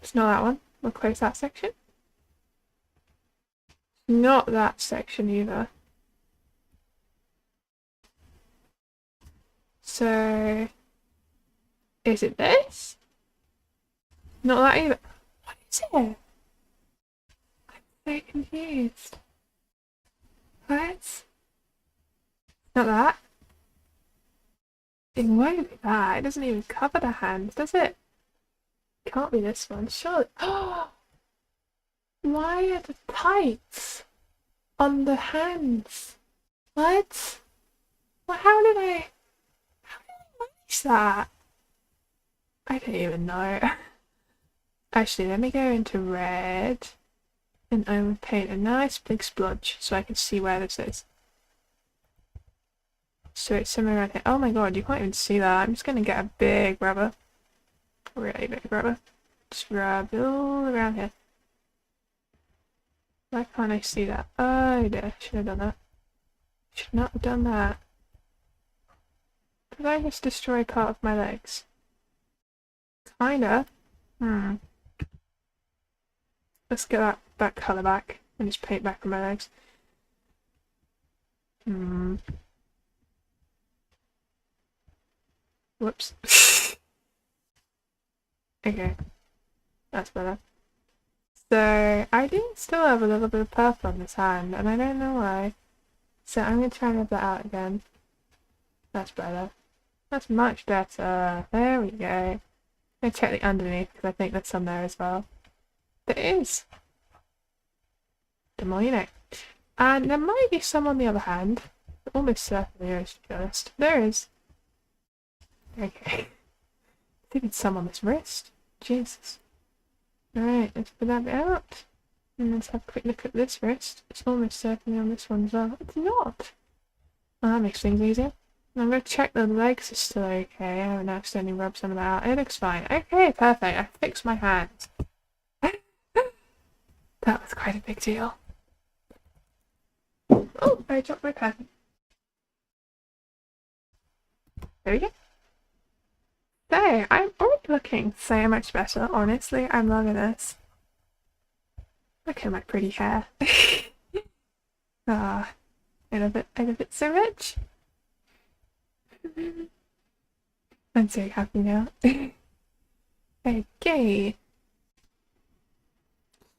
It's not that one. We'll close that section. Not that section either. So, is it this? Not that either. What is it? I'm so confused. What? Not that. It won't be that. It doesn't even cover the hands, does it? Can't be this one, surely. Oh! Why are the tights on the hands? What? Well, how did I manage that? I don't even know. Actually, let me go into red and I will paint a nice big splodge so I can see where this is. So it's somewhere around here. Oh my god, you can't even see that. I'm just gonna get a big rubber. Really big rubber. Just rub it all around here. Why can't I see that? Oh dear, should have done that. Should not have done that. Did I just destroy part of my legs? Kinda. Let's get that colour back and just paint back on my legs. Whoops. Okay. That's better. So, I do still have a little bit of purple on this hand, and I don't know why. So I'm going to try and rub that out again. That's better. That's much better. There we go. I'm going to check the underneath, because I think there's some there as well. There is. The more you know. And there might be some on the other hand. Almost certainly there is, to be honest. There is. Okay. There's even some on this wrist. Jesus. Alright, let's put that bit out. And let's have a quick look at this wrist. It's almost certainly on this one as well. It's not! Well, that makes things easier. I'm going to check the legs are still okay. I haven't accidentally rubbed some of that out. It looks fine. Okay, perfect. I fixed my hands. That was quite a big deal. Oh, I dropped my pen. There we go. So, I'm already looking so much better, honestly. I'm loving this. Look at my pretty hair. I love it so much. I'm so happy now. Okay.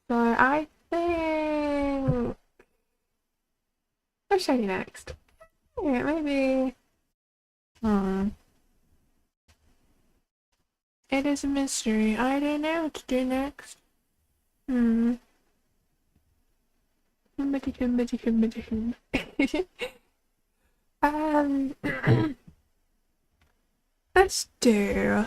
So, I think... What should I do next? Yeah, maybe... It is a mystery. I don't know what to do next. Let's do...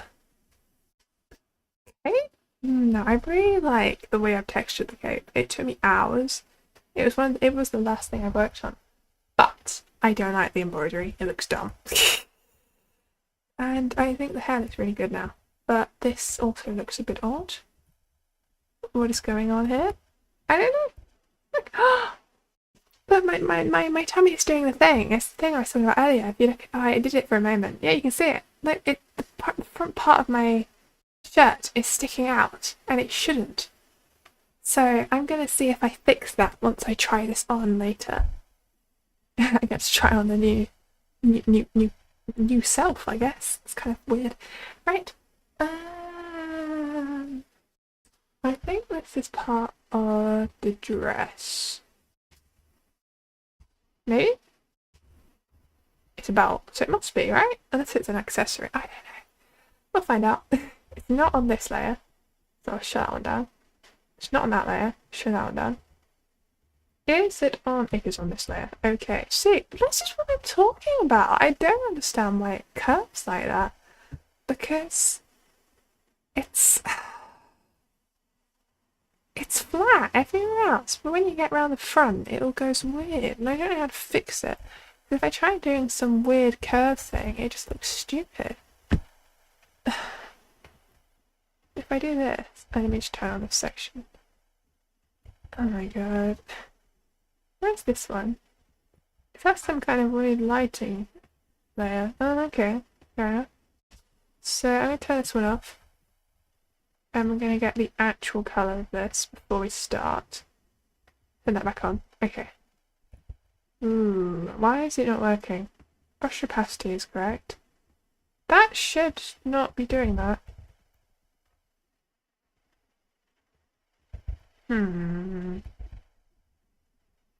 Okay? No, I really like the way I've textured the cape. It took me hours. It was the last thing I worked on. But I don't like the embroidery. It looks dumb. And I think the hair looks really good now. But this also looks a bit odd. What is going on here? I don't know. Look. But my tummy is doing the thing. It's the thing I was talking about earlier. If you look, oh, I did it for a moment. Yeah, you can see it. Like the front part of my shirt is sticking out, and it shouldn't. So I'm gonna see if I fix that once I try this on later. I get to try on the new self, I guess. It's kind of weird, right? I think this is part of the dress. Maybe? It's a belt, so it must be, right? Unless it's an accessory. I don't know. We'll find out. It's not on this layer, so I'll shut that one down. It's not on that layer. Shut that one down. Is it on? It is on this layer. Okay. See, this is what I'm talking about. I don't understand why it curves like that. Because it's flat everywhere else, but when you get around the front, it all goes weird, and I don't know how to fix it. If I try doing some weird curve thing, it just looks stupid. If I do this, let me just turn on this section. Oh my god. Where's this one? Is that some kind of weird lighting layer? Oh, okay. Fair enough. So I'm going to turn this one off. And we're going to get the actual colour of this before we start. Turn that back on. Okay. Ooh, why is it not working? Brush opacity is correct. That should not be doing that.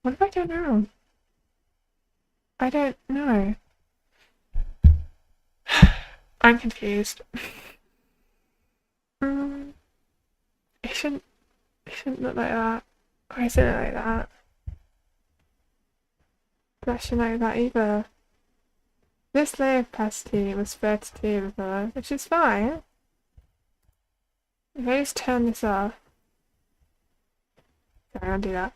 What have I done wrong? I don't know. I'm confused. It shouldn't look like that. Why is it like that? That shouldn't look like that either. This layer opacity was 32 before, which is fine. If I just turn this off. Sorry, I'll do that.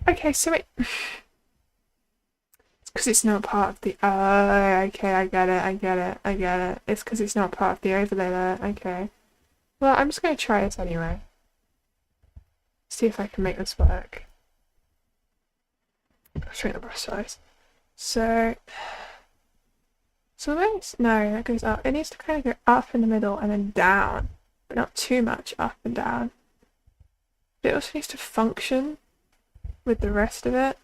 Okay, so it... it's because it's not part of the... Oh, okay, I get it. It's because it's not part of the overlay there. Okay. Well, I'm just going to try this anyway. See if I can make this work. I'll shrink the brush size. So this... No, that goes up. It needs to kind of go up in the middle and then down. But not too much up and down. But it also needs to function with the rest of it.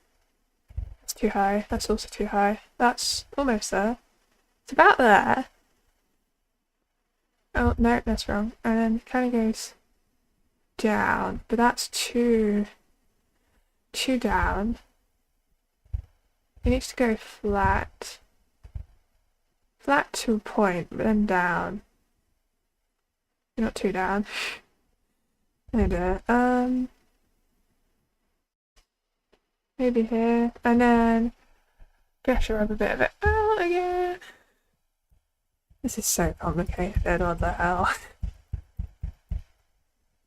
That's too high. That's also too high. That's almost there. It's about there. Oh, no, that's wrong. And then it kind of goes down. But that's too down. It needs to go flat. Flat to a point, but then down. Not too down. Maybe here, and then brush rub a bit of it out again. This is so complicated, what the hell.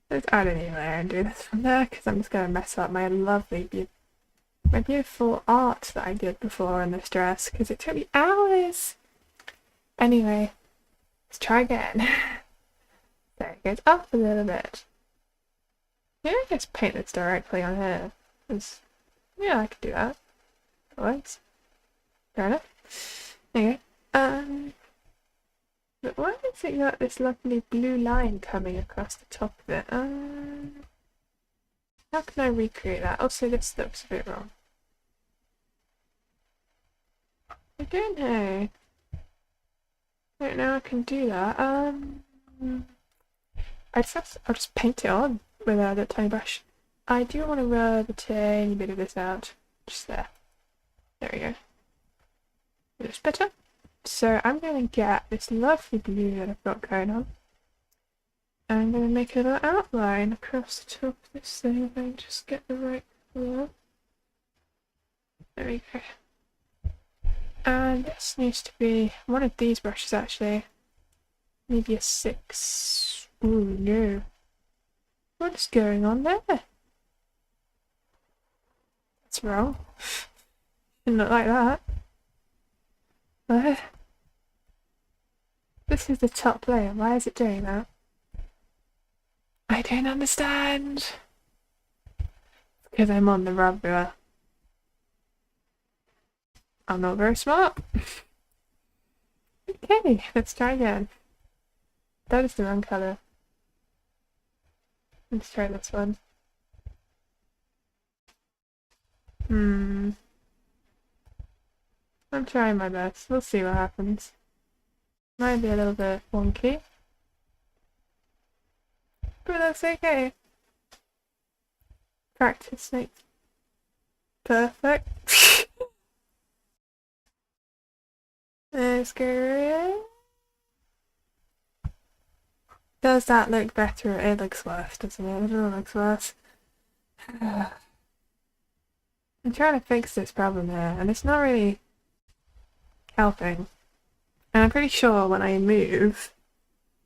Let's add a new layer and do this from there, because I'm just going to mess up my lovely, my beautiful art that I did before in this dress, because it took me hours. Anyway, let's try again. So it goes up a little bit. Yeah, I guess paint this directly on here. Yeah, I could do that. That works. Fair enough. Okay. But why has it got this lovely blue line coming across the top of it? How can I recreate that? Also, this looks a bit wrong. I don't know. I don't know how I can do that. I'll just paint it on with the tiny brush. I do want to rub a tiny bit of this out. Just there. There we go. Just better. So I'm going to get this lovely blue that I've got going on. And I'm going to make a little outline across the top of this thing. If I can just get the right colour. There we go. And this needs to be one of these brushes actually. Maybe a 6. Ooh, no. What's going on there? That's wrong. Didn't look like that. This is the top layer. Why is it doing that? I don't understand. Because I'm on the rubber. I'm not very smart. Okay, let's try again. That is the wrong colour. Let's try this one. I'm trying my best. We'll see what happens. Might be a little bit wonky. But that's okay. Practice makes perfect. Let's go. Does that look better? It looks worse, doesn't it? It looks worse. I'm trying to fix this problem here, and it's not really helping. And I'm pretty sure when I move,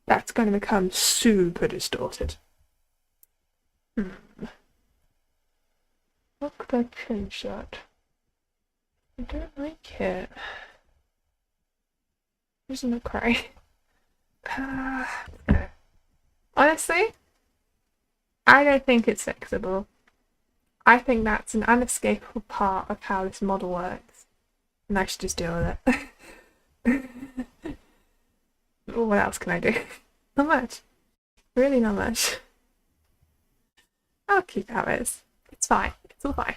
that's going to become super distorted. How could I change that? I don't like it. Doesn't look right. Honestly, I don't think it's fixable. I think that's an unescapable part of how this model works. And I should just deal with it. What else can I do? Not much. Really not much. I'll keep how it is. It's fine. It's all fine.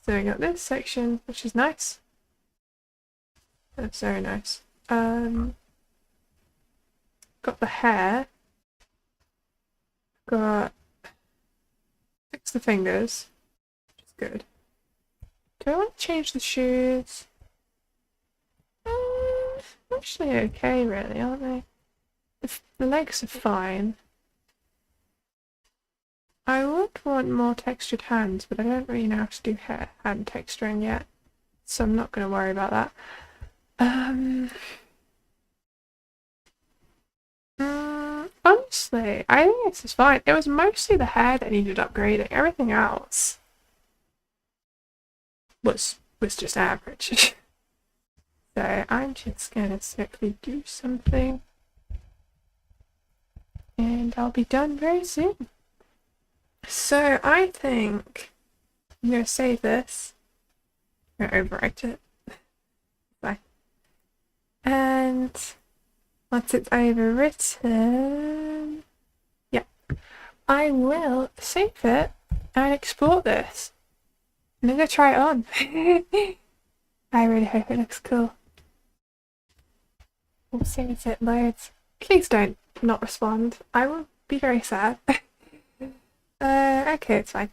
So we got this section, which is nice. That's very nice. Got the hair. Got fix the fingers, which is good. Do I want to change the shoes? Actually okay, really, aren't they? The legs are fine. I would want more textured hands, but I don't really know how to do hand texturing yet, so I'm not going to worry about that. Honestly, I think this is fine. It was mostly the hair that needed upgrading. Everything else was just average. So I'm just gonna quickly do something, and I'll be done very soon. So I think I'm gonna save this. I'm gonna overwrite it. Bye. And once it's overwritten, yeah, I will save it and export this. And I'm gonna try it on. I really hope it looks cool. We'll see if it loads. Please don't not respond. I will be very sad. Okay, it's fine.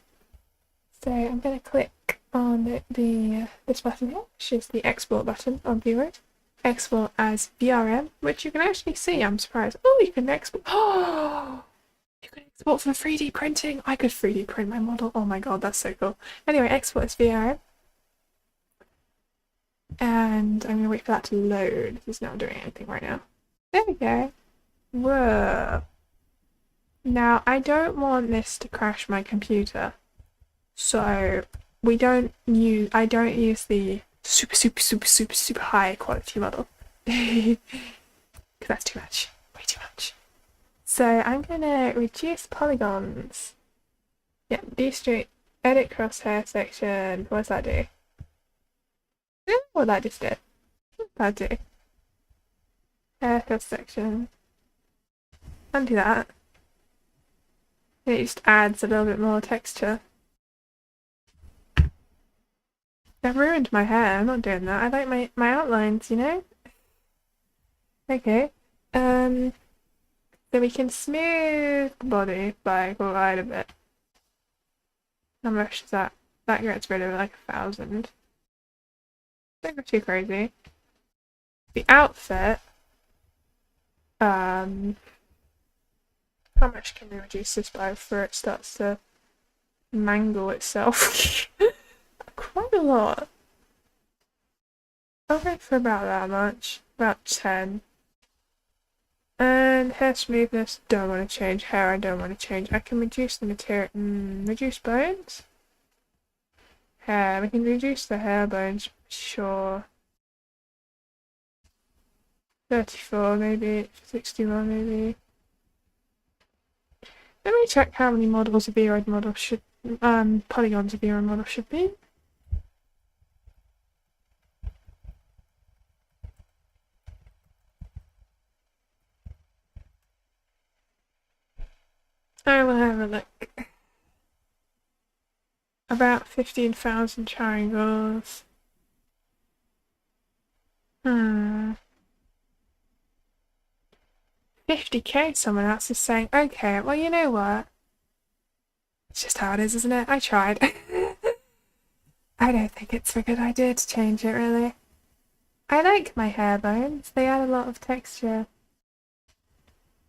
So I'm gonna click on this button here, which is the export button on VTuber. Export as VRM, which you can actually see. I'm surprised. Oh, you can export. Oh, you can export for 3D printing. I could 3D print my model. Oh my god, that's so cool. Anyway, export as VRM. And I'm gonna wait for that to load. It's not doing anything right now. There we go. Whoa. Now, I don't want this to crash my computer. So, I don't use the super high quality model. Because that's too much. Way too much. So, I'm gonna reduce polygons. Yeah, destraight, edit crosshair section. What does that do? What that just did. What did that do? Haircut section. Undo that. And it just adds a little bit more texture. That ruined my hair. I'm not doing that. I like my outlines, you know? Okay. So we can smooth the body by quite a bit. How much is that? That gets rid of like 1,000. Don't go too crazy. The outfit. How much can we reduce this by before it starts to mangle itself? Quite a lot. I'll go for about that much. About 10. And hair smoothness, don't want to change. Hair, I don't want to change. I can reduce the material. Reduce bones? Hair, we can reduce the hair bones, sure. 34 maybe, 61 maybe. Let me check how many models a vroid model should, polygons a vroid model should be. I will have a look. About 15,000 triangles. 50k, someone else is saying. Okay, well, you know what? It's just how it is, isn't it? I tried. I don't think it's a good idea to change it, really. I like my hair bones. They add a lot of texture.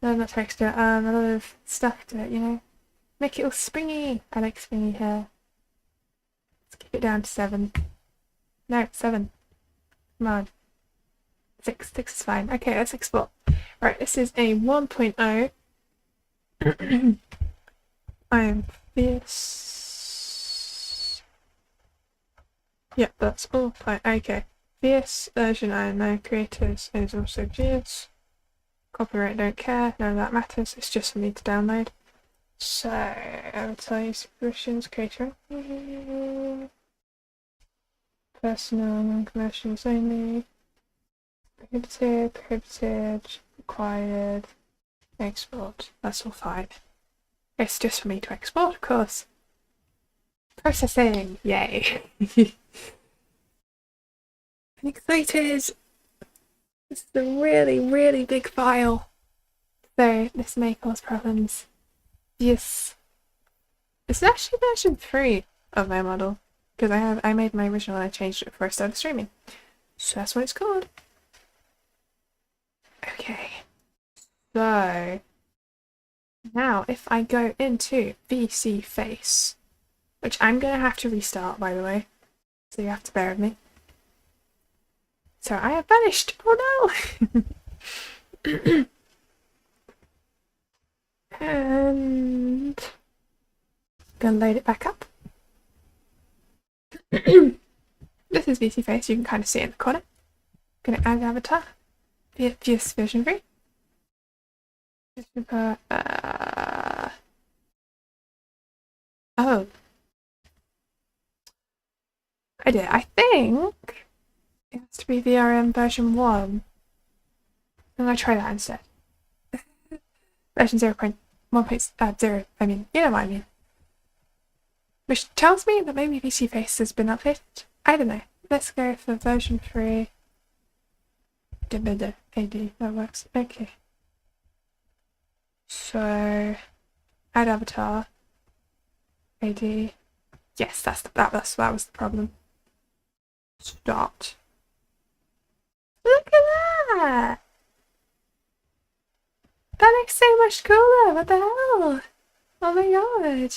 No, not texture, a lot of stuff to it, you know? Make it all springy. I like springy hair. Let's keep it down to 7. No, 7. Come on. 6 is fine. Okay, let's explore. Right, this is a 1.0. I am Vieus. Yep, that's all fine. Okay. Vieus version I know creators is also Vieus. Copyright don't care, none of that matters, it's just for me to download. So, advertise subscriptions, creator. Personal, non-commercials only. Prohibited, required, export. That's all fine. It's just for me to export, of course. Processing, yay. I'm excited. This is a really, really big file. So this may cause problems. Yes. This is actually version 3 of my model. Because I made my original and I changed it before I started streaming. So that's what it's called. Okay. So now if I go into VC Face, which I'm gonna have to restart, by the way. So you have to bear with me. So I have vanished. Oh no! And gonna load it back up. This is VC Face, you can kind of see it in the corner. Gonna add an avatar. Vieus version 3. Oh. I did. I think it has to be VRM version 1. I'm gonna try that instead. Version 0.1.0, I mean, you know what I mean. Which tells me that maybe VC Face has been updated. I don't know. Let's go for version 3. AD, that works. Okay. So, add avatar. AD. Yes, that was the problem. Start. Look at that! That looks so much cooler! What the hell? Oh my god!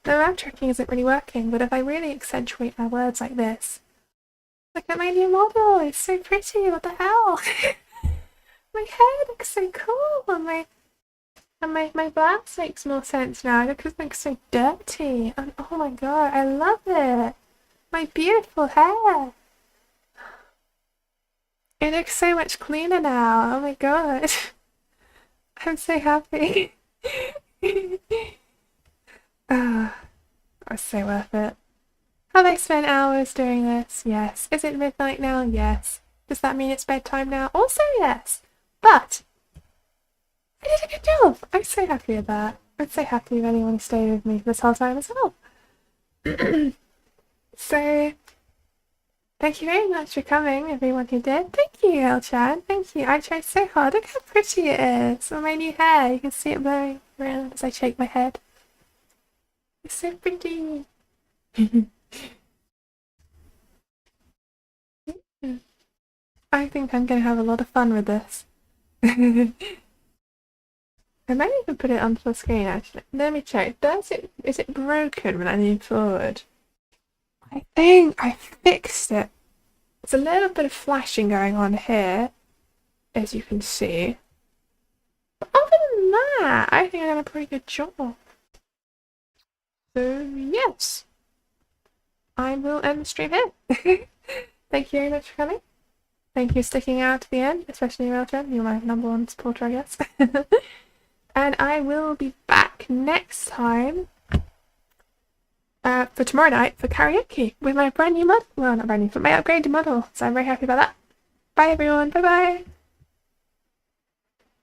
The map tracking isn't really working, but if I really accentuate my words like this. Look at my new model! It's so pretty! What the hell? My hair looks so cool! And my blouse makes more sense now. It looks so dirty. And oh my god, I love it! My beautiful hair! It looks so much cleaner now. Oh my god. I'm so happy. Ah, that was so worth it. Have I spent hours doing this? Yes. Is it midnight now? Yes. Does that mean it's bedtime now? Also yes. But I did a good job. I'm so happy with that. I'm so happy with anyone who stayed with me this whole time as well. So thank you very much for coming, everyone who did. Thank you, El-chan. Thank you. I tried so hard. Look how pretty it is. On my new hair. You can see it blowing around as I shake my head. It's so pretty. I think I'm going to have a lot of fun with this. I might even put it onto the screen, actually. Let me check. Is it broken when I lean forward? I think I fixed it. There's a little bit of flashing going on here, as you can see. But other than that, I think I done a pretty good job. So, yes. I will end the stream here. Thank you very much for coming. Thank you for sticking out to the end, especially Railton. You're my #1 supporter, I guess. And I will be back next time for tomorrow night for karaoke with my brand new model. Well, not brand new, but my upgraded model. So I'm very happy about that. Bye everyone. Bye bye.